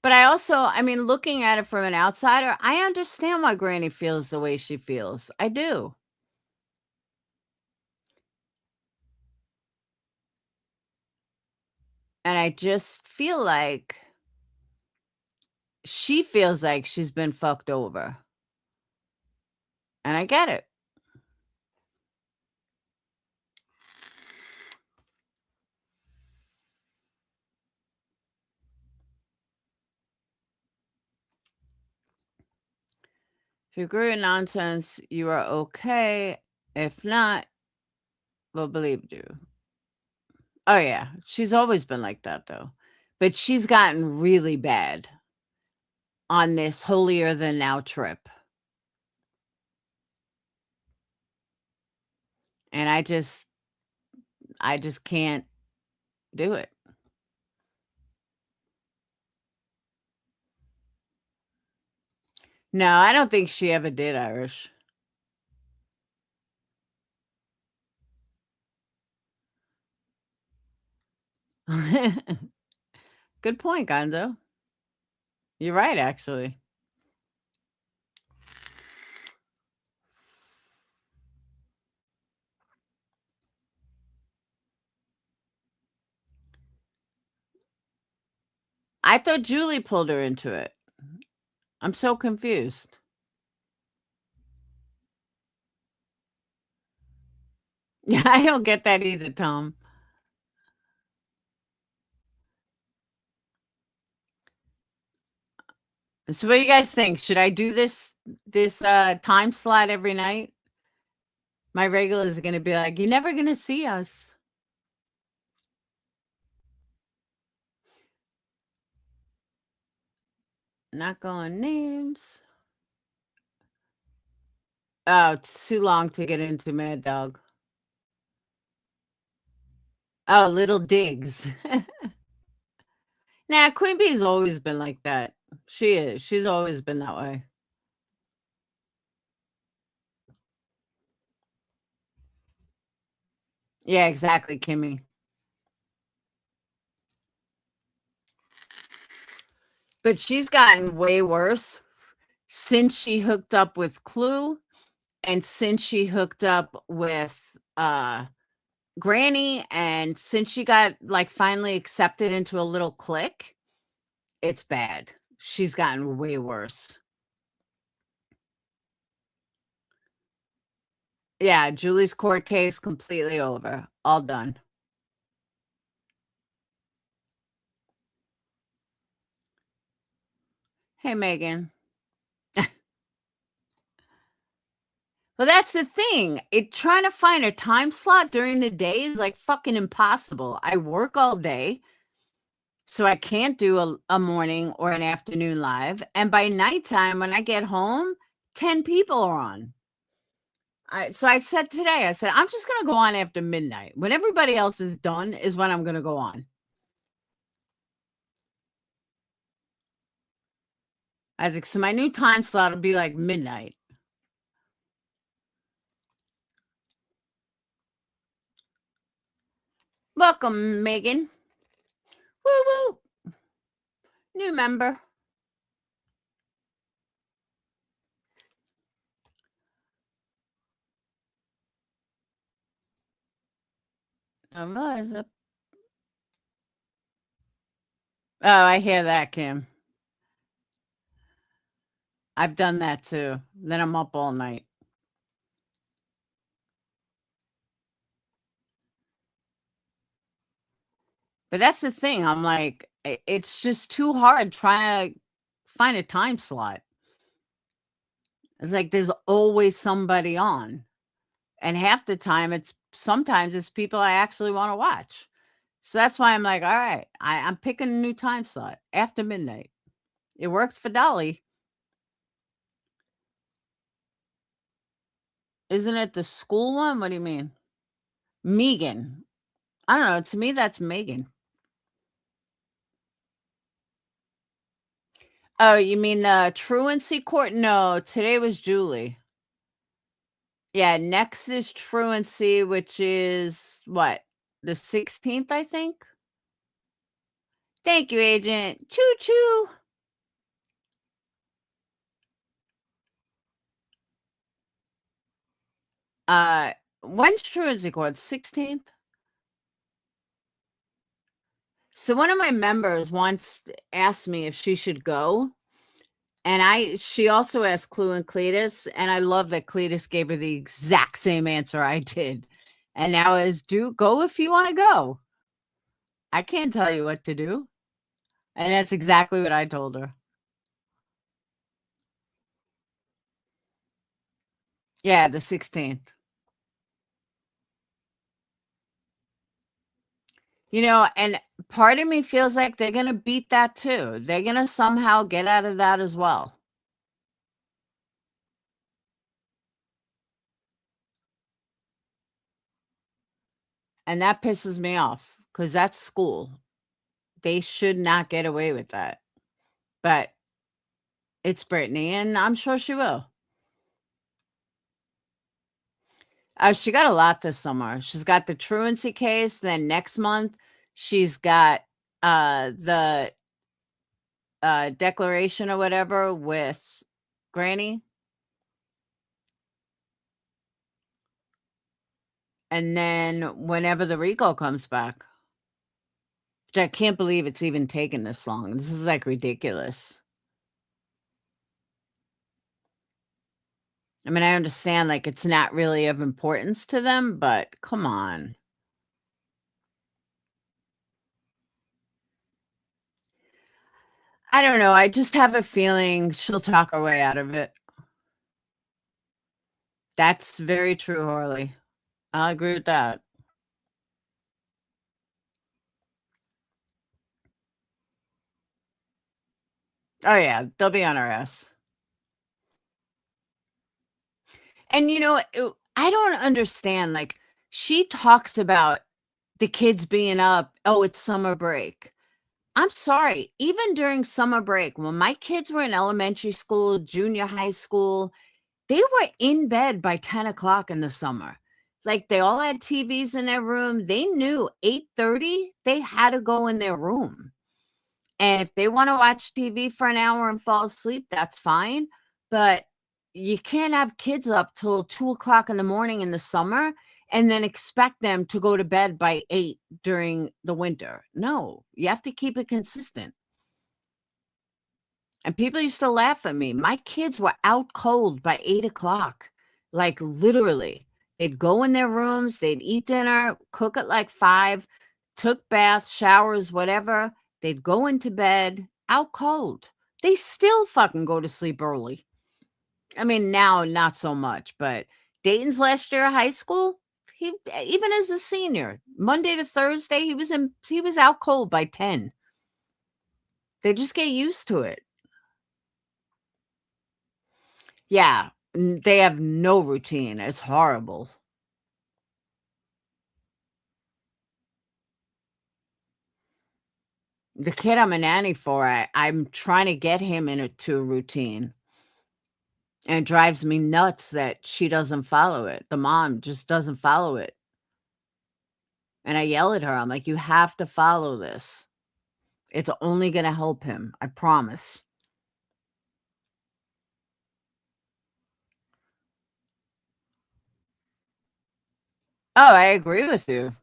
But I mean, looking at it from an outsider, I understand why Granny feels the way she feels. I do. And I just feel like she feels like she's been fucked over. And I get it. If you agree with nonsense, you are okay. If not, we'll believe you. Oh, yeah. She's always been like that, though. But she's gotten really bad on this holier than thou trip. And I just can't do it. No, I don't think she ever did Irish. Good point, Gonzo. You're right, actually. I thought Julie pulled her into it. I'm so confused. Yeah, I don't get that either, Tom. So what do you guys think? Should I do this time slot every night? My regulars are gonna be like, "You're never gonna see us." Not going names. Oh, it's too long to get into Mad Dog. Oh, Little Digs. Nah, Queen Bee's always been like that. She is. She's always been that way. Yeah, exactly, Kimmy. But she's gotten way worse since she hooked up with Clue and since she hooked up with Granny and since she got like finally accepted into a little clique. It's bad. She's gotten way worse. Yeah, Julie's court case completely over. All done. Hey, Megan. Well, that's the thing. Trying to find a time slot during the day is like fucking impossible. I work all day, so I can't do a morning or an afternoon live. And by nighttime, when I get home, 10 people are on. So I said today, I said, I'm just going to go on after midnight. When everybody else is done is when I'm going to go on. I was like, so my new time slot will be like midnight. Welcome, Megan. Woo woo. New member. Is it? Oh, I hear that, Kim. I've done that too. Then I'm up all night. But that's the thing. I'm like, it's just too hard trying to find a time slot. It's like there's always somebody on. And half the time, sometimes it's people I actually want to watch. So that's why I'm like, all right, I'm picking a new time slot after midnight. It worked for Dolly. Isn't it the school one? What do you mean? Megan. I don't know. To me, that's Megan. Oh, you mean truancy court? No, today was Julie. Yeah, next is truancy, which is what? The 16th, I think. Thank you, agent. Choo choo. When's truancy court? 16th? So one of my members once asked me if she should go. And she also asked Clue and Cletus, and I love that Cletus gave her the exact same answer I did. And now is go if you want to go. I can't tell you what to do. And that's exactly what I told her. Yeah, the 16th. And part of me feels like they're going to beat that too. They're going to somehow get out of that as well. And that pisses me off because that's school. They should not get away with that. But it's Brittany, and I'm sure she will. She got a lot this summer. She's got the truancy case. Then next month, she's got the declaration or whatever with Granny. And then whenever the RICO comes back, which I can't believe it's even taken this long. This is like ridiculous. I mean, I understand like it's not really of importance to them, but come on. I don't know. I just have a feeling she'll talk her way out of it. That's very true, Harley. I'll agree with that. Oh yeah, they'll be on our ass. And I don't understand. Like she talks about the kids being up. Oh, it's summer break. I'm sorry. Even during summer break, when my kids were in elementary school, junior high school, they were in bed by 10 o'clock in the summer. Like they all had TVs in their room. They knew 8:30 they had to go in their room. And if they want to watch TV for an hour and fall asleep, that's fine. But you can't have kids up till 2 o'clock in the morning in the summer and then expect them to go to bed by 8 during the winter. No, you have to keep it consistent. And people used to laugh at me. My kids were out cold by 8 o'clock, like literally. They'd go in their rooms, they'd eat dinner, cook at like 5, took baths, showers, whatever. They'd go into bed out cold. They still fucking go to sleep early. I mean, now not so much, but Dayton's last year of high school, he even as a senior, Monday to Thursday, he was out cold by 10. They just get used to it. Yeah, they have no routine. It's horrible. The kid I'm a nanny for, I'm trying to get him into a routine. And it drives me nuts that she doesn't follow it. The mom just doesn't follow it. And I yell at her. I'm like, "You have to follow this. It's only gonna help him. I promise." Oh, I agree with you.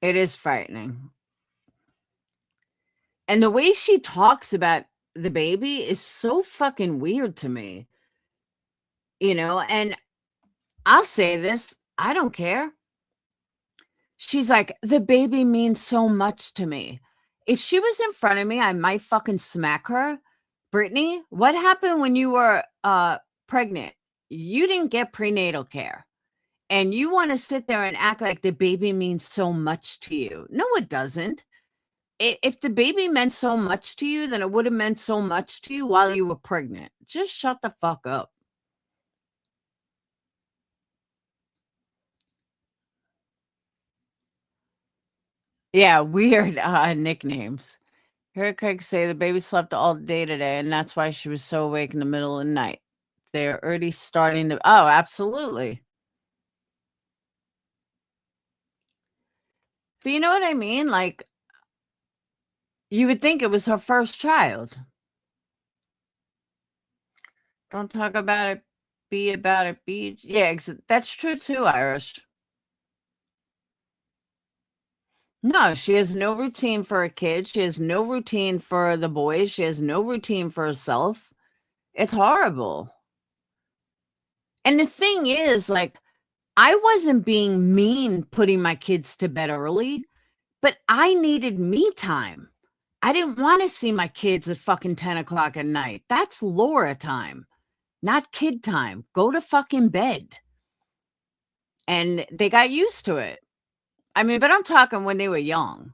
It is frightening. And the way she talks about the baby is so fucking weird to me, and I'll say this, I don't care. She's like, "The baby means so much to me." If she was in front of me, I might fucking smack her. Brittany, what happened when you were pregnant? You didn't get prenatal care. And you want to sit there and act like the baby means so much to you. No, it doesn't. If the baby meant so much to you, then it would have meant so much to you while you were pregnant. Just shut the fuck up. Yeah, weird nicknames. Heard Craig say the baby slept all day today, and that's why she was so awake in the middle of the night. They're already starting to. Oh, absolutely. But you know what I mean? Like, you would think it was her first child. Don't talk about it, be about it, be. Yeah, that's true too, Irish. No, she has no routine for a kid. She has no routine for the boys. She has no routine for herself. It's horrible. And the thing is, like, I wasn't being mean putting my kids to bed early, but I needed me time. I didn't want to see my kids at fucking 10 o'clock at night. That's Laura time, not kid time. Go to fucking bed. And they got used to it. I mean, but I'm talking when they were young.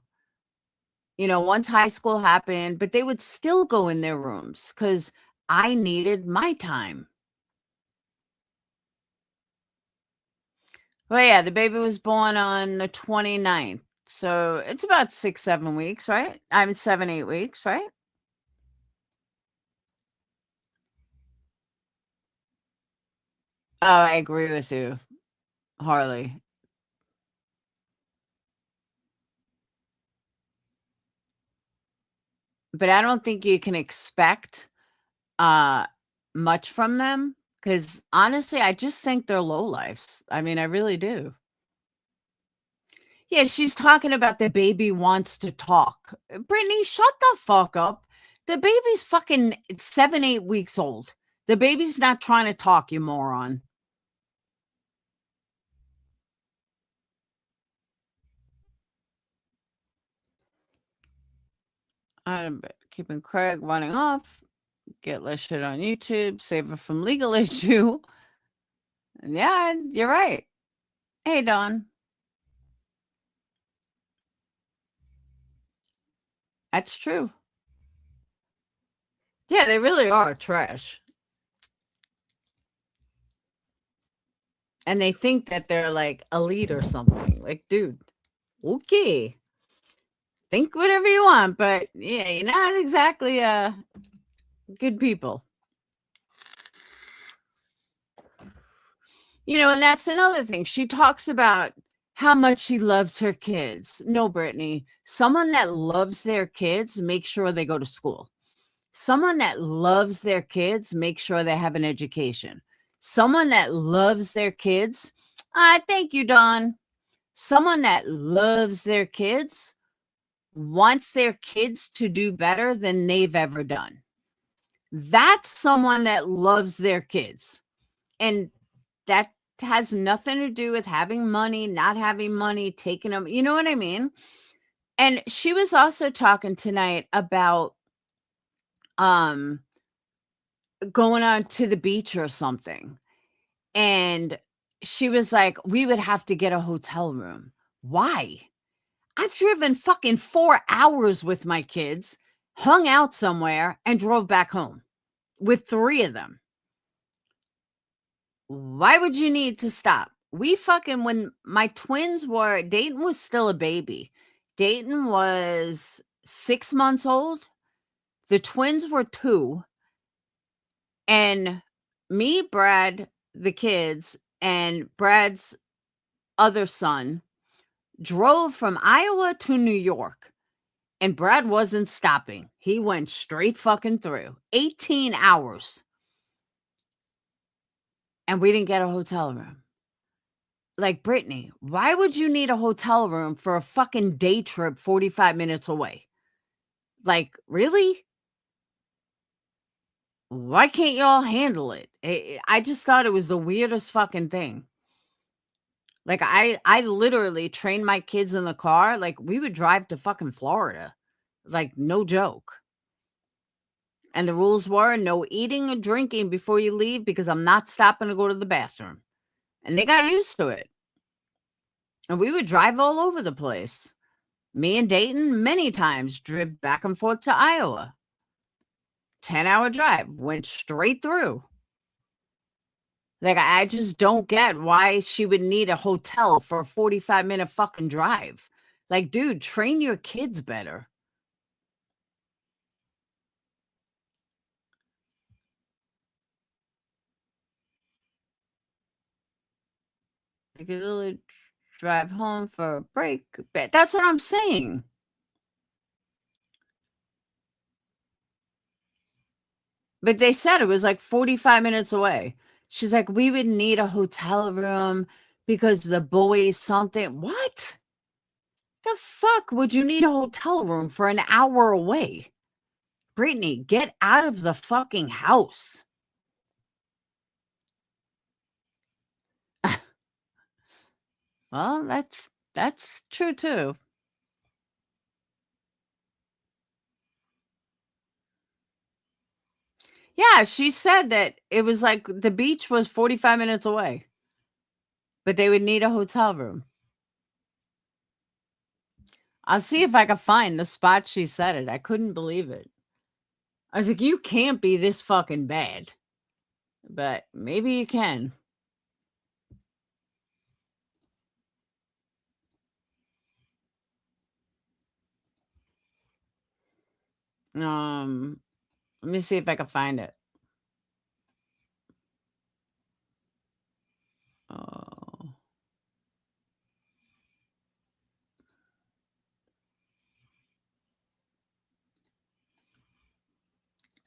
Once high school happened, but they would still go in their rooms because I needed my time. Well, yeah, the baby was born on the 29th. So it's about 6, 7 weeks, right? I'm 7, 8 weeks, right? Oh, I agree with you, Harley. But I don't think you can expect uh much from them because honestly, I just think they're low lives. I mean, I really do. Yeah, she's talking about the baby wants to talk. Brittany, shut the fuck up. The baby's fucking 7, 8 weeks old. The baby's not trying to talk, you moron. I'm keeping Craig running off. Get less shit on YouTube. Save it from legal issue. And yeah, you're right. Hey, Don. That's true. Yeah, they really are trash. And they think that they're like elite or something. Like, dude, okay. Think whatever you want, but yeah, you're not exactly good people. And that's another thing. She talks about how much she loves her kids. No, Brittany, someone that loves their kids, make sure they go to school. Someone that loves their kids, make sure they have an education. Someone that loves their kids, thank you, Don. Someone that loves their kids wants their kids to do better than they've ever done. That's someone that loves their kids. And that has nothing to do with having money, not having money, taking them. You know what I mean? And she was also talking tonight about um going on to the beach or something. And she was like, we would have to get a hotel room. Why? I've driven fucking 4 hours with my kids, hung out somewhere, and drove back home with 3 of them. Why would you need to stop? When my twins were, Dayton was still a baby. Dayton was 6 months old. The twins were 2. And me, Brad, the kids, and Brad's other son drove from Iowa to New York. And Brad wasn't stopping. He went straight fucking through. 18 hours. And we didn't get a hotel room. Like, Brittany, why would you need a hotel room for a fucking day trip 45 minutes away? Like, really? Why can't y'all handle it? I just thought it was the weirdest fucking thing. Like, I literally trained my kids in the car. Like, we would drive to fucking Florida. Like, no joke. And the rules were no eating or drinking before you leave because I'm not stopping to go to the bathroom. And they got used to it. And we would drive all over the place. Me and Dayton many times drove back and forth to Iowa. 10-hour drive, went straight through. Like, I just don't get why she would need a hotel for a 45-minute fucking drive. Like, dude, train your kids better. They could literally drive home for a break. That's what I'm saying. But they said it was like 45 minutes away. She's like, we would need a hotel room because the boys something. What? The fuck would you need a hotel room for an hour away? Brittany, get out of the fucking house. Well, that's true too. Yeah, she said that it was like the beach was 45 minutes away, but they would need a hotel room. I'll see if I can find the spot she said it. I couldn't believe it. I was like, you can't be this fucking bad. But maybe you can. Let me see if I can find it. Oh.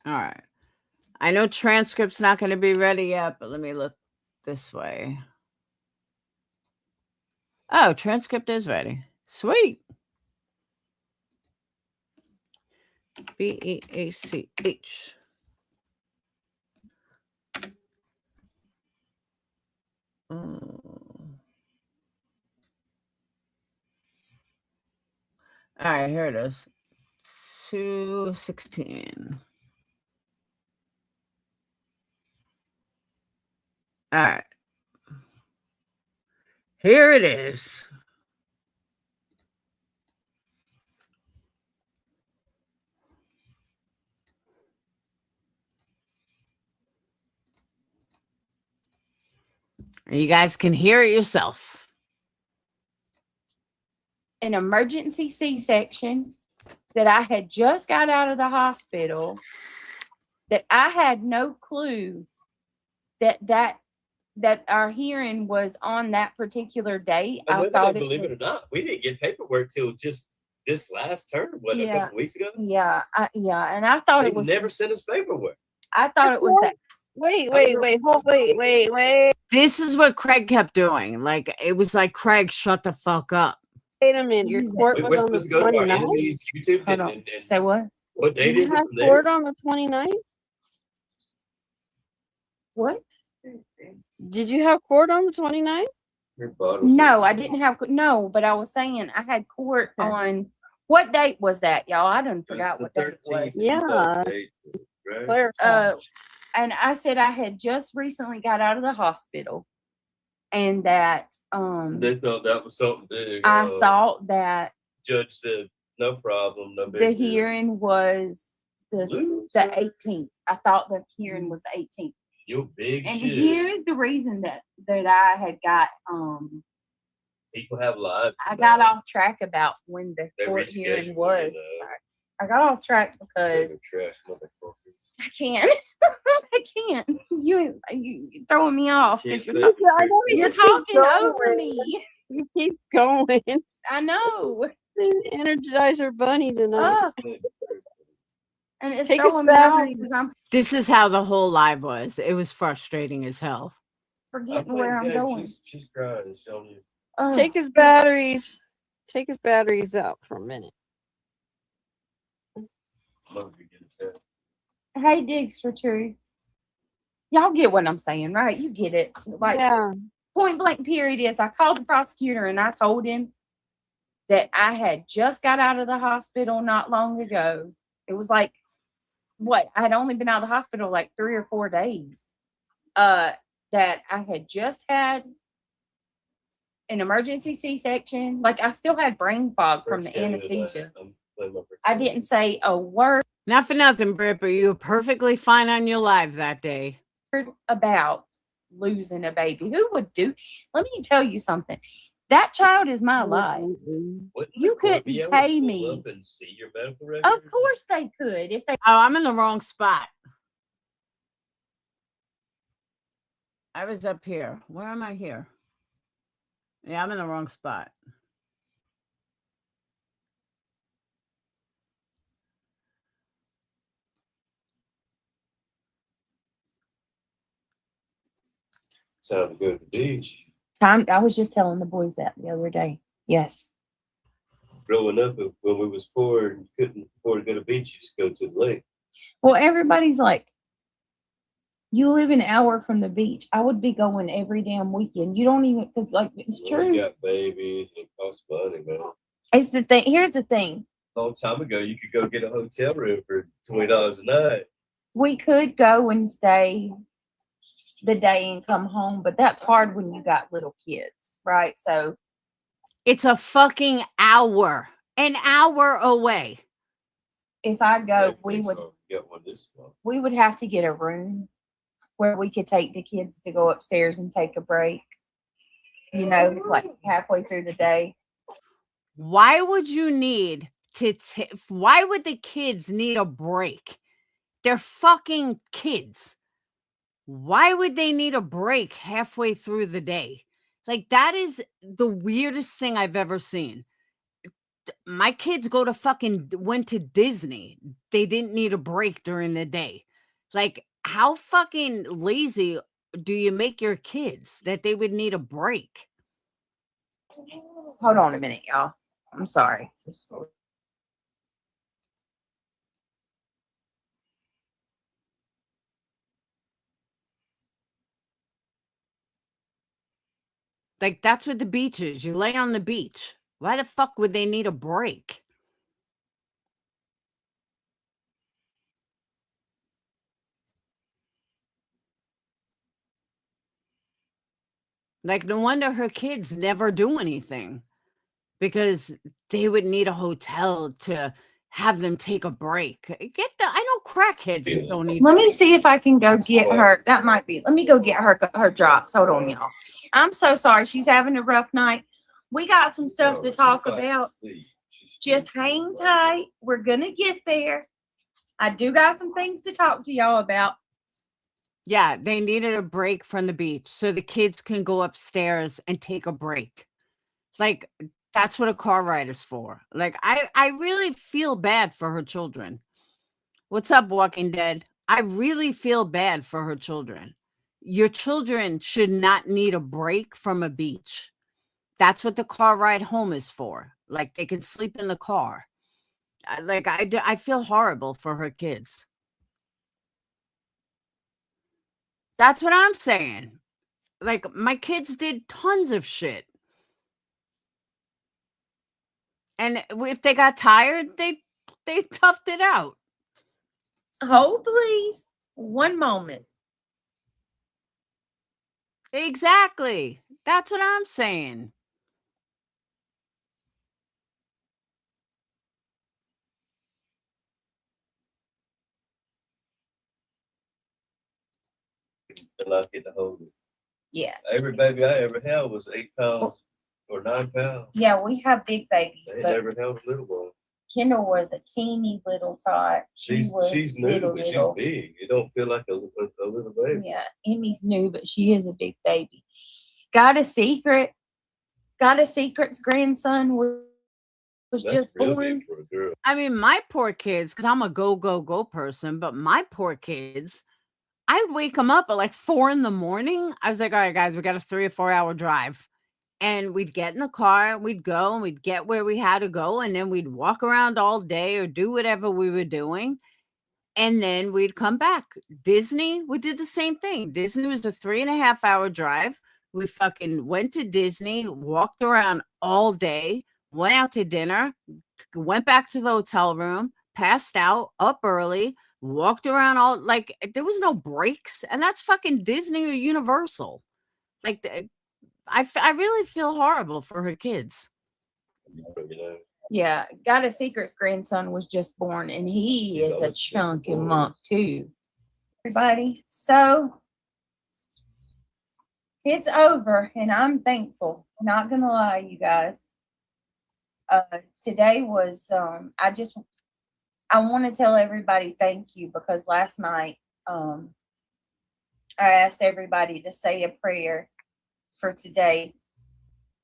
All right. I know transcript's not going to be ready yet, but let me look this way. Oh, transcript is ready. Sweet. BEACH. Oh. All right, here it is. 2:16. All right. Here it is. You guys can hear it yourself. An emergency C-section, that I had just got out of the hospital, that I had no clue that our hearing was on that particular date. I thought believe it or not, we didn't get paperwork till just this last term, a couple weeks ago. Yeah, and I thought it was never sent us paperwork. I thought it was that. Wait. This is what Craig kept doing. Like, it was like, Craig, shut the fuck up. Wait a minute. Your court We're was on supposed the to go to our 29th? enemies' YouTube Hold on. and Say what? what date You is it had from there? court on the 29th? What? Did you have court on the 29th? No, I didn't have no, but I was saying I had court on what date was that, y'all? I done forgot what date it was. Yeah. Clarify. And I said I had just recently got out of the hospital, and that They thought that was something big. I thought that Judge said no problem, no big the deal. hearing was the 18th. I thought the hearing was the 18th. You're big And shit. here is the reason that I had got People have lives. I got off track about when the court hearing was. I got off track because I can't. I can't. You throwing me off because Keep you're, that- I know he you're just keeps talking over going. me. He keeps going. I know. Energizer Bunny tonight. Oh, and it's Take his throwing me off batteries. because I'm This is how the whole live was. It was frustrating as hell. forgetting where I'm going. She's crying. It's on you. Oh, Take his batteries. Take his batteries out for a minute. Love to get it there. hey, Digs for True. Y'all get what I'm saying, right? You get it. Like, Yeah. point blank period is I called the prosecutor and I told him that I had just got out of the hospital not long ago. It was like, what? I had only been out of the hospital like 3 or 4 days. That I had just had an emergency C-section. Like I still had brain fog from the anesthesia. I didn't say a word Not for nothing, Britt, but you were perfectly fine on your live that day. about losing a baby. Who would do? Let me tell you something. That child is my life. You couldn't pay me. Up and see your medical records? Of course they could if they. Oh, I'm in the wrong spot. I was up here. Where am I here? Yeah, I'm in the wrong spot. Time to go to the beach. I was just telling the boys that the other day. Yes. Growing up, when we was poor and couldn't afford to go to the beach, you just go to the lake. Well, everybody's like, you live an hour from the beach. I would be going every damn weekend. You don't even, because like it's Well, true. you got babies and it costs money, man. It's the thing. Here's the thing. A long time ago, you could go get a hotel room for $20 a night. We could go and stay the day and come home, but that's hard when you got little kids, right? So It's a fucking hour. An hour away. if I go, Maybe we think would so. Got one this month. we would have to get a room where we could take the kids to go upstairs and take a break. You know, like halfway through the day. Why would you need to why would the kids need a break? They're fucking kids. Why would they need a break halfway through the day? Like that is the weirdest thing I've ever seen. My kids went to Disney. They didn't need a break during the day. Like how fucking lazy do you make your kids that they would need a break? Hold on a minute, y'all. I'm sorry. Like that's what the beach is. You lay on the beach. Why the fuck would they need a break? Like no wonder her kids never do anything because they would need a hotel to have them take a break. I know crackheads don't need. Let me see if I can go get her. That might be. Let me go get her drops. Hold on, y'all. I'm so sorry. She's having a rough night. We got some stuff to talk about. Just hang tight. We're gonna get there. I do got some things to talk to y'all about. Yeah, they needed a break from the beach so the kids can go upstairs and take a break. Like that's what a car ride is for. Like I really feel bad for her children. What's up, Walking Dead? I really feel bad for her children. Your children should not need a break from a beach. That's what the car ride home is for. Like they can sleep in the car. I feel horrible for her kids. That's what I'm saying. Like my kids did tons of shit. And if they got tired, they toughed it out. Hold, please. One moment. Exactly. That's what I'm saying. Lucky to hold it. Yeah. Every baby I ever held was 8 pounds or 9 pounds. Yeah, we have big babies. They But never held a little one. Kendall was a teeny little tot. She's new, little, but little. she's big. It don't feel like a little baby. Yeah, Emmy's new, but she is a big baby. Got a secret. Got a secret's grandson was That's just real born. big for a girl. I mean, my poor kids, because I'm a go person, but my poor kids, I'd wake them up at like 4 in the morning. I was like, all right, guys, we got a 3 or 4 hour drive. And we'd get in the car, we'd go, and we'd get where we had to go. And then we'd walk around all day or do whatever we were doing. And then we'd come back. Disney, we did the same thing. Disney was a 3.5 hour drive. We fucking went to Disney, walked around all day, went out to dinner, went back to the hotel room, passed out, up early, walked around all like there was no breaks. And that's fucking Disney or Universal. Like, I really feel horrible for her kids. You know, Yeah, Got a Secret's grandson was just born, and he She's is a always just chunky born. monk too. Everybody, so it's over, and I'm thankful. Not gonna lie, you guys. Today was I want to tell everybody thank you, because last night I asked everybody to say a prayer for today,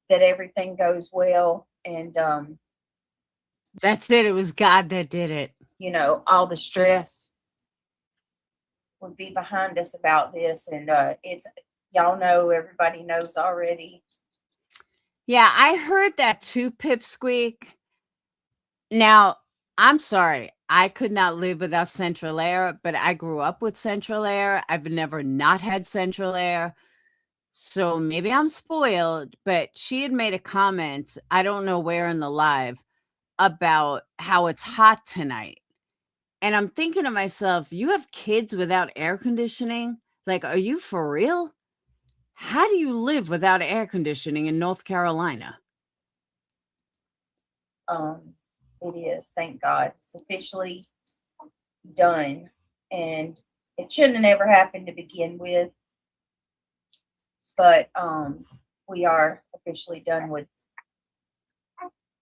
that everything goes well, and That's it. It was God that did it. you know, all the stress would be behind us about this. And it's, y'all know, everybody knows already. Yeah, I heard that too, Pipsqueak. Now, I'm sorry. I could not live without central air, but I grew up with central air. I've never not had central air. So maybe I'm spoiled, but she had made a comment, I don't know where in the live, about how it's hot tonight. And I'm thinking to myself, you have kids without air conditioning? Like, are you for real? How do you live without air conditioning in North Carolina? It is, thank God, it's officially done, and it shouldn't have never happened to begin with. But we are officially done with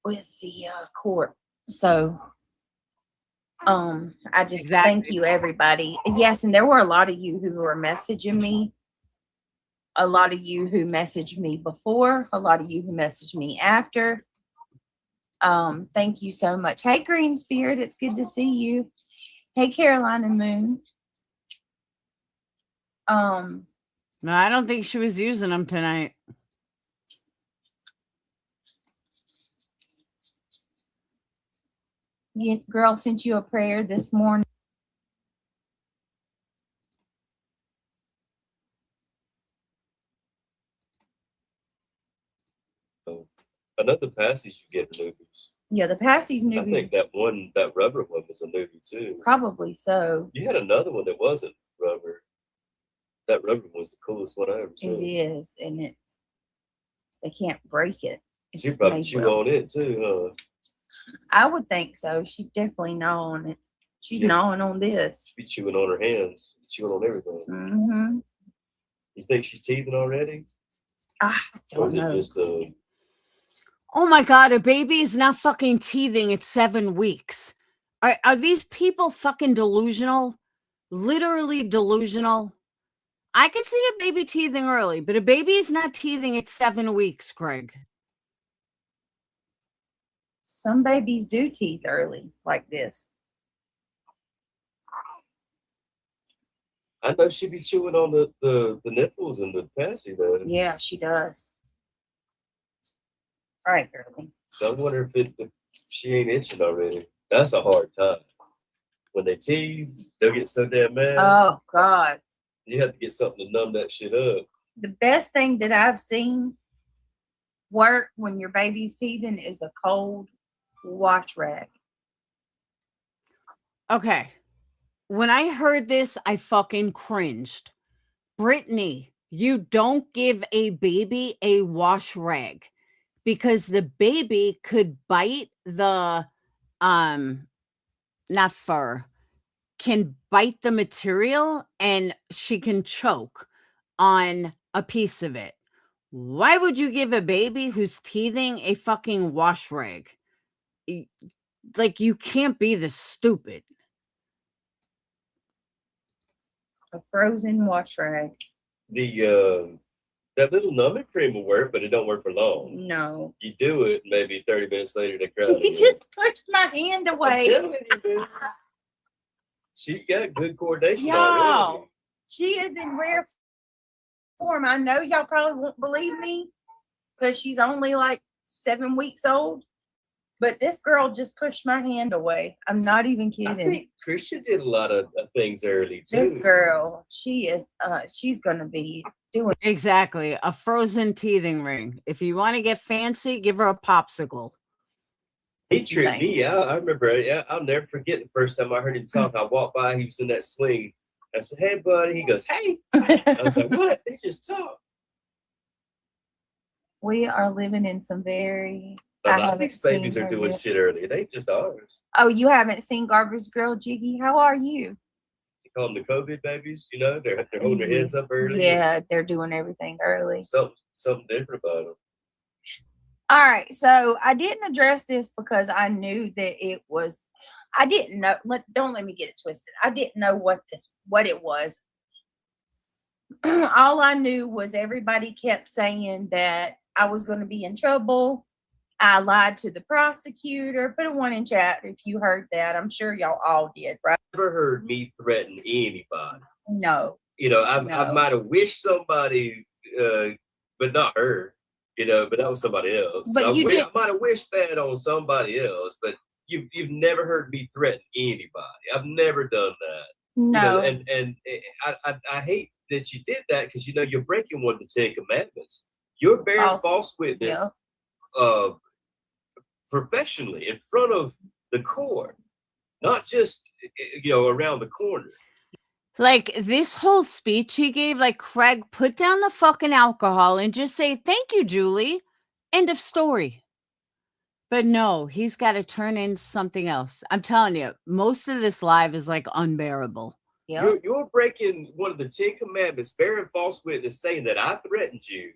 the court. So I just Exactly. thank you, everybody. Yes, and there were a lot of you who were messaging me. A lot of you who messaged me before, a lot of you who messaged me after. Thank you so much. Hey, Green Spirit, it's good to see you. Hey, Carolina Moon. No, I don't think she was using them tonight. Girl sent you a prayer this morning. another passage you get newbies. Yeah, the Passie's I newbie. think that rubber one was a newbie too. Probably so. You had another one that wasn't rubber. That rubber was the coolest one I ever It seen. is, and they can't break it. It's She probably made chew well. on it too, huh? I would think so. She definitely gnaw on it. She's Yeah. gnawing on this. She be chewing on her hands, chewing on everything. Mm-hmm. You think she's teething already? I Or don't is it know. just Oh my God, a baby is not fucking teething at 7 weeks. Are these people fucking delusional? Literally delusional? I can see a baby teething early, but a baby is not teething at 7 weeks, Craig. Some babies do teeth early like this. I know she be chewing on the nipples and the passy though. Yeah, she does. All right, girlie. So I wonder if she ain't itching already. That's a hard time. When they teeth, they'll get so damn mad. Oh God. You have to get something to numb that shit up. The best thing that I've seen work when your baby's teething is a cold wash rag. Okay. When I heard this, I fucking cringed. Brittany, you don't give a baby a wash rag because the baby could bite the not fur, can bite the material and she can choke on a piece of it. Why would you give a baby who's teething a fucking wash rag? Like, you can't be this stupid. A frozen wash rag. That little numbing cream will work, but it don't work for long. No. You do it, maybe 30 minutes later, they cry She again. just pushed my hand I'm away. telling you, man. She's got good coordination Y'all, already. she is in rare form. I know y'all probably won't believe me because she's only like 7 weeks old. But this girl just pushed my hand away. I'm not even I kidding. think Christian did a lot of things early too. This girl, she's gonna be doing. Exactly. A frozen teething ring. If you want to get fancy, give her a popsicle. He tripped me out. I remember, I'll never forget the first time I heard him talk. I walked by, he was in that swing. I said, "Hey, buddy." He goes, "Hey." I was like, "What?" They just talk. We are living in some very. A lot of these babies are doing shit early. They just ours. Oh, you haven't seen Garbage Girl Jiggy? How are you? You call them the COVID babies, you know? They're holding their heads up early. Yeah, they're doing everything early. Something different about them. All right, so I didn't address this because I knew that it was. I didn't know. Don't let me get it twisted. I didn't know what it was. All I knew was everybody kept saying that I was going to be in trouble. I lied to the prosecutor. Put a 1 in chat if you heard that. I'm sure y'all all did, right? Never heard me threaten anybody. No. You know, I might have wished somebody, but not her. You know, but that was somebody else. But I might have wished bad on somebody else, but you've never heard me threaten anybody. I've never done that. No. You know, and I hate that you did that because, you know, you're breaking one of the 10 commandments. You're bearing false witness professionally in front of the court, not just, you know, around the corner. Like, this whole speech he gave, like, Craig, put down the fucking alcohol and just say, "Thank you, Julie." End of story. But no, he's got to turn in something else. I'm telling you, most of this live is like unbearable. Yeah. You're breaking one of the 10 commandments, bearing false witness, saying that I threatened you,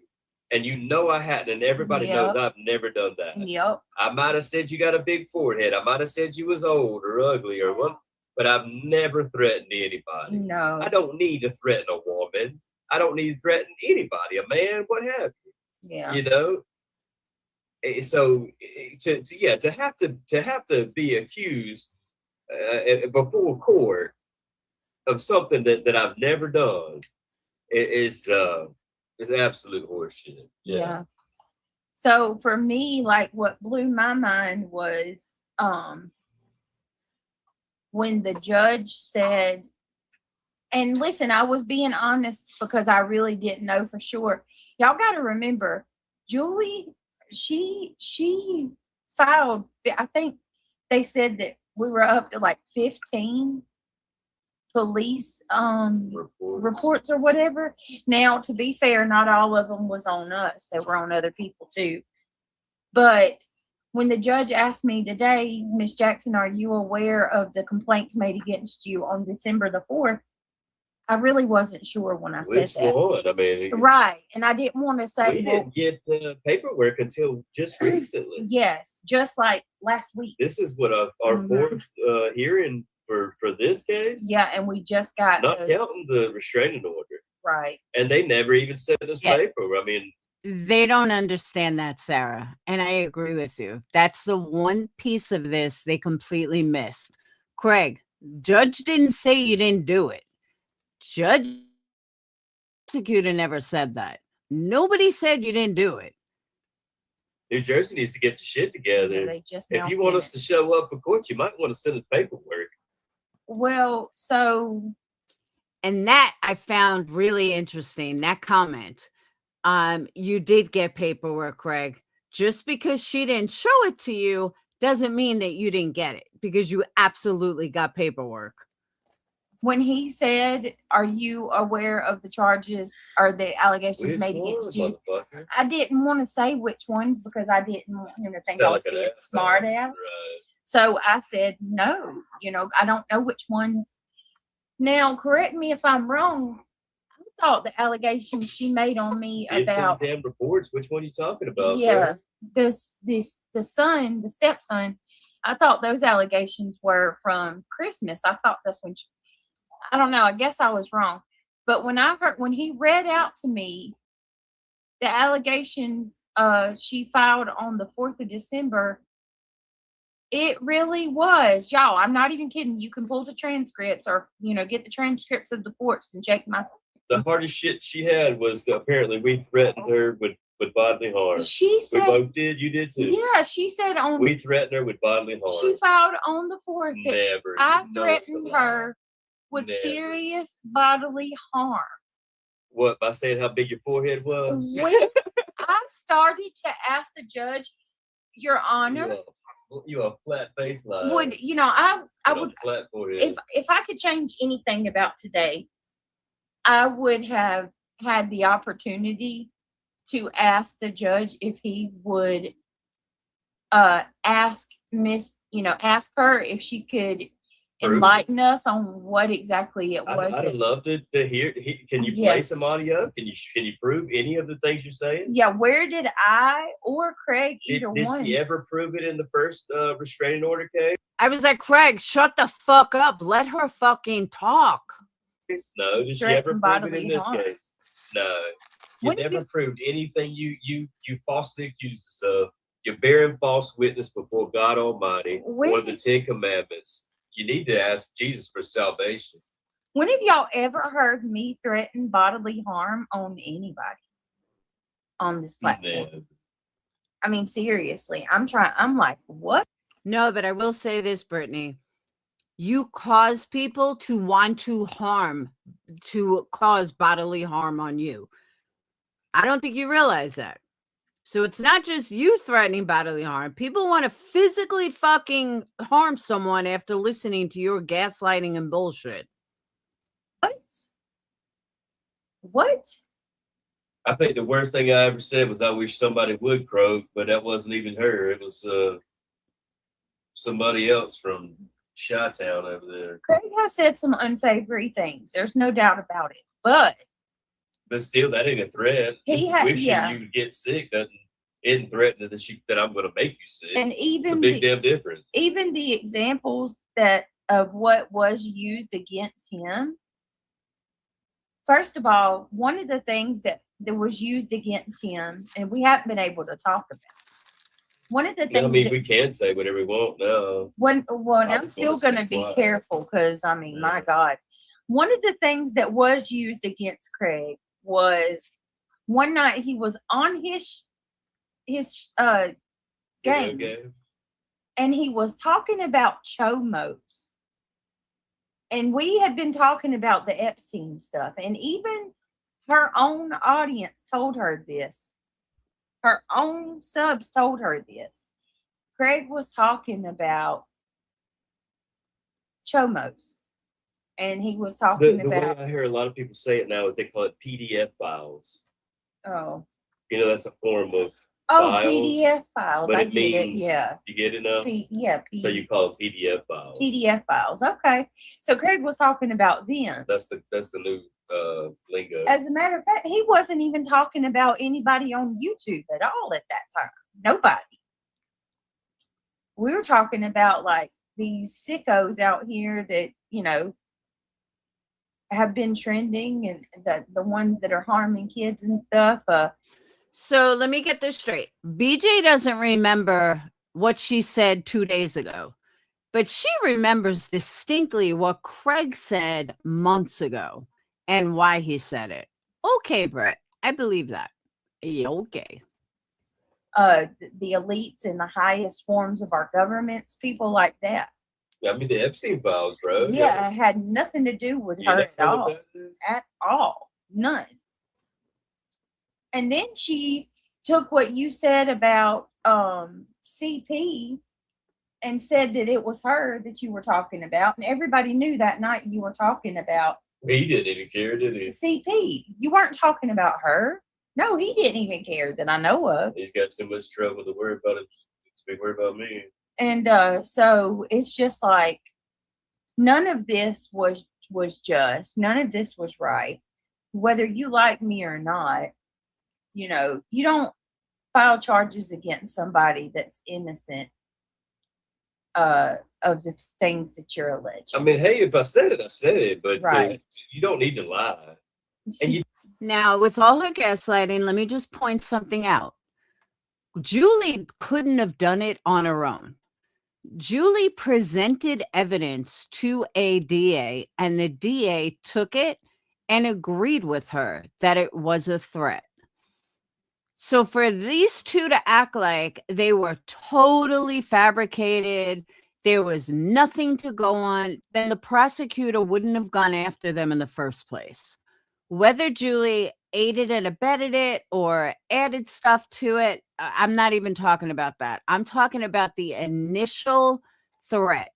and you know I hadn't, and everybody knows I've never done that. Yep. I might have said you got a big forehead. I might have said you was old or ugly or what, but I've never threatened anybody. No. I don't need to threaten a woman. I don't need to threaten anybody, a man, what have you. Yeah. You know? So to have to be accused before court of something that I've never done is absolute horseshit. Yeah. So for me, like, what blew my mind was when the judge said, and listen, I was being honest because I really didn't know for sure. Y'all got to remember, Julie, she filed, I think they said that we were up to like 15 police reports or whatever. Now, to be fair, not all of them was on us. They were on other people too. But when the judge asked me today, Miss Jackson, are you aware of the complaints made against you on December the 4th? I really wasn't sure when I said that. Which one? I mean, right. And I didn't want to say, we didn't get paperwork until just recently. Yes, just like last week. This is what our fourth hearing for this case. Yeah, and we just got not counting the restraining order. Right. And they never even sent us paper. I mean, they don't understand that, Sarah. And I agree with you. That's the one piece of this they completely missed. Craig, judge didn't say you didn't do it. Judge, prosecutor never said that. Nobody said you didn't do it. New Jersey needs to get the shit together. Yeah, they just if you want us to show up for court, you might want to send us paperwork. Well, so. And that I found really interesting, that comment. You did get paperwork, Craig. Just because she didn't show it to you doesn't mean that you didn't get it, because you absolutely got paperwork. When he said, are you aware of the charges or the allegations made against you? I didn't want to say which ones because I didn't want him to think I was being smart ass. Right. So I said, no, I don't know which ones. Now, correct me if I'm wrong. I thought the allegations she made on me about damn reports. Which one are you talking about? Yeah, sir? the stepson. I thought those allegations were from Christmas. I thought that's when I don't know. I guess I was wrong. But when he read out to me the allegations she filed on the 4th of December, it really was. Y'all, I'm not even kidding. You can pull the transcripts or, get the transcripts of the courts and check my. The hardest shit she had was apparently we threatened her with bodily harm. She said. We both did. You did too. Yeah, she said on. We threatened her with bodily harm. She filed on the 4th. Never. I threatened her with serious bodily harm. What, by saying how big your forehead was? When I started to ask the judge, Your Honor. You a flat face line. Would I would flat forehead. If I could change anything about today, I would have had the opportunity to ask the judge if he would ask her if she could enlighten us on what exactly it was. I'd love to hear. Can you play some audio? Can you prove any of the things you're saying? Yeah, where did I or Craig either one? Did you ever prove it in the first restraining order case? I was like, Craig, shut the fuck up. Let her fucking talk. No. Did she ever prove it in this case? No. You never proved anything you falsely accused us of. You're bearing false witness before God Almighty. One of the 10 Commandments. You need to ask Jesus for salvation. When have y'all ever heard me threaten bodily harm on anybody on this platform? No. I mean, seriously, I'm like, what? No, but I will say this, Brittany. You cause people to want to cause bodily harm on you. I don't think you realize that. So it's not just you threatening bodily harm. People want to physically fucking harm someone after listening to your gaslighting and bullshit. What? I think the worst thing I ever said was I wish somebody would croak, but that wasn't even her. It was somebody else from Chi-Town over there. Craig has said some unsavory things. There's no doubt about it. But still, that ain't a threat. Wishing you would get sick isn't threatening that I'm going to make you sick. And even it's a big damn difference. Even the examples of what was used against him. First of all, one of the things that was used against him, and we haven't been able to talk about. One of the things. We can say whatever we want now. I'm still going to be careful because my God. One of the things that was used against Craig was one night he was on his game, and he was talking about chomos, and we had been talking about the Epstein stuff, and even her own audience told her this. Her own subs told her this. Craig was talking about chomos. And he was talking about. The way I hear a lot of people say it now is they call it PDF files. Oh. That's a form of files. PDF files. But I it get means, it. Yeah. You get it now? So you call them PDF files. PDF files. Okay. So Craig was talking about them. That's the new lingo. As a matter of fact, he wasn't even talking about anybody on YouTube at all at that time. Nobody. We were talking about like these sickos out here that, have been trending, and the ones that are harming kids and stuff. So let me get this straight. BJ doesn't remember what she said 2 days ago, but she remembers distinctly what Craig said months ago and why he said it. Okay, Brett, I believe that. Yeah, okay. The elites and the highest forms of our governments, people like that. The Epstein files, bro. Yeah, it had nothing to do with her at all. At all. None. And then she took what you said about CP and said that it was her that you were talking about. And everybody knew that night you were talking about. He didn't even care, did he? CP. You weren't talking about her. No, he didn't even care that I know of. He's got so much trouble to worry about it. To be worried about me. And so it's just like none of this was just. None of this was right. Whether you like me or not, you don't file charges against somebody that's innocent of the things that you're alleging. I mean, hey, if I said it, I said it, but Right. you don't need to lie. And you Now, with all her gaslighting, let me just point something out. Julie couldn't have done it on her own. Julie presented evidence to a DA, and the DA took it and agreed with her that it was a threat. So for these two to act like they were totally fabricated, there was nothing to go on, then the prosecutor wouldn't have gone after them in the first place. Whether Julie aided and abetted it or added stuff to it, I'm not even talking about that. I'm talking about the initial threat.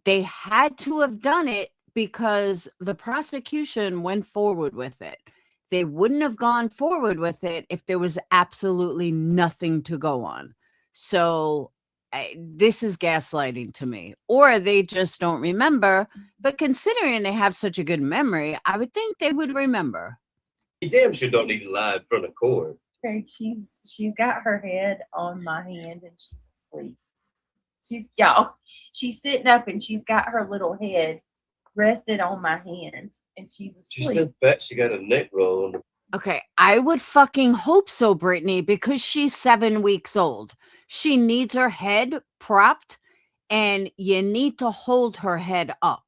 They had to have done it because the prosecution went forward with it. They wouldn't have gone forward with it if there was absolutely nothing to go on. So this is gaslighting to me, or they just don't remember. But considering they have such a good memory, I would think they would remember. You damn sure don't need to lie in front of court. Okay, she's got her head on my hand and she's asleep. She's sitting up and she's got her little head rested on my hand and she's asleep. She's so fat, she got a neck roll on her. Okay, I would fucking hope so, Brittany, because she's 7 weeks old. She needs her head propped, and you need to hold her head up.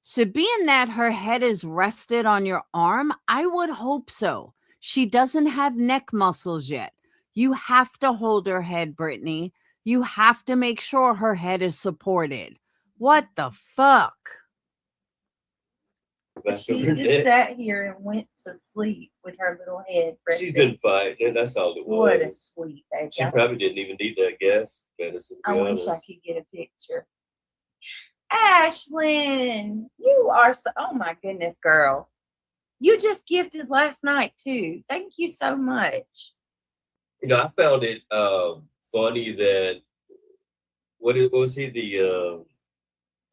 So being that her head is rested on your arm, I would hope so. She doesn't have neck muscles yet. You have to hold her head, Brittany. You have to make sure her head is supported. What the fuck? She just sat here and went to sleep with her little head rested. She's been fighting. That's all it was. What a sweet baby. She probably didn't even need that gas medicine. I wish I could get a picture. Ashlyn, you are so, oh my goodness, girl. You just gifted last night too. Thank you so much. You know, I found it funny that what was he, the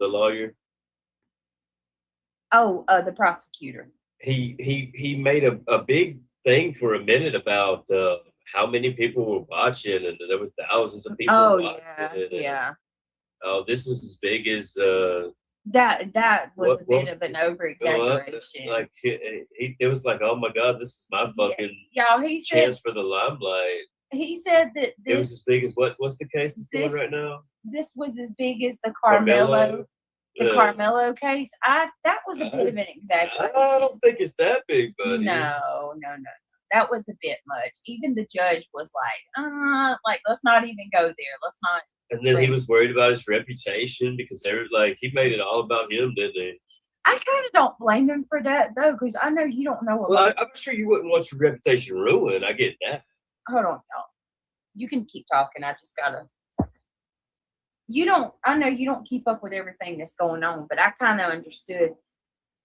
lawyer? Oh, the prosecutor. He made a big thing for a minute about how many people were watching, and there were thousands of people watching it. Yeah. Oh, this is as big as that was a bit of an over exaggeration. Like it was like, oh my god, this is my fucking he chance said, for the limelight. He said that it was as big as what's the case that's going right now? This was as big as the Carmelo. The Carmelo case, that was a bit of an exaggeration. I don't think it's that big, buddy. No. That was a bit much. Even the judge was like, let's not even go there. Let's not. And then he was worried about his reputation because they were like, he made it all about him, didn't he? I kind of don't blame him for that though, because I know you don't know. Well, I'm sure you wouldn't want your reputation ruined. I get that. Hold on, y'all. You can keep talking. I just gotta. I know you don't keep up with everything that's going on, but I kind of understood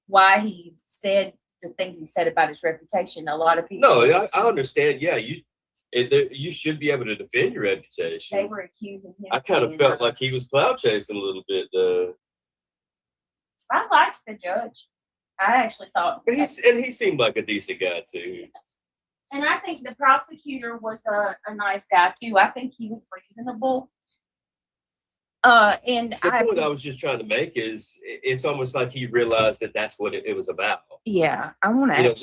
why he said the things he said about his reputation. A lot of people. No, I understand. Yeah, you should be able to defend your reputation. They were accusing him. I kind of felt like he was cloud chasing a little bit. I liked the judge. I actually thought. He seemed like a decent guy too. And I think the prosecutor was a nice guy too. I think he was reasonable. And the point I was just trying to make is it's almost like he realized that that's what it was about. Yeah, I want to. You know,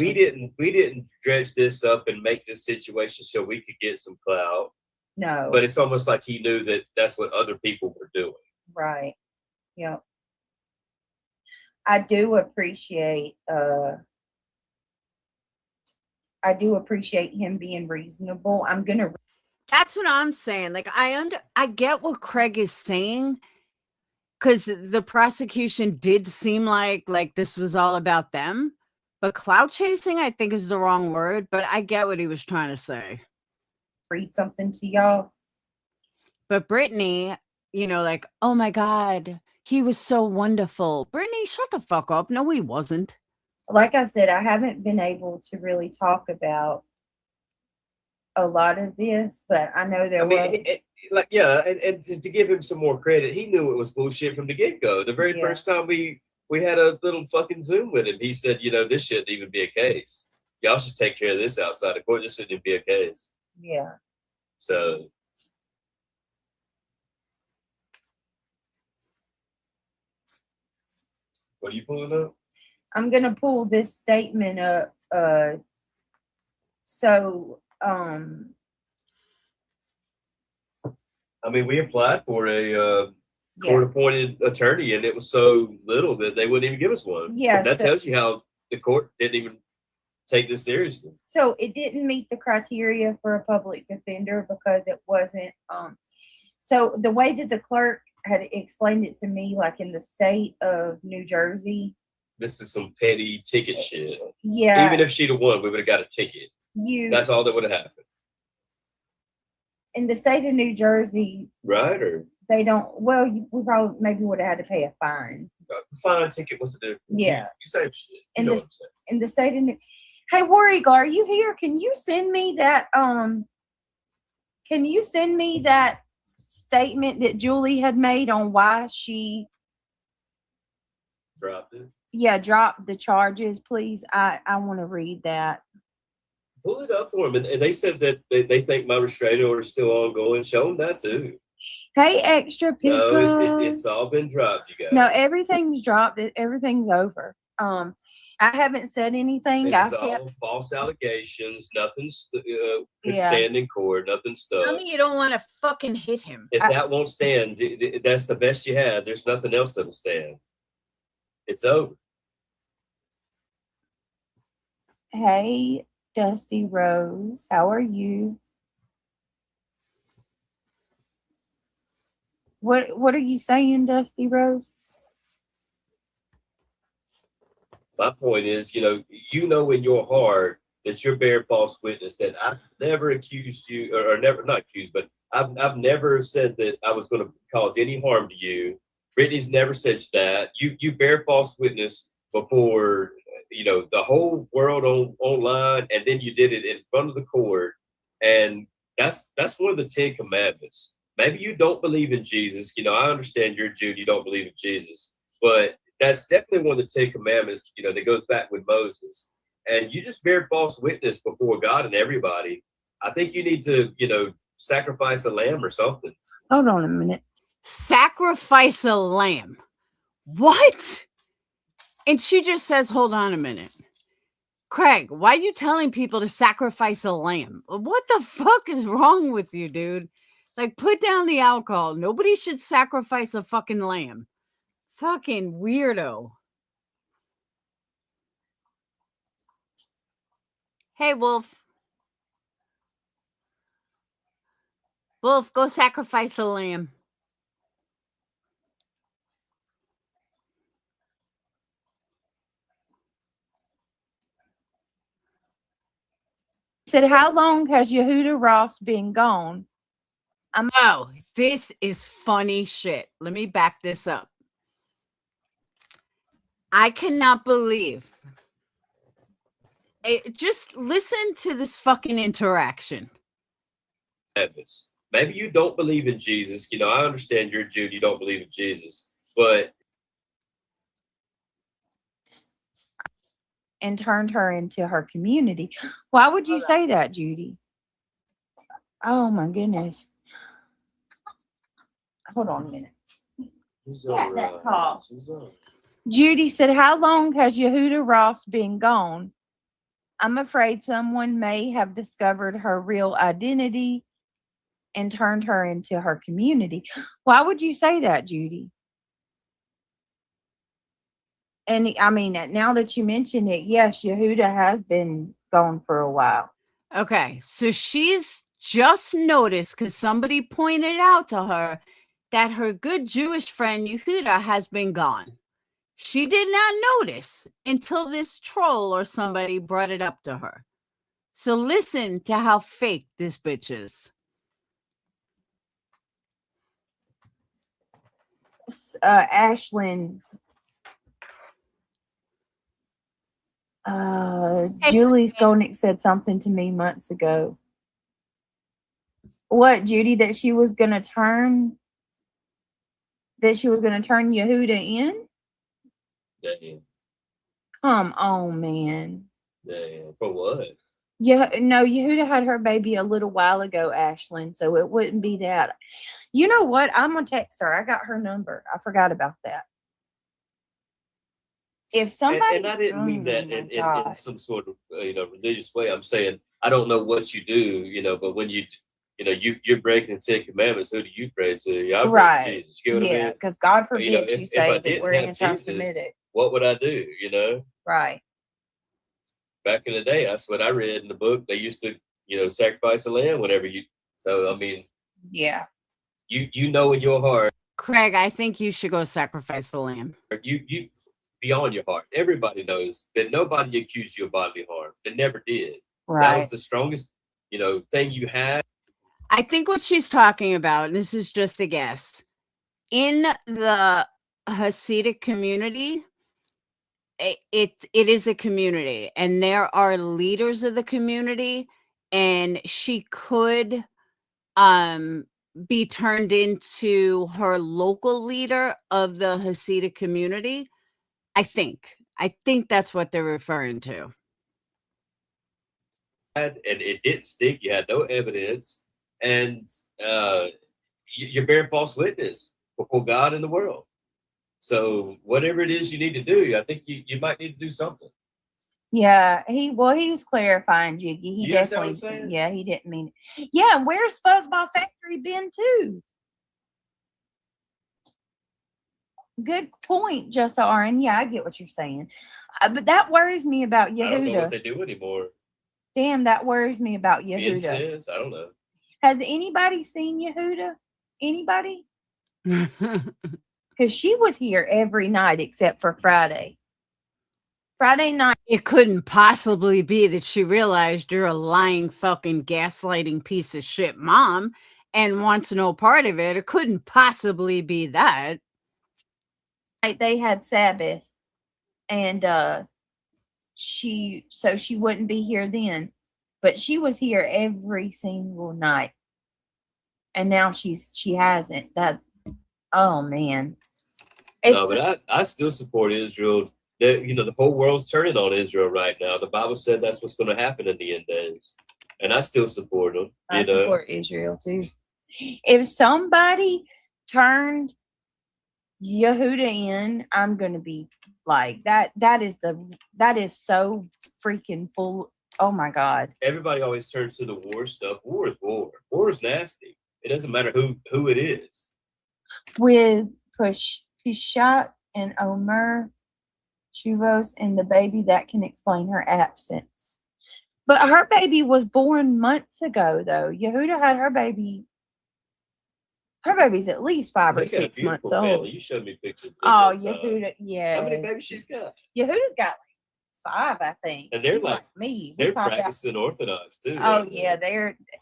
we didn't dredge this up and make this situation so we could get some clout. No, but it's almost like he knew that that's what other people were doing. Right. Yep. I do appreciate him being reasonable. That's what I'm saying. Like I get what Craig is saying, because the prosecution did seem like this was all about them, but clout chasing I think is the wrong word, but I get what he was trying to say. Read something to y'all. But Brittany, oh my God, he was so wonderful. Brittany, shut the fuck up. No, he wasn't. Like I said, I haven't been able to really talk about a lot of this, but I know there and to give him some more credit, he knew it was bullshit from the get-go. The very first time we had a little fucking Zoom with him, he said, this shouldn't even be a case. Y'all should take care of this outside of court. This shouldn't even be a case. Yeah. So What are you pulling up? I'm gonna pull this statement up. I mean, we applied for a court-appointed attorney, and it was so little that they wouldn't even give us one. Yeah, that tells you how the court didn't even take this seriously. So it didn't meet the criteria for a public defender because it wasn't. So the way that the clerk had explained it to me, like in the state of New Jersey, this is some petty ticket shit. Yeah. Even if she'd have won, we would have got a ticket. That's all that would have happened. In the state of New Jersey, right? Or they don't. Well, we probably maybe would have had to pay a fine. Fine ticket. What's the difference? Yeah. You say shit. In the state of New. Hey, Warrigal, are you here? Can you send me that? Can you send me that statement that Julie had made on why she dropped it? Yeah, drop the charges, please. I want to read that. Pull it up for them. And they said that they think my restraining order is still ongoing. Show them that too. Hey, extra pickles. No, it's all been dropped, you guys. No, everything's dropped. Everything's over. I haven't said anything. It's all false allegations. Nothing could stand in court. Nothing stuck. Tell me you don't want to fucking hit him. If that won't stand, that's the best you have. There's nothing else that'll stand. It's over. Hey, Dusty Rose, how are you? What are you saying, Dusty Rose? My point is, you know in your heart that you're bearing false witness, that I've never accused you, or never, not accused, but I've never said that I was going to cause any harm to you. Brittany's never said that. You bear false witness before, the whole world online, and then you did it in front of the court. And that's one of the 10 commandments. Maybe you don't believe in Jesus. I understand you're a Jew, you don't believe in Jesus, but that's definitely one of the 10 commandments, that goes back with Moses. And you just bear false witness before God and everybody. I think you need to, sacrifice a lamb or something. Hold on a minute. Sacrifice a lamb. What? And she just says, hold on a minute. Craig, why are you telling people to sacrifice a lamb? What the fuck is wrong with you, dude? Like, put down the alcohol. Nobody should sacrifice a fucking lamb. Fucking weirdo. Hey, Wolf. Wolf, go sacrifice a lamb. Said, how long has Yehuda Ross been gone? Oh, this is funny shit. Let me back this up. I cannot believe it. Just listen to this fucking interaction. Maybe you don't believe in Jesus. I understand you're a Jew, you don't believe in Jesus, but. And turned her into her community. Why would you say that, Judy? Oh my goodness. Hold on a minute. That call. Judy said, how long has Yehuda Ross been gone? I'm afraid someone may have discovered her real identity and turned her into her community. Why would you say that, Judy? And I mean, now that you mention it, yes, Yehuda has been gone for a while. Okay, so she's just noticed because somebody pointed out to her that her good Jewish friend Yehuda has been gone. She did not notice until this troll or somebody brought it up to her. So listen to how fake this bitch is. Ashlyn. Julie Skolnick said something to me months ago. What, Judy? That she was gonna turn Yehuda in? Damn. Come on, man. Damn. For what? Yeah, no, Yehuda had her baby a little while ago, Ashlyn, so it wouldn't be that. You know what? I'm gonna text her. I got her number. I forgot about that. if somebody, and I didn't mean that my in God. some sort of religious way. I'm saying I don't know what you do, but when you're breaking the 10 Commandments, who do you pray to? Yeah, I pray to Right. Jesus. You know what I Yeah, mean? because God You know, forbid you if I say that didn't we're have Jesus, anti-Semitic. what would I do? You know, Right. back in the day, that's what I read in the book. They used to, sacrifice a lamb whenever you. So I mean, Yeah. you know in your heart, Craig, I think you should go sacrifice the lamb. you beyond your heart. Everybody knows that nobody accused you of bodily harm. They never did. That was Right. the strongest, thing you had. I think what she's talking about, and this is just a guess, in the Hasidic community, it is a community, and there are leaders of the community, and she could be turned into her local leader of the Hasidic community. I think that's what they're referring to. And it didn't stick. You had no evidence, and you're bearing false witness before God and the world. So whatever it is you need to do, I think you might need to do something. Yeah, he was clarifying, Jiggy. He You understand what I'm definitely, saying? yeah, he didn't mean it. Yeah, and where's Fuzzball Factory been too? Good point, Just Aaron. Yeah, I get what you're saying, but that worries me about I don't know what Yehuda. they do anymore. Damn, that worries me about Being Yehuda. says, I don't know. Has anybody seen Yehuda? Anybody? Because she was here every night except for Friday. Friday night. It couldn't possibly be that she realized you're a lying, fucking, gaslighting piece of shit mom and wants no part of it. It couldn't possibly be that. They had Sabbath, and she wouldn't be here then, but she was here every single night, and now she hasn't. That, oh man. No, but I still support Israel. The whole world's turning on Israel right now. The Bible said that's what's going to happen in the end days, and I still support them. I support Israel too. If somebody turned Yehuda in, I'm gonna be like that. That is so freaking full. Oh my God! Everybody always turns to the war stuff. War is war. War is nasty. It doesn't matter who it is. With Pishat and Omer, Shuvos, and the baby, that can explain her absence. But her baby was born months ago, though. Yehuda had her baby. Her baby's at least 5 or 6 months old. Family. You showed me pictures. Oh, Yehuda, yeah. How many babies she's got? Yehuda's got like 5, I think. And they're she's like me. They're practicing Orthodox too. Oh yeah,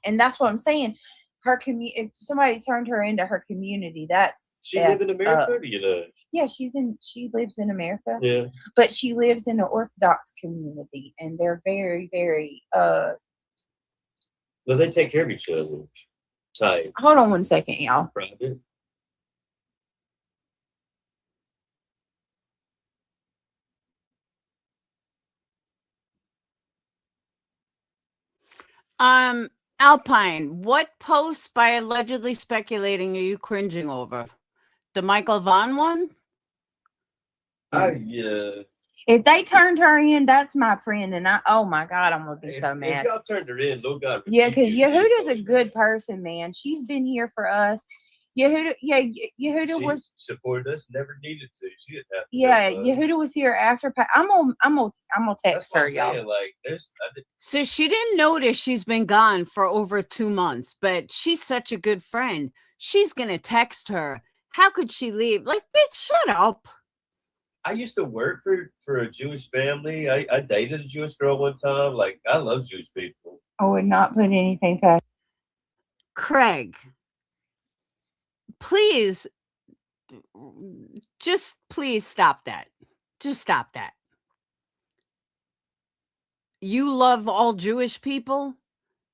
and that's what I'm saying. Her if somebody turned her into her community, that's she live in America. Do you know? Yeah, she lives in America. Yeah, but she lives in an Orthodox community, and they're very, very. Well, they take care of each other. Tight. Hold on one second, y'all. Private. Alpine, what post by allegedly speculating are you cringing over? The Michael Vaughn one? Yeah. If they turned her in, that's my friend, and oh my God, I'm gonna be so mad. If y'all turned her in, Lord God. Yeah, because Yehuda's a good person, man. She's been here for us. Yehuda was supported us. Never needed to. She didn't have to. Yeah, Yehuda was here after. I'm gonna text her, y'all. Saying, like, so she didn't notice she's been gone for over 2 months, but she's such a good friend. She's gonna text her. How could she leave? Like, bitch, shut up. I used to work for a Jewish family. I dated a Jewish girl one time. Like, I love Jewish people. I would not put anything past Craig. Please, just please stop that. Just stop that. You love all Jewish people?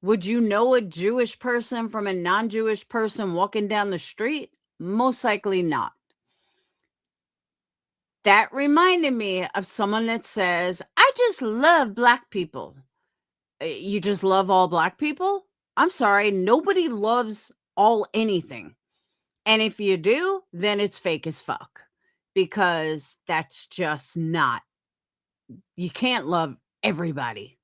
Would you know a Jewish person from a non-Jewish person walking down the street? Most likely not. That reminded me of someone that says, I just love Black people. You just love all Black people? I'm sorry, nobody loves all anything. And if you do, then it's fake as fuck. because that's just not, you can't love everybody.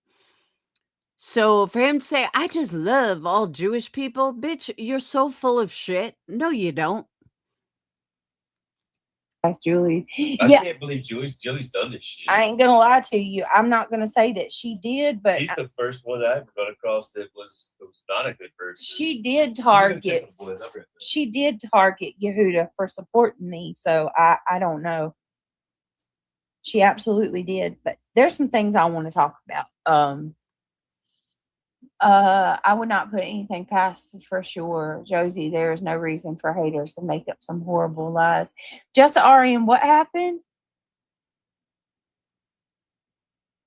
So for him to say, I just love all Jewish people, bitch, you're so full of shit. No, you don't. That's Julie. I Yeah, can't believe Julie's done this shit. I ain't gonna lie to you. I'm not gonna say that she did, but She's the first one I ever got across that was not a good person. she did You go check target. on the boys. I'll be right back. She did target Yehuda for supporting me, so I don't know. She absolutely did, but there's some things I want to talk about. I would not put anything past for sure, Josie. There is no reason for haters to make up some horrible lies. Just RN, what happened?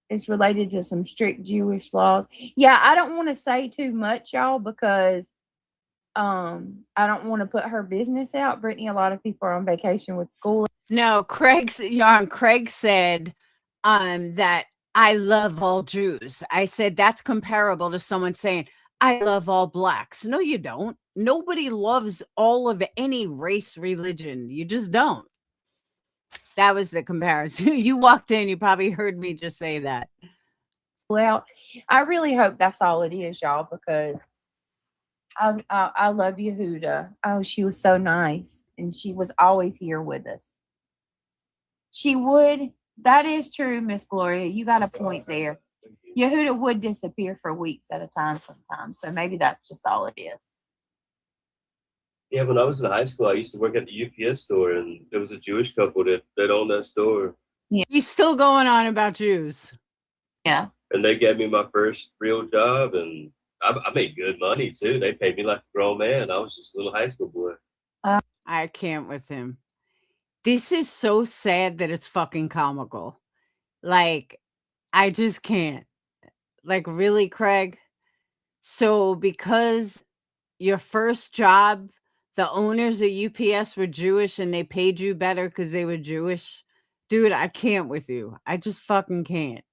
It's related to some strict Jewish laws. Yeah, I don't want to say too much, y'all, because I don't want to put her business out. Brittany, a lot of people are on vacation with school. No, Craig said that I love all Jews. I said that's comparable to someone saying I love all blacks. No, you don't. Nobody loves all of any race, religion. You just don't. That was the comparison. You walked in, you probably heard me just say that. Well, I really hope that's all it is, y'all, because I love Yehuda. Oh, she was so nice, and she was always here with us. She would. That is true, Miss Gloria. You got a point there. Yehuda would disappear for weeks at a time sometimes, so maybe that's just all it is. Yeah, when I was in high school, I used to work at the UPS store, and there was a Jewish couple that owned that store. Yeah. He's still going on about Jews. Yeah. And they gave me my first real job, and I made good money too. They paid me like a grown man. I was just a little high school boy. I can't with him. This is so sad that it's fucking comical. Like, I just can't. Like, really, Craig? So because your first job, the owners of UPS were Jewish and they paid you better because they were Jewish? Dude, I can't with you. I just fucking can't.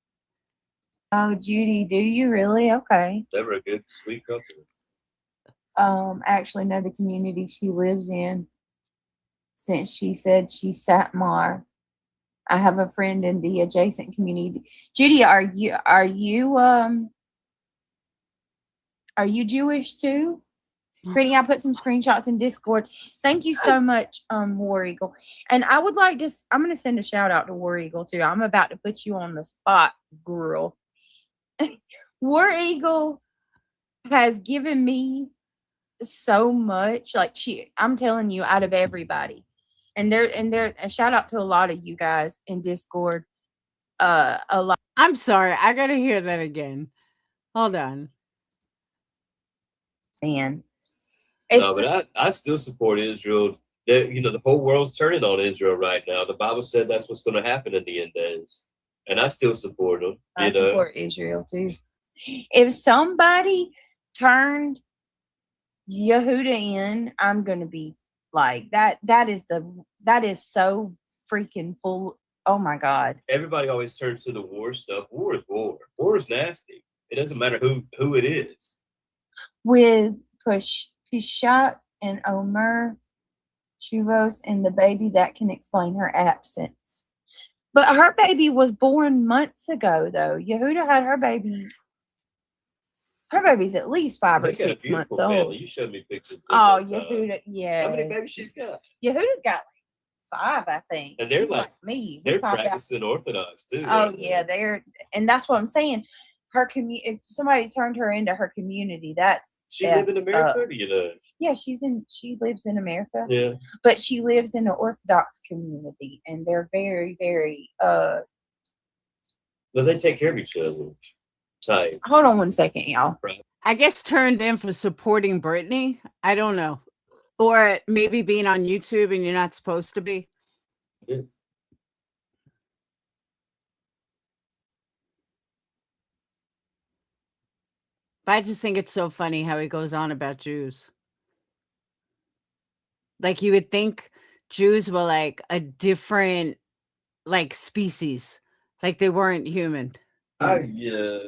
Oh, Judy, do you really? Okay. They were a good, sweet couple. Actually know the community she lives in, since she said she's Satmar. I have a friend in the adjacent community. Judy, are you Jewish too? Brittany, I put some screenshots in Discord. Thank you so much, War Eagle. And I would like to, I'm going to send a shout out to War Eagle too. I'm about to put you on the spot, girl. War Eagle has given me so much. Like I'm telling you, out of everybody. And there a shout out to a lot of you guys in Discord. A lot. I'm sorry, I gotta hear that again. Hold on. Man. No, but I still support Israel. The whole world's turning on Israel right now. The Bible said that's what's going to happen in the end days. And I still support them. I support Israel too. If somebody turned Yehuda in, I'm going to be like, that is so freaking full. Oh my God. Everybody always turns to the war stuff. War is war. War is nasty. It doesn't matter who it is. With Pishat and Omer, Shuvos, and the baby, that can explain her absence. But her baby was born months ago, though. Yehuda had her baby. Her baby's at least 5 or 6 months old. You showed me pictures. Oh, Yehuda, yeah. How many babies she's got? Yehuda's got like 5, I think. And they're like me. They're practicing Orthodox too. Oh yeah, and that's what I'm saying. Her if somebody turned her into her community, she live in America, do you know? Yeah, she lives in America. Yeah. But she lives in an Orthodox community, and they're very, very But they take care of each other. Tight. Hold on one second, y'all. I guess turned in for supporting Brittany. I don't know. Or maybe being on YouTube and you're not supposed to be. Yeah. But I just think it's so funny how he goes on about Jews. Like, you would think Jews were like a different like species. Like they weren't human. Yeah.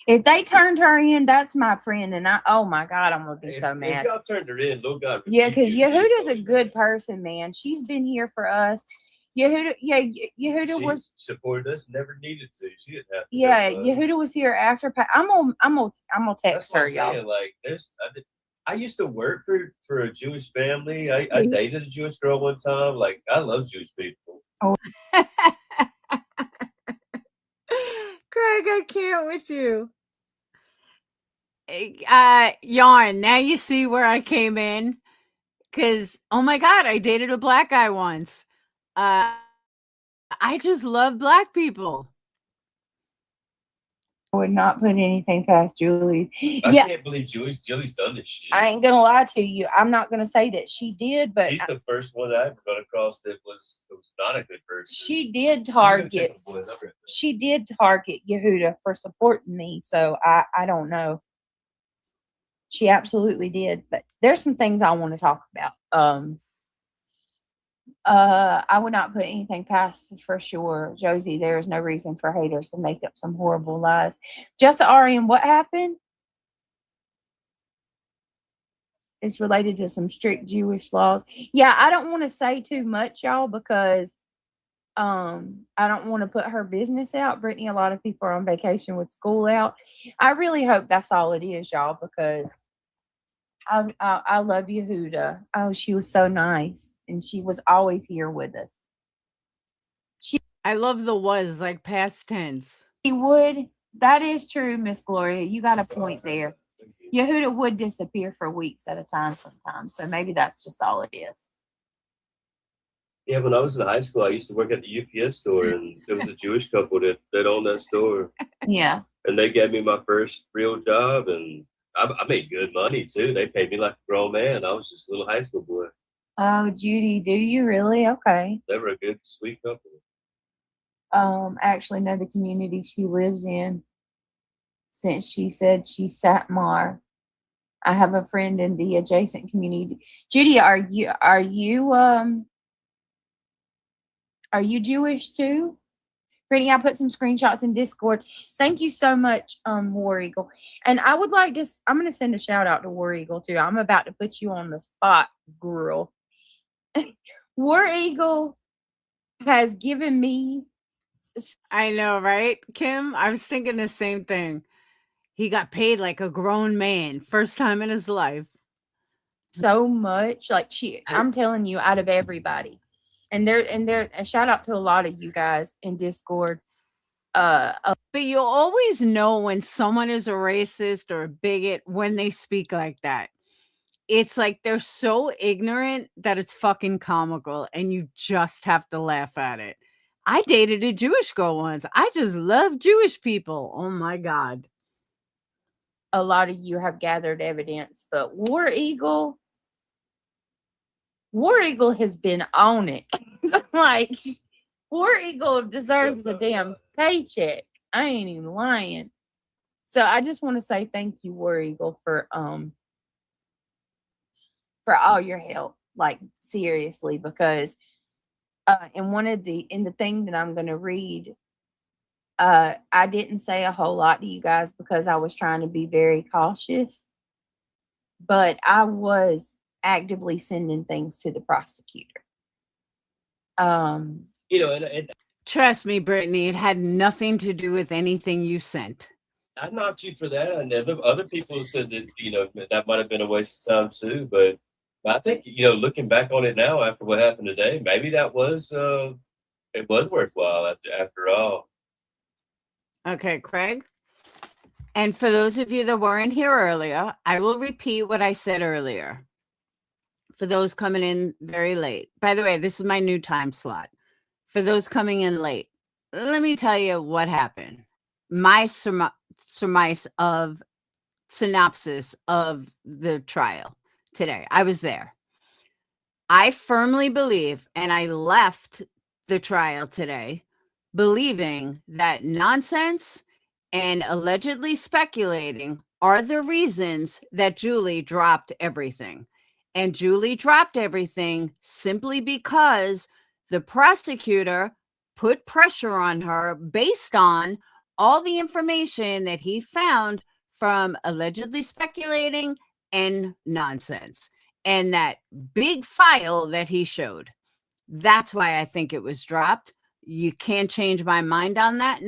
If they turned her in, that's my friend, and oh my God, I'm gonna be so mad. If y'all turned her in, Lord God. Yeah, because Yehuda's a good person, man. She's been here for us. Yehuda, Yehuda She was supported us, never needed to. She didn't have to. Yeah, Yehuda was here after. I'm gonna text her, y'all. Saying, like, I used to work for a Jewish family. I dated a Jewish girl one time. Like, I love Jewish people. Oh. Craig, I can't with you. Yarn, now you see where I came in. Because, oh my God, I dated a black guy once. I just love black people. I would not put anything past Julie. I can't believe Julie's done this shit. I ain't gonna lie to you. I'm not gonna say that she did, but she's the first one I ever got across that was not a good person. She did target. She did target Yehuda for supporting me. So I don't know. She absolutely did. But there's some things I want to talk about. I would not put anything past for sure. Josie, there is no reason for haters to make up some horrible lies. Just Arian, what happened? It's related to some strict Jewish laws. Yeah, I don't want to say too much, y'all, because I don't want to put her business out. Brittany, a lot of people are on vacation with school out. I really hope that's all it is, y'all, because I love Yehuda. Oh, she was so nice. And she was always here with us. I love the was, like past tense. She would. That is true, Miss Gloria. You got a point there. Yehuda would disappear for weeks at a time sometimes. So maybe that's just all it is. Yeah, when I was in high school, I used to work at the UPS store, and there was a Jewish couple that owned that store. Yeah. And they gave me my first real job, and I made good money too. They paid me like a grown man. I was just a little high school boy. Oh, Judy, do you really? Okay. They were a good, sweet couple. I actually know the community she lives in, since she said she's Satmar. I have a friend in the adjacent community. Judy, are you Jewish too? Brittany, I put some screenshots in Discord. Thank you so much, War Eagle. And I would like to, I'm going to send a shout out to War Eagle too. I'm about to put you on the spot, girl. War Eagle has given me. I know, right, Kim? I was thinking the same thing. He got paid like a grown man, first time in his life. So much, like I'm telling you, out of everybody. And they're a shout out to a lot of you guys in Discord. But you always know when someone is a racist or a bigot when they speak like that. It's like they're so ignorant that it's fucking comical, and you just have to laugh at it. I dated a Jewish girl once. I just love Jewish people. Oh my God. A lot of you have gathered evidence, but War Eagle has been on it. Like, War Eagle deserves a damn paycheck. I ain't even lying. So I just want to say thank you, War Eagle, for all your help. Like, seriously, because in the thing that I'm gonna read, I didn't say a whole lot to you guys because I was trying to be very cautious. But I was actively sending things to the prosecutor. And trust me, Brittany, it had nothing to do with anything you sent. I knocked you for that. And other people said that, that might have been a waste of time too. But I think, looking back on it now after what happened today, maybe that was, it was worthwhile after all. Okay, Craig. And for those of you that weren't here earlier, I will repeat what I said earlier. For those coming in very late. By the way, this is my new time slot. For those coming in late, let me tell you what happened. My synopsis of the trial today. I was there. I firmly believe, and I left the trial today believing that nonsense and allegedly speculating are the reasons that Julie dropped everything. And Julie dropped everything simply because the prosecutor put pressure on her based on all the information that he found from allegedly speculating and nonsense. And that big file that he showed. That's why I think it was dropped. You can't change my mind on that.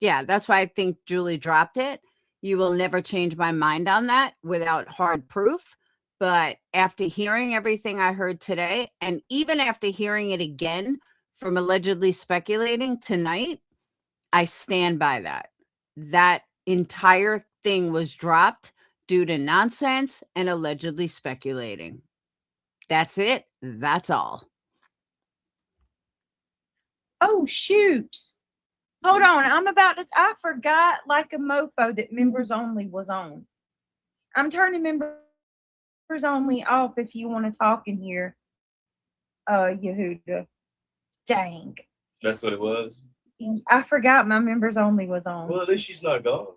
That's why I think Julie dropped it. You will never change my mind on that without hard proof. But after hearing everything I heard today, and even after hearing it again from allegedly speculating tonight, I stand by that. That entire thing was dropped due to nonsense and allegedly speculating. That's it. That's all. Oh, shoot. Hold on. I forgot like a mofo that members only was on. I'm turning members only off if you want to talk in here. Yehuda. Dang. That's what it was. I forgot my members only was on. Well, at least she's not gone.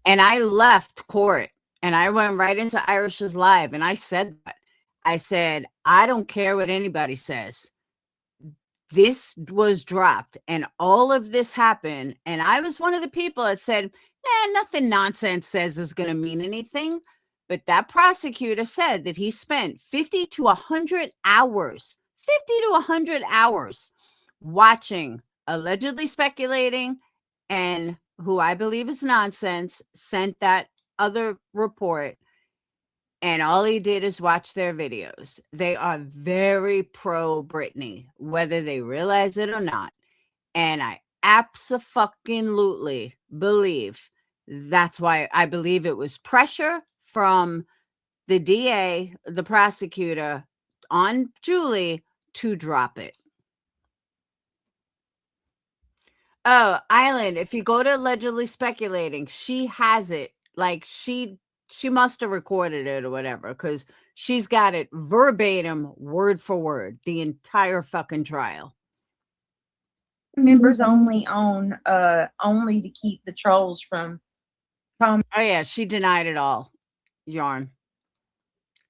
And I left court and I went right into Irish's live and I said that. I said, I don't care what anybody says. This was dropped and all of this happened. And I was one of the people that said, nothing nonsense says is going to mean anything. But that prosecutor said that he spent 50 to 100 hours, 50 to 100 hours watching, allegedly speculating, and who I believe is nonsense, sent that other report. And all he did is watch their videos. They are very pro Britney, whether they realize it or not. And I abso-fucking-lutely believe that's why I believe it was pressure from the DA, the prosecutor, on Julie to drop it. Oh, Island, if you go to allegedly speculating, she has it. Like she must have recorded it or whatever, because she's got it verbatim, word for word, the entire fucking trial. Members only on only to keep the trolls from Oh yeah, she denied it all. Yarn.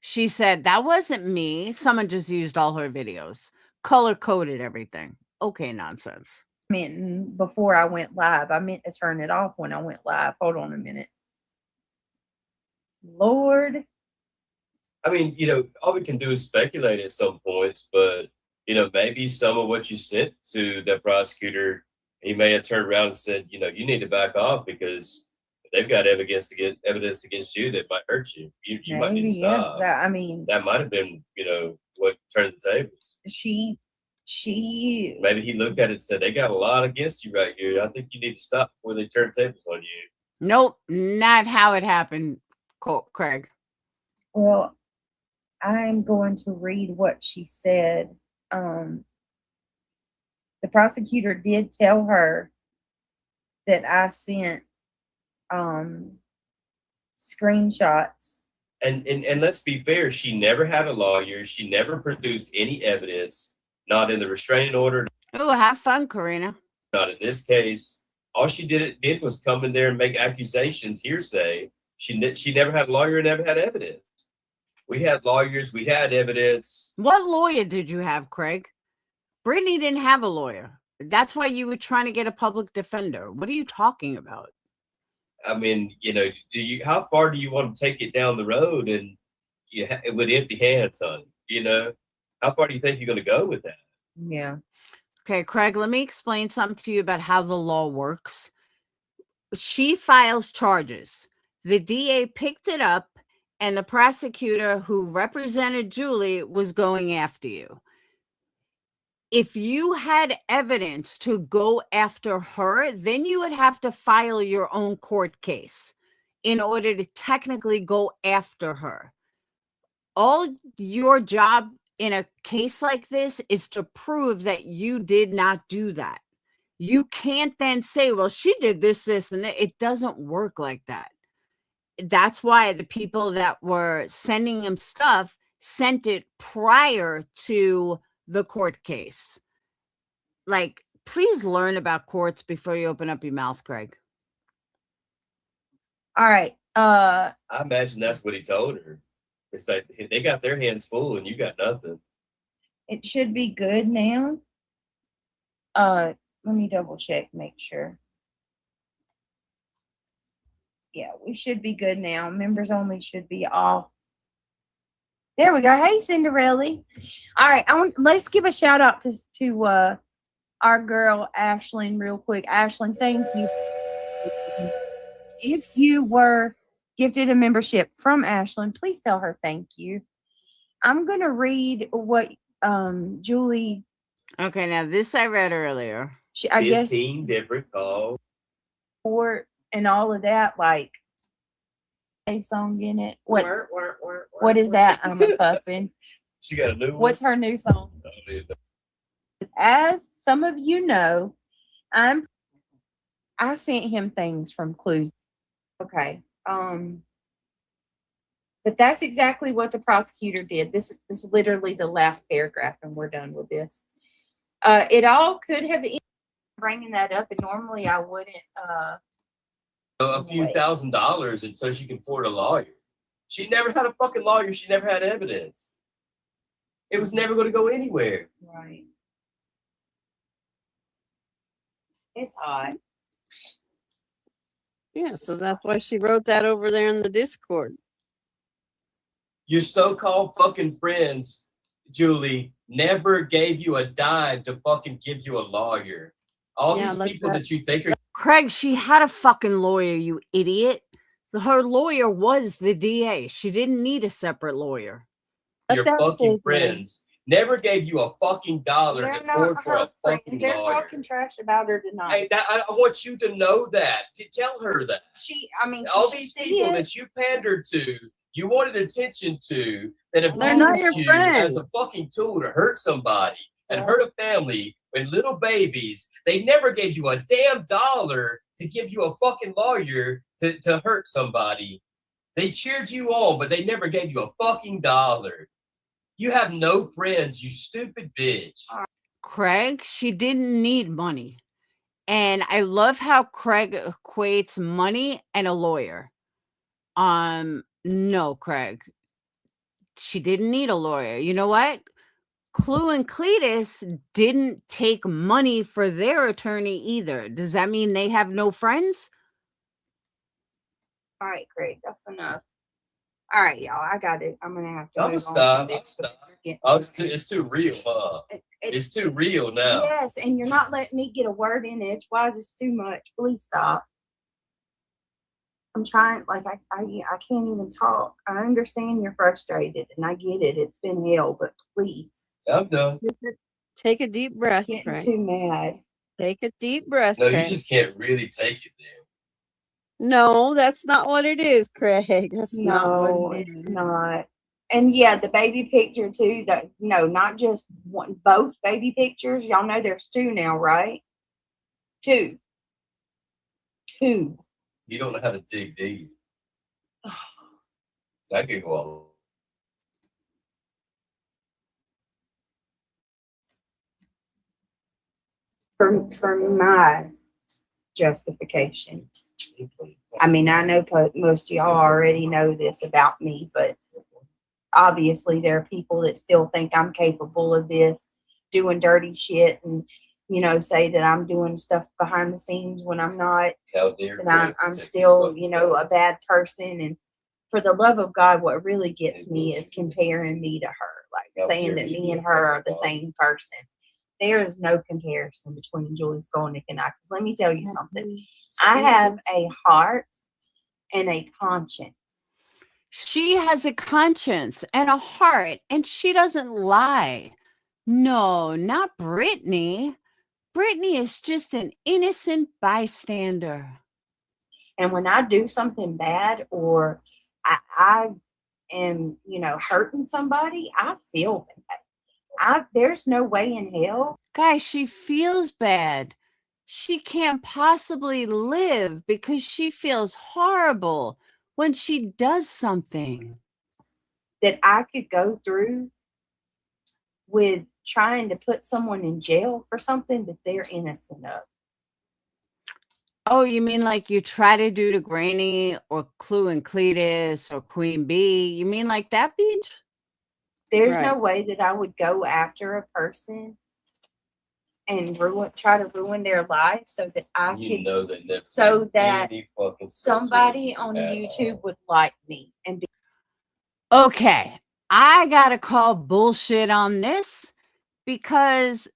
She said that wasn't me. Someone just used all her videos, color coded everything. Okay, nonsense. Before I went live. I meant to turn it off when I went live. Hold on a minute. Lord. I mean, all we can do is speculate at some points, but maybe some of what you sent to the prosecutor, he may have turned around and said, you need to back off because they've got evidence against you that might hurt you. You might need to stop. Yeah, that might have been, what turned the tables. She maybe he looked at it and said, they got a lot against you right here. I think you need to stop before they turn tables on you. Nope, not how it happened, Craig. Well, I'm going to read what she said. The prosecutor did tell her that I sent screenshots. And let's be fair, she never had a lawyer. She never produced any evidence, not in the restraining order. Oh, have fun, Karina. Not in this case. All she did was come in there and make accusations, hearsay. She never had a lawyer, never had evidence. We had lawyers, we had evidence. What lawyer did you have, Craig? Brittany didn't have a lawyer. That's why you were trying to get a public defender. What are you talking about? I mean, how far do you want to take it down the road and with empty hands, honey? How far do you think you're going to go with that? Yeah. Okay, Craig, let me explain something to you about how the law works. She files charges. The DA picked it up, and the prosecutor who represented Julie was going after you. If you had evidence to go after her, then you would have to file your own court case in order to technically go after her. All your job in a case like this is to prove that you did not do that. You can't then say, well, she did this, and that. It doesn't work like that. That's why the people that were sending him stuff sent it prior to the court case. Like, please learn about courts before you open up your mouth, Craig. All right. I imagine that's what he told her. It's like they got their hands full and you got nothing. It should be good now. Let me double check, make sure. Yeah, we should be good now. Members only should be off. There we go. Hey, Cinderella. All right, let's give a shout out to our girl Ashlyn real quick. Ashlyn, thank you. If you were gifted a membership from Ashlyn, please tell her thank you. I'm gonna read what Julie. Okay, now this I read earlier. I guess 15 different calls. Or and all of that, like a song in it. What is that? I'm a puffin. She got a new one. What's her new song? As some of you know, I sent him things from Clues. Okay. But that's exactly what the prosecutor did. This is literally the last paragraph, and we're done with this. It all could have ended bringing that up, and normally I wouldn't. A few $1,000s, and so she can afford a lawyer. She never had a fucking lawyer. She never had evidence. It was never going to go anywhere. Right. It's hot. Yeah, so that's why she wrote that over there in the Discord. Your so-called fucking friends, Julie, never gave you a dime to fucking give you a lawyer. All these people that you think are... Craig, she had a fucking lawyer, you idiot. Her lawyer was the DA. She didn't need a separate lawyer. Your fucking friends never gave you a fucking dollar to afford for a fucking They're lawyer. talking trash about her tonight. Hey, I want you to know that. To tell her that. All these people that you pandered to, you wanted attention to, that have used you as a fucking tool to hurt somebody and hurt a family and little babies. They never gave you a damn dollar to give you a fucking lawyer to hurt somebody. They cheered you on, but they never gave you a fucking dollar. You have no friends, you stupid bitch. Craig, she didn't need money. And I love how Craig equates money and a lawyer. No, Craig. She didn't need a lawyer. You know what? Clue and Cletus didn't take money for their attorney either. Does that mean they have no friends? All right, Craig, that's enough. All right, y'all, I got it. I'm gonna have to. I'm stop. Oh, it's too real, huh? It's too real now. Yes, and you're not letting me get a word in edgewise. It's too much. Please stop. I'm trying, like I can't even talk. I understand you're frustrated, and I get it. It's been hell, but please. I'm done. Take a deep breath, Getting Craig. too mad. Take a deep breath, No, Craig. you just can't really take it there. No, that's not what it is, Craig. That's not what it is. It's not. And yeah, the baby picture too. Not just one, both baby pictures. Y'all know there's two now, right? Two. You don't know how to dig deep. That could go on. For my justification. I mean, I know most of y'all already know this about me, but obviously there are people that still think I'm capable of this, doing dirty shit, and say that I'm doing stuff behind the scenes when I'm not, and I'm still, a bad person. And for the love of God, what really gets me is comparing me to her, like saying that me and her are the same person. There is no comparison between Julie Skolnick and I. Because let me tell you something. I have a heart and a conscience. She has a conscience and a heart, and she doesn't lie. No, not Brittany. Brittany is just an innocent bystander. And when I do something bad, or I am, hurting somebody, I feel bad. There's no way in hell. Guys, she feels bad. She can't possibly live because she feels horrible when she does something that I could go through with trying to put someone in jail for something that they're innocent of. Oh, you mean like you try to do to Granny or Clue and Cletus or Queen Bee? You mean like that, bitch? There's no way that I would go after a person and try to ruin their life so that I could, so that somebody on YouTube would like me and be. Okay, I gotta call bullshit on this because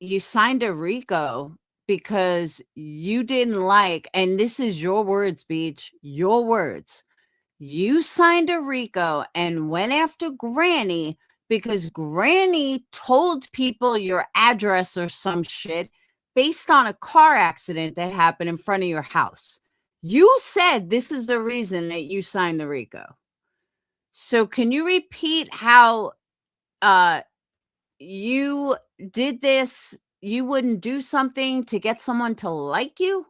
you signed a RICO because you didn't like, and this is your words, Beach, your words. You signed a RICO and went after Granny because Granny told people your address or some shit based on a car accident that happened in front of your house. You said this is the reason that you signed the RICO. So can you repeat how you did this? You wouldn't do something to get someone to like you?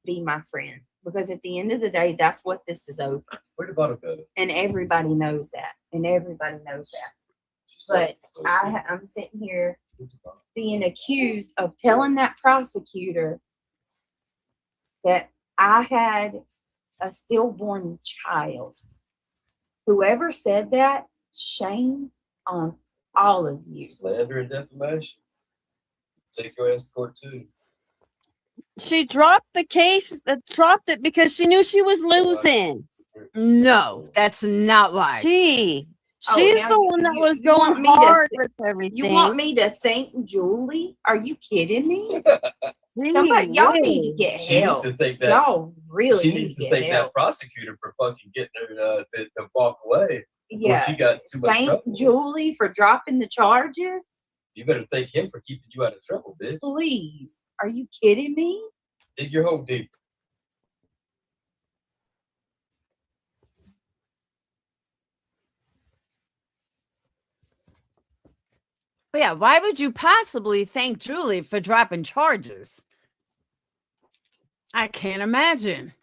Be my friend. Because at the end of the day, that's what this is over. Where'd the bottle go? And everybody knows that. And everybody knows that. But I'm sitting here being accused of telling that prosecutor that I had a stillborn child. Whoever said that, shame on all of you. Slander and defamation. Take your ass to court too. She dropped the case, dropped it because she knew she was losing. No, that's not why. She's now the one that you was want going me to hard with everything. You want me to thank Julie? Are you kidding me? Gee Somebody, y'all need to whiz. get She needs help. to think that. Y'all really She need needs to to get thank help. that prosecutor for fucking getting her to walk away. Before Yeah. she got too much Thank trouble. Julie for dropping the charges. You better thank him for keeping you out of trouble, bitch. Please. Are you kidding me? Dig your hole deep. But yeah, why would you possibly thank Julie for dropping charges? I can't imagine.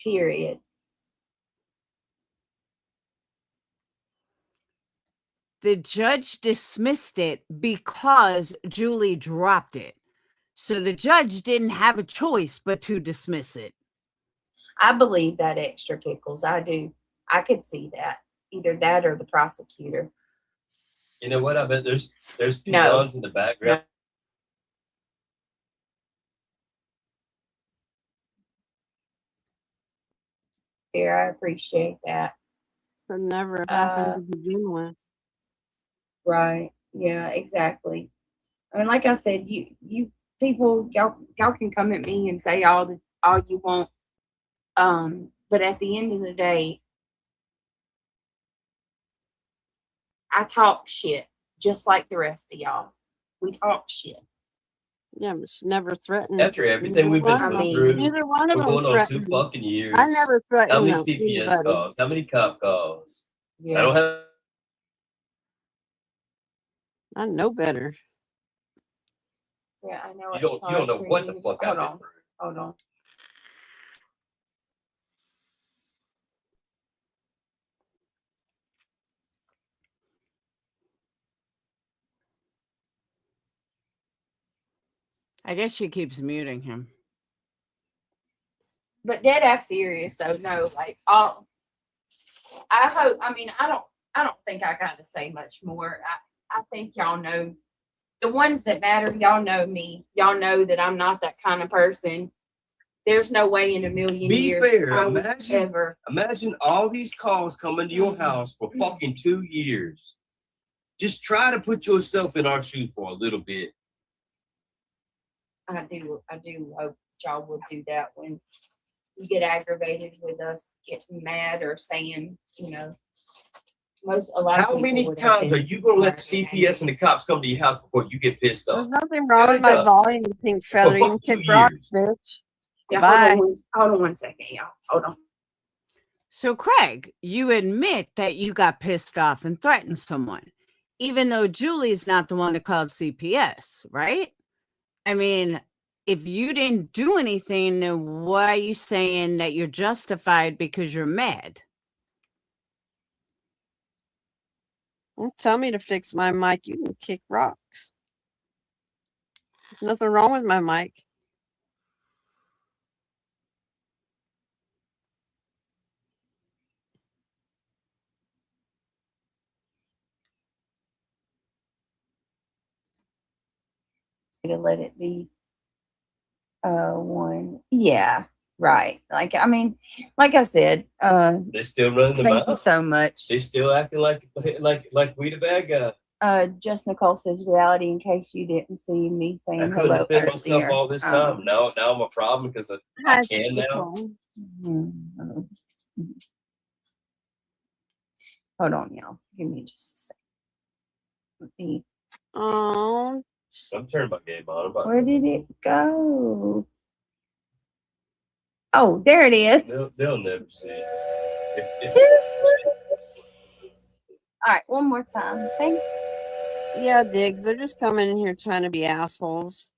Period. The judge dismissed it because Julie dropped it. So the judge didn't have a choice but to dismiss it. I believe that extra pickles. I do. I could see that. Either that or the prosecutor. You know what? I bet there's No. peons in the background. Here, I appreciate that. That never happened to begin with. Right. Yeah, exactly. I mean, like I said, you people, y'all can come at me and say all you want. But at the end of the day, I talk shit just like the rest of y'all. We talk shit. Yeah, but she never threatened. After everything we've been through, Neither one of we're them going on 2 threatened. fucking years. I never threatened. How many no, CPS anybody. calls? How many cop calls? Yeah. I don't have. I know better. Yeah, I know. You don't know what the fuck I've been through. Hold on. I guess she keeps muting him. But dead ass serious though. No, like I hope. I mean, I don't think I got to say much more. I think y'all know the ones that matter. Y'all know me. Y'all know that I'm not that kind of person. There's no way in a million Be years fair. I would ever. Imagine all these calls coming to your house for fucking 2 years. Just try to put yourself in our shoes for a little bit. I do hope y'all would do that when you get aggravated with us getting mad or saying, a lot of How people many would have times been are you gonna let the angry. CPS and the cops come to your house before you get pissed There's off? nothing wrong with my Hands up. volume, you pink feather. You can fucking kick 2 rocks, years. bitch. Yeah, Bye. hold on 1 second, y'all. Hold on. So, Craig, you admit that you got pissed off and threatened someone, even though Julie's not the one that called CPS, right? I mean, if you didn't do anything, then why are you saying that you're justified because you're mad? Don't tell me to fix my mic. You can kick rocks. There's nothing wrong with my mic. To let it be. one. Yeah, right. Like, I mean, like I said, they still running the thank you so much. They still acting like we the bad guy. Just Nicole says reality in case you didn't see me saying I couldn't hello defend myself all this time. Now I'm a problem because I can now. Mm-hmm. Hold on, y'all. Give me just a second. Let me. Oh, I'm turning my game on. Where did it go? Oh, there it is. They'll never see it. All right, one more time. Thank you. Yeah, Diggs. They're just coming in here trying to be assholes.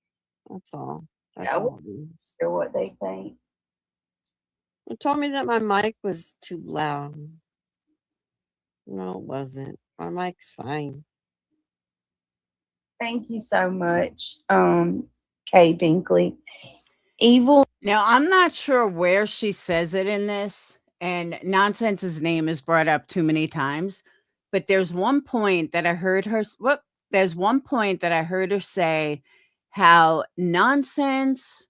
That's all. That's all it is. Or what they think. They told me that my mic was too loud. No, it wasn't. My mic's fine. Thank you so much, Kay Binkley. Evil. Now, I'm not sure where she says it in this, and Nonsense's name is brought up too many times, but there's one point that I heard her say how Nonsense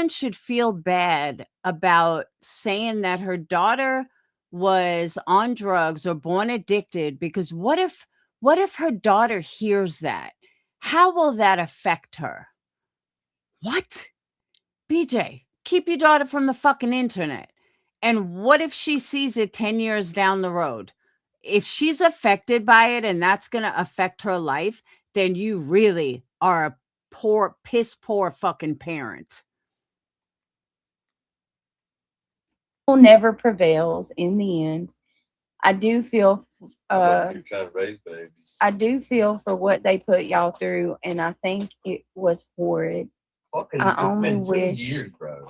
should feel bad about saying that her daughter was on drugs or born addicted, because what if her daughter hears that? How will that affect her? What? BJ, keep your daughter from the fucking internet. And what if she sees it 10 years down the road? If she's affected by it and that's going to affect her life, then you really are a piss poor fucking parent. Never prevails in the end. I do feel you're trying to raise babies. I do feel for what they put y'all through, and I think it was horrid. I only wish. 2 years, bro.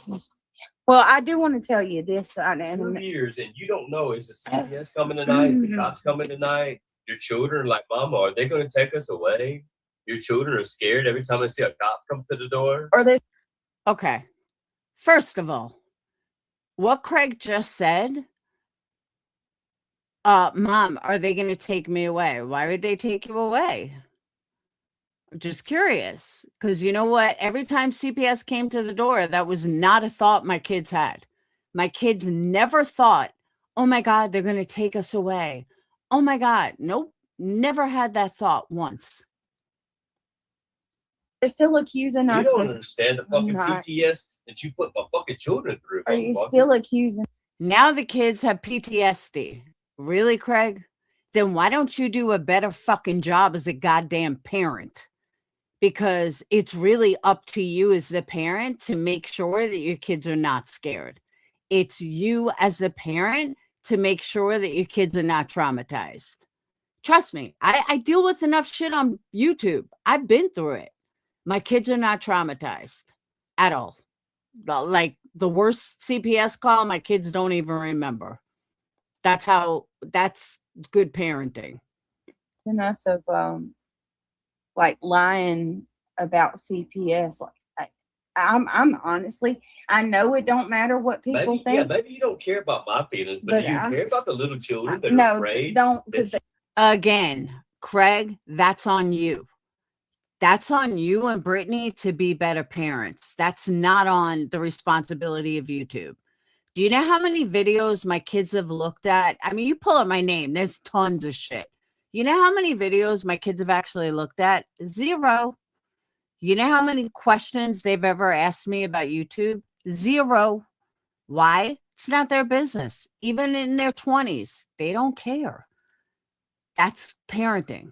Well, I do want to tell you this. 2 years, and you don't know, is the CPS coming tonight? Is the cops coming tonight? Your children are like, Mama, are they going to take us away? Your children are scared every time they see a cop come to the door? Are they? Okay. First of all, what Craig just said, Mom, are they going to take me away? Why would they take you away? Just curious, because you know what? Every time CPS came to the door, that was not a thought my kids had. My kids never thought, oh my God, they're going to take us away. Oh my God. Nope. Never had that thought once. They're still accusing us. You don't understand the fucking PTS that you put my fucking children through. Are you still accusing? Now the kids have PTSD. Really, Craig? Then why don't you do a better fucking job as a goddamn parent? Because it's really up to you as the parent to make sure that your kids are not scared. It's you as a parent to make sure that your kids are not traumatized. Trust me, I deal with enough shit on YouTube. I've been through it. My kids are not traumatized at all. Like the worst CPS call, my kids don't even remember. That's good parenting. And us of like lying about CPS. Like I'm honestly, I know it don't matter what people think. Yeah, maybe you don't care about my feelings, but do you care about the little children that are afraid? Don't, because again, Craig, that's on you. That's on you and Brittany to be better parents. That's not on the responsibility of YouTube. Do you know how many videos my kids have looked at? I mean, you pull up my name, there's tons of shit. You know how many videos my kids have actually looked at? 0. You know how many questions they've ever asked me about YouTube? 0. Why? It's not their business. Even in their 20s, they don't care. That's parenting.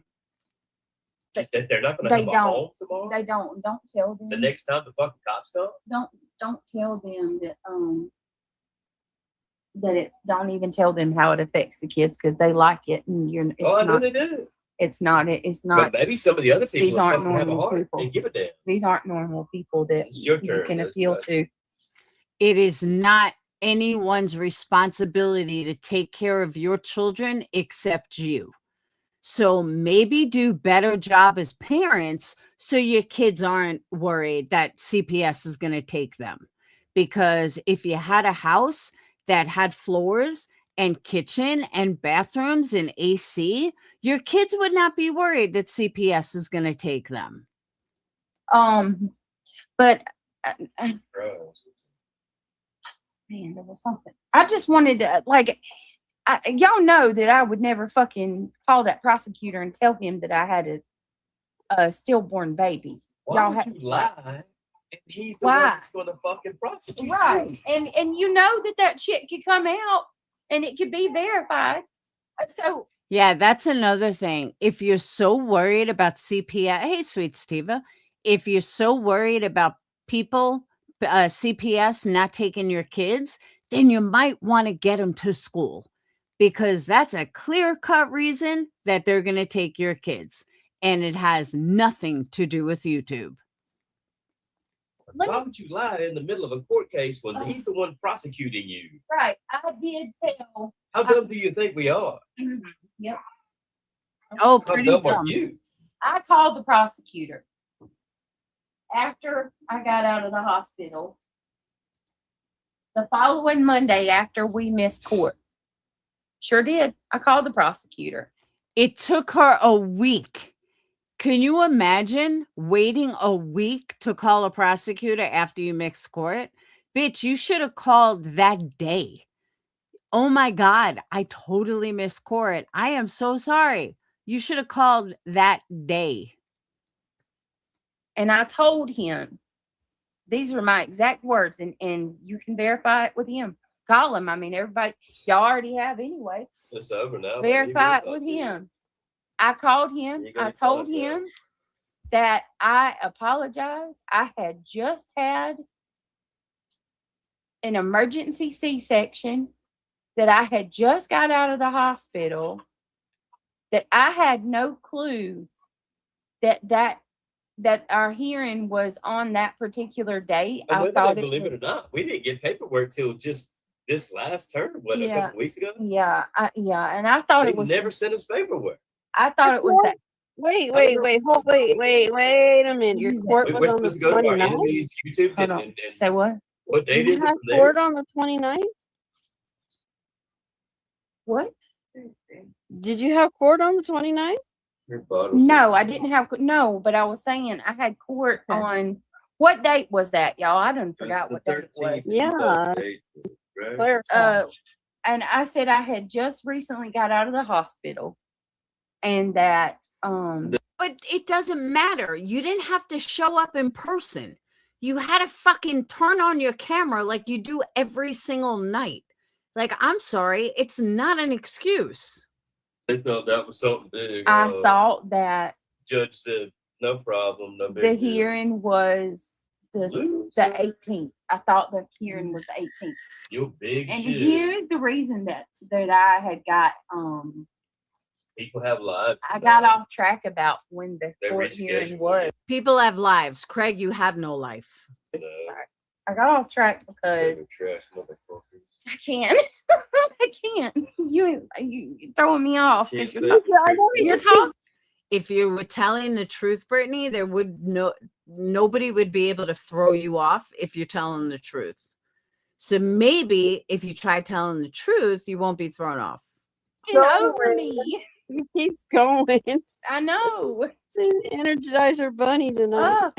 They're not going to have a home tomorrow? They don't tell them. The next time the fucking cops come? Don't tell them that don't even tell them how it affects the kids, because they like it, and I know they do. It's not. But maybe some of the other people these aren't have a normal heart people. and give a damn. These aren't normal people that you can appeal to. It is not anyone's responsibility to take care of your children except you. So maybe do better job as parents so your kids aren't worried that CPS is going to take them. Because if you had a house that had floors and kitchen and bathrooms and AC, your kids would not be worried that CPS is going to take them. But man, there was something. I just wanted to, like, y'all know that I would never fucking call that prosecutor and tell him that I had a stillborn baby. Why Y'all would you lie? And he's the Why? one that's going to fucking prosecute right. you. And you know that shit could come out and it could be verified. So yeah, that's another thing. If you're so worried about CPS, hey, sweet Steva, if you're so worried about people, CPS not taking your kids, then you might want to get them to school, because that's a clear-cut reason that they're going to take your kids, and it has nothing to do with YouTube. Why would you lie in the middle of a court case when he's the one prosecuting you? Right. I did tell. How dumb do you think we are? Yep. Oh, How pretty dumb are dumb. you? I called the prosecutor after I got out of the hospital. The following Monday after we missed court. Sure did. I called the prosecutor. It took her a week. Can you imagine waiting a week to call a prosecutor after you mixed court? Bitch, you should have called that day. Oh my God, I totally missed court. I am so sorry. You should have called that day. And I told him, these are my exact words, and you can verify it with him. Call him. I mean, everybody, y'all already have anyway. It's over now. Verify it with him. I called him. I told him that I apologize. I had just had an emergency C-section, that I had just got out of the hospital, that I had no clue that our hearing was on that particular date. I thought believe it or not, we didn't get paperwork till just this last term, a couple weeks ago. Yeah, and I thought it was never sent us paperwork. I thought it was that. Wait a minute. Your court was on the 29th? YouTube Hold on. Say what? What date You is it? had court on the 29th? What? Did you have court on the 29th? No, I didn't have no, but I was saying I had court on what date was that, y'all? I done forgot what date it was. Yeah. And I said I had just recently got out of the hospital, and that but it doesn't matter. You didn't have to show up in person. You had to fucking turn on your camera like you do every single night. Like, I'm sorry, it's not an excuse. They thought that was something big. I thought that judge said no problem, no big the deal. hearing was the 18th. I thought the hearing was the 18th. You're big and shit. Here's the reason that I had got people have lives. I got off track about when the court hearing was. People have lives. Craig, you have no life. I got off track because I can't. I can't. You throwing me off because you're talking. If you were telling the truth, Brittany, there would nobody would be able to throw you off if you're telling the truth. So maybe if you try telling the truth, you won't be thrown off. Over me. He keeps going. I know. Energizer bunny tonight.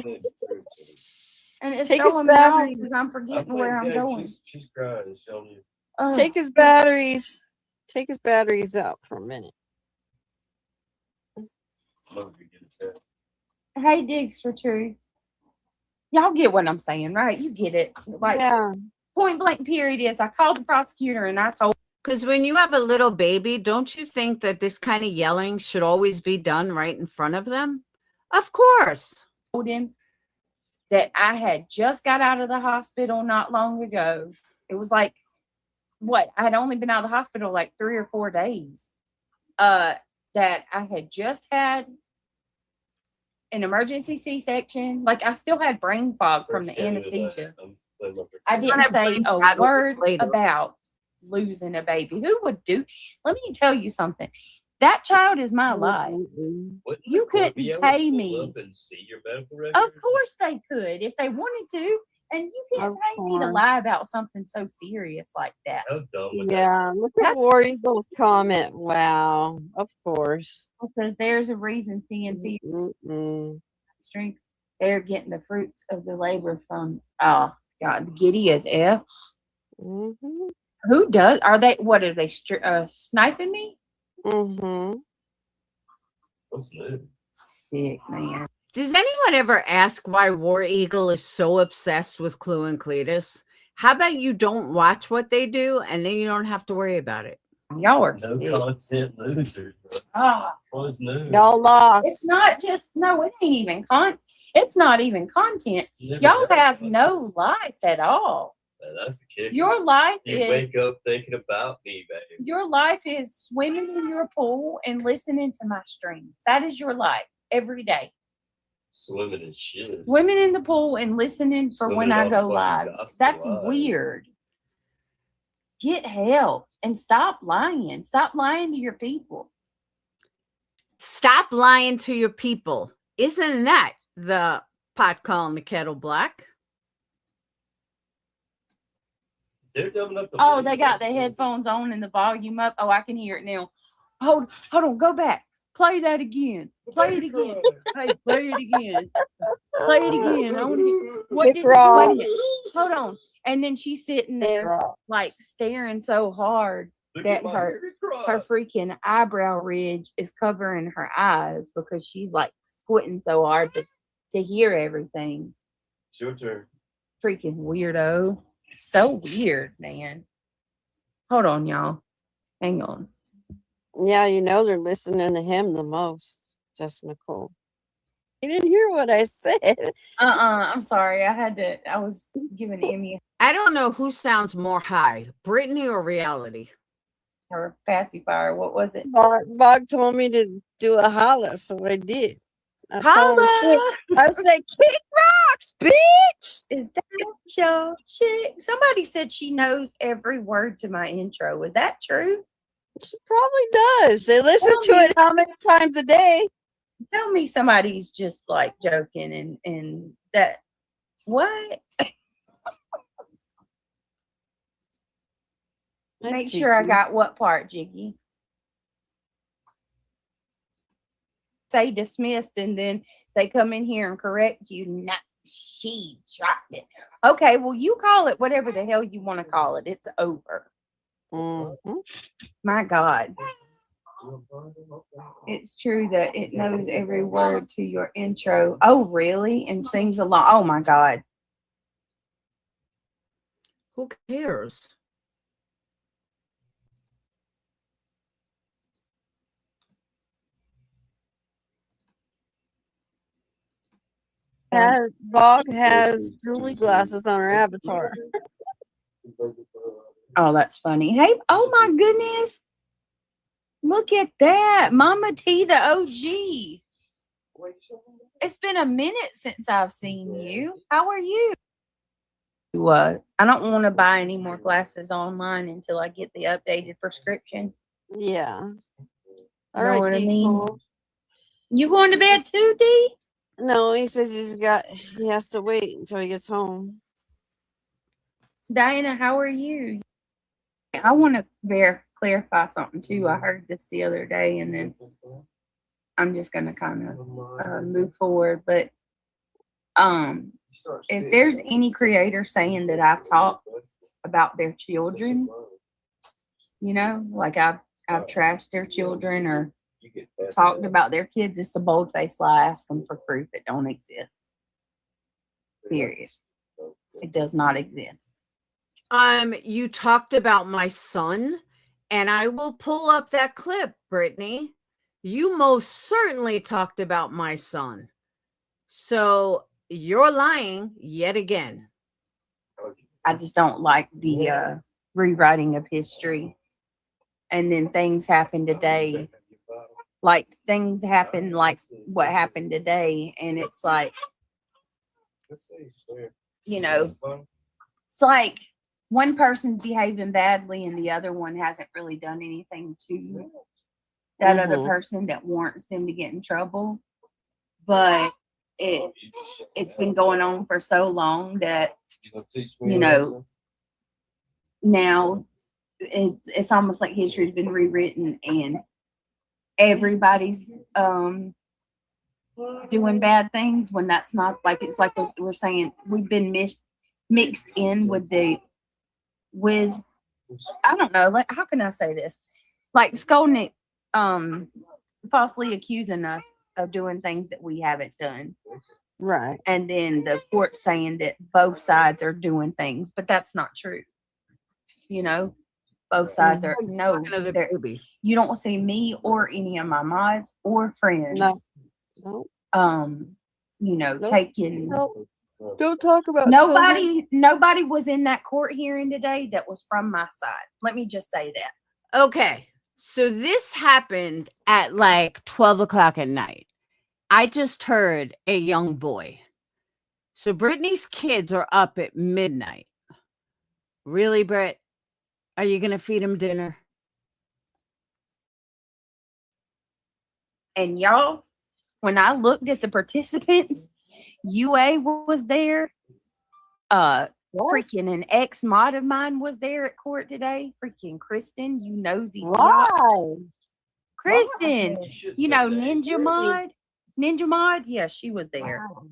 And it's throwing me off because I'm forgetting where I'm going. She's crying. Showing you. Take his batteries. Take his batteries out for a minute. Hey, Digs for Truth. Y'all get what I'm saying, right? You get it. Like, point blank period is I called the prosecutor and I told. Because when you have a little baby, don't you think that this kind of yelling should always be done right in front of them? Of course. Told him that I had just got out of the hospital not long ago. It was like, what? I had only been out of the hospital like 3 or 4 days. That I had just had an emergency C-section. Like, I still had brain fog from the anesthesia. I didn't say a word about losing a baby. Who would do? Let me tell you something. That child is my life. You couldn't pay me. Of course they could if they wanted to. And you can't pay me to lie about something so serious like that. Yeah, look at War Eagle's comment. Wow, of course. Because there's a reason CNC strength. they're getting the fruits of the labor from, oh, God, giddy as F. Mm-hmm. Who does? What are they sniping me? Mm-hmm. What's new? Sick, man. Does anyone ever ask why War Eagle is so obsessed with Clue and Cletus? How about you don't watch what they do and then you don't have to worry about it? Y'all are No sick. content losers. Ah, What's new? Y'all lost. it's not just, no, it ain't even it's not even content. You never Y'all had have content. no life at all. That's the kicker. Your life You is wake up thinking about me, babe. your life is swimming in your pool and listening to my streams. That is your life every day. Swimming in shit. Swimming in the pool and listening for Swimming when in I all go the live. fucking gospel That's lies. weird. Get help and stop lying. Stop lying to your people. Stop lying to your people. Isn't that the pot calling the kettle black? They're dumbing up the Oh, volume they got up, the too. headphones on and the volume up. Oh, I can hear it now. Hold on. Go back. Play that again. Play it again. Hey, play it again. Play it again. I want to hear. What Kick did? rocks. Wait a minute. Hold on. And then she's sitting there, like staring so hard Look that at my her baby cry. her freaking eyebrow ridge is covering her eyes because she's like squinting so hard to hear everything. It's your turn. Freaking weirdo. So weird, man. Hold on, y'all. Hang on. Yeah, you know they're listening to him the most. Just Nicole. You didn't hear what I said. I'm sorry. I was giving Emmy I don't know who sounds more high, Brittany or reality. her pacifier. What was it? Bog told me to do a holla, so I did. I told him, Holla! I said, kick rocks, bitch. Is that your chick? Somebody said she knows every word to my intro. Is that true? She probably does. They listen Tell to me. it how many times a day? Tell me somebody's just like joking and that what? Make sure I got what part, Jiggy. Say dismissed, and then they come in here and correct you. Not she dropped it. Okay, well, you call it whatever the hell you want to call it. It's over. Mm-hmm. My God. It's true that it knows every word to your intro. Oh, really? And sings along. Oh, my God. Who cares? Bog has Julie glasses on her avatar. Oh, that's funny. Hey, oh, my goodness. Look at that. Mama T, the OG. It's been a minute since I've seen you. How are you? I don't want to buy any more glasses online until I get the updated prescription. Yeah. You All know right, what I D. mean? Cole. You going to bed too, D? No, he says he has to wait until he gets home. Diana, how are you? I want to clarify something too. I heard this the other day, and then I'm just going to kind of move forward. But if there's any creator saying that I've talked about their children, you know, like I've trashed their children or talked about their kids, it's a bold-faced lie. Ask them for proof. It don't exist. Period. It does not exist. You talked about my son, and I will pull up that clip, Brittany. You most certainly talked about my son. So you're lying yet again. I just don't like the rewriting of history. And then things happen today. Like things happen like what happened today. And it's like, you know, it's like one person's behaving badly and the other one hasn't really done anything to that other person that warrants them to get in trouble. But it's been going on for so long that, you know, now it's almost like history's been rewritten and everybody's doing bad things when that's not like it's like we're saying we've been mixed in with I don't know, like how can I say this? Like Skolnick falsely accusing us of doing things that we haven't done. Right. And then the court saying that both sides are doing things, but that's not true. You know, both sides are you don't see me or any of my mods or friends. No. You know, taking Don't talk about nobody was in that court hearing today that was from my side. Let me just say that. Okay. So this happened at like 12 o'clock at night. I just heard a young boy. So Brittany's kids are up at midnight. Really, Britt? Are you going to feed him dinner? And y'all, when I looked at the participants, UA was there. Freaking an ex-mod of mine was there at court today. Freaking Kristen, you nosy. Wow. Kristen, you know, Ninja Mod. Yeah, she was there. Wow.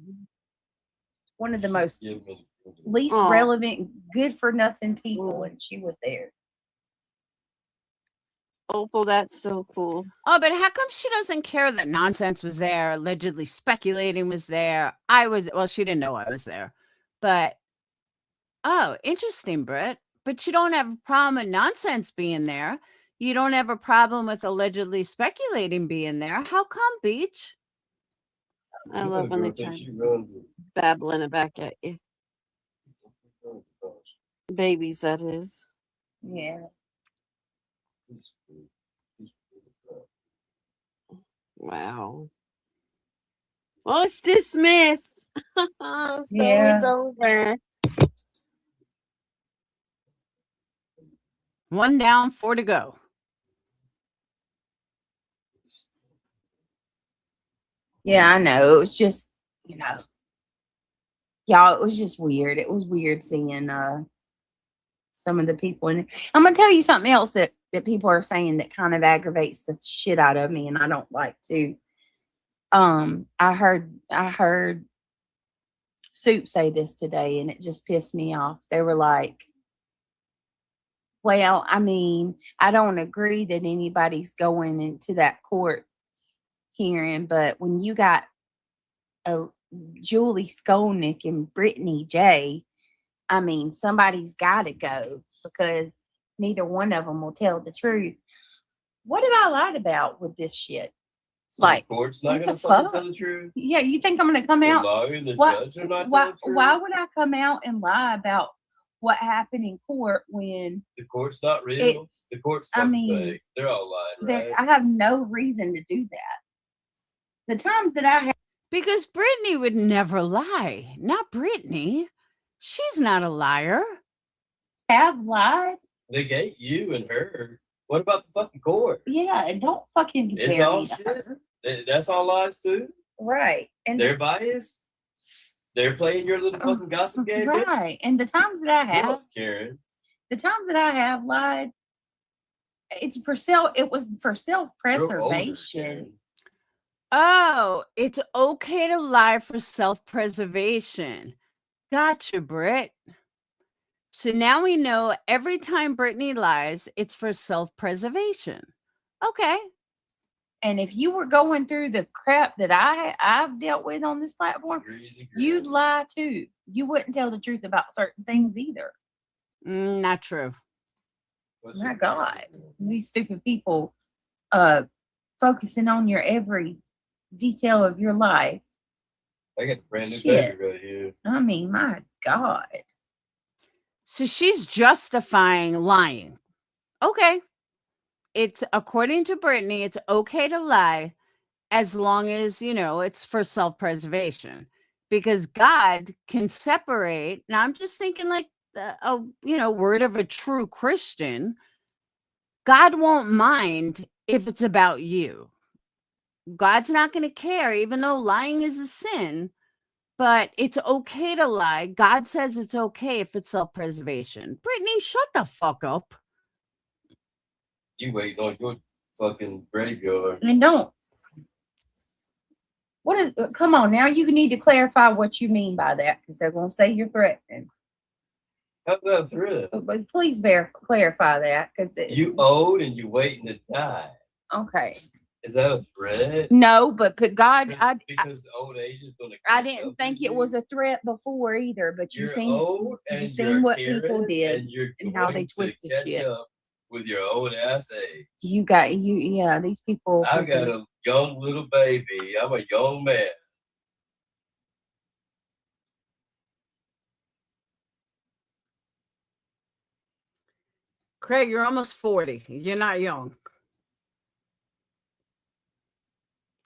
One of the most least relevant, good for nothing people, and she was there. Opal, that's so cool. Oh, but how come she doesn't care that nonsense was there? Allegedly speculating was there. She didn't know I was there. But, oh, interesting, Britt. But you don't have a problem with nonsense being there. You don't have a problem with allegedly speculating being there. How come, Beach? I love when they try babbling it back at you. Babies, that is. Yeah. Wow. Well, it's dismissed. So it's over. 1 down, 4 to go. Yeah, I know. It was just, you know, y'all, it was just weird. It was weird seeing some of the people. And I'm gonna tell you something else that people are saying that kind of aggravates the shit out of me, and I don't like to. I heard Soup say this today, and it just pissed me off. They were like, well, I mean, I don't agree that anybody's going into that court hearing, but when you got Julie Skolnick and Brittany J, I mean, somebody's got to go because neither one of them will tell the truth. What have I lied about with this shit? So like, the court's not going to fucking tell the truth? Yeah, you think I'm going to come out? The lawyer and the judge are not telling the truth? Why would I come out and lie about what happened in court when the court's not real? The court's fake. They're all lying, right? I have no reason to do that. The times that I have. Because Brittany would never lie. Not Brittany. She's not a liar. Have lied? Negate you and her. What about the fucking court? Yeah, and don't fucking it's all shit. That's all lies too. Right. And they're biased. They're playing your little fucking gossip game. Right. And the times that I have, Karen. The times that I have lied, it was for self-preservation. Oh, it's okay to lie for self-preservation. Gotcha, Britt. So now we know every time Brittany lies, it's for self-preservation. Okay. And if you were going through the crap that I've dealt with on this platform, you'd lie too. You wouldn't tell the truth about certain things either. Not true. My God. These stupid people focusing on your every detail of your life. I got a brand new baby right here. I mean, my God. So she's justifying lying. Okay. It's according to Brittany, it's okay to lie as long as, it's for self-preservation, because God can separate. Now I'm just thinking like word of a true Christian. God won't mind if it's about you. God's not going to care, even though lying is a sin, but it's okay to lie. God says it's okay if it's self-preservation. Brittany, shut the fuck up. You wait on your fucking graveyard. And don't. What is? Come on, now you need to clarify what you mean by that, because they're going to say you're threatening. How's that threat? But please clarify that, because you old and you waiting to die. Okay. Is that a threat? No, but God, because old age is going to. I didn't think it was a threat before either. But you've seen what people did and how they twisted shit. Up with your old ass age. Yeah, these people. I got a young little baby. I'm a young man. Craig, you're almost 40. You're not young.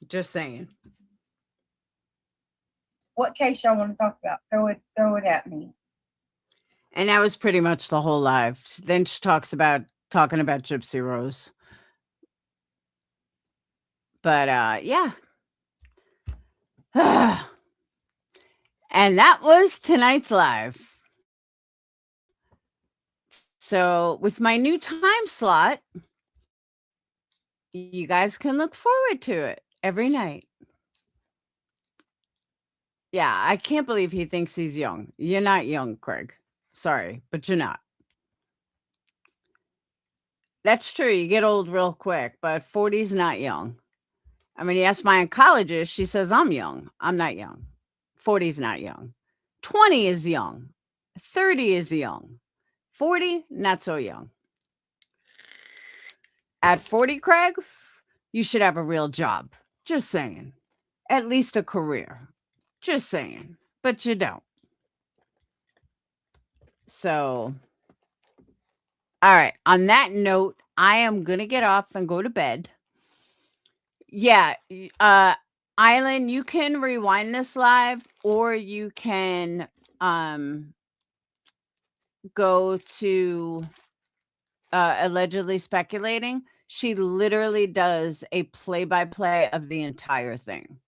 Just saying. What case y'all want to talk about? Throw it at me. And that was pretty much the whole live. Then she talking about Gypsy Rose. But yeah. And that was tonight's live. So with my new time slot, you guys can look forward to it every night. Yeah, I can't believe he thinks he's young. You're not young, Craig. Sorry, but you're not. That's true. You get old real quick, but 40 is not young. I mean, you ask my oncologist, she says I'm young. I'm not young. 40 is not young. 20 is young. 30 is young. 40, not so young. At 40, Craig, you should have a real job. Just saying. At least a career. Just saying. But you don't. So, all right. On that note, I am going to get off and go to bed. Yeah. Island, you can rewind this live, or you can go to allegedly speculating. She literally does a play-by-play of the entire thing.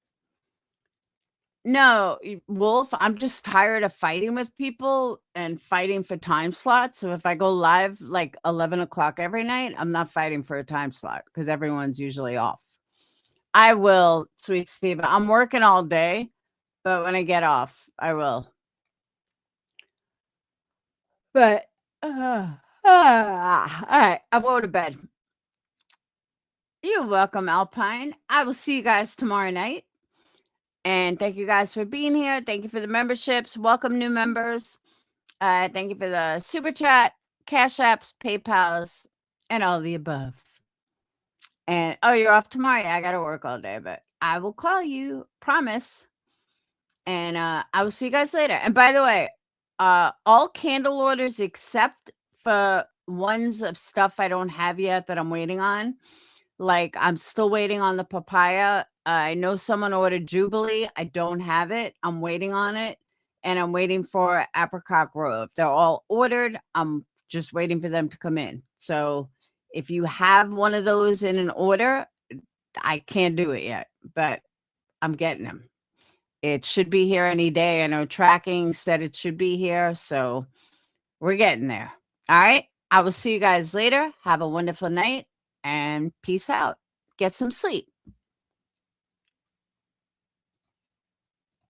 No, Wolf, I'm just tired of fighting with people and fighting for time slots. So if I go live like 11 o'clock every night, I'm not fighting for a time slot because everyone's usually off. I will, sweet Steve. I'm working all day, but when I get off, I will. But, all right, I'll go to bed. You're welcome, Alpine. I will see you guys tomorrow night. And thank you guys for being here. Thank you for the memberships. Welcome new members. Thank you for the super chat, cash apps, PayPals, and all the above. And oh, you're off tomorrow. Yeah, I got to work all day, but I will call you. Promise. And I will see you guys later. And by the way, all candle orders except for ones of stuff I don't have yet that I'm waiting on. Like I'm still waiting on the papaya. I know someone ordered Jubilee. I don't have it. I'm waiting on it. And I'm waiting for Apricot Grove. They're all ordered. I'm just waiting for them to come in. So if you have one of those in an order, I can't do it yet, but I'm getting them. It should be here any day. I know tracking said it should be here. So we're getting there. All right. I will see you guys later. Have a wonderful night and peace out. Get some sleep.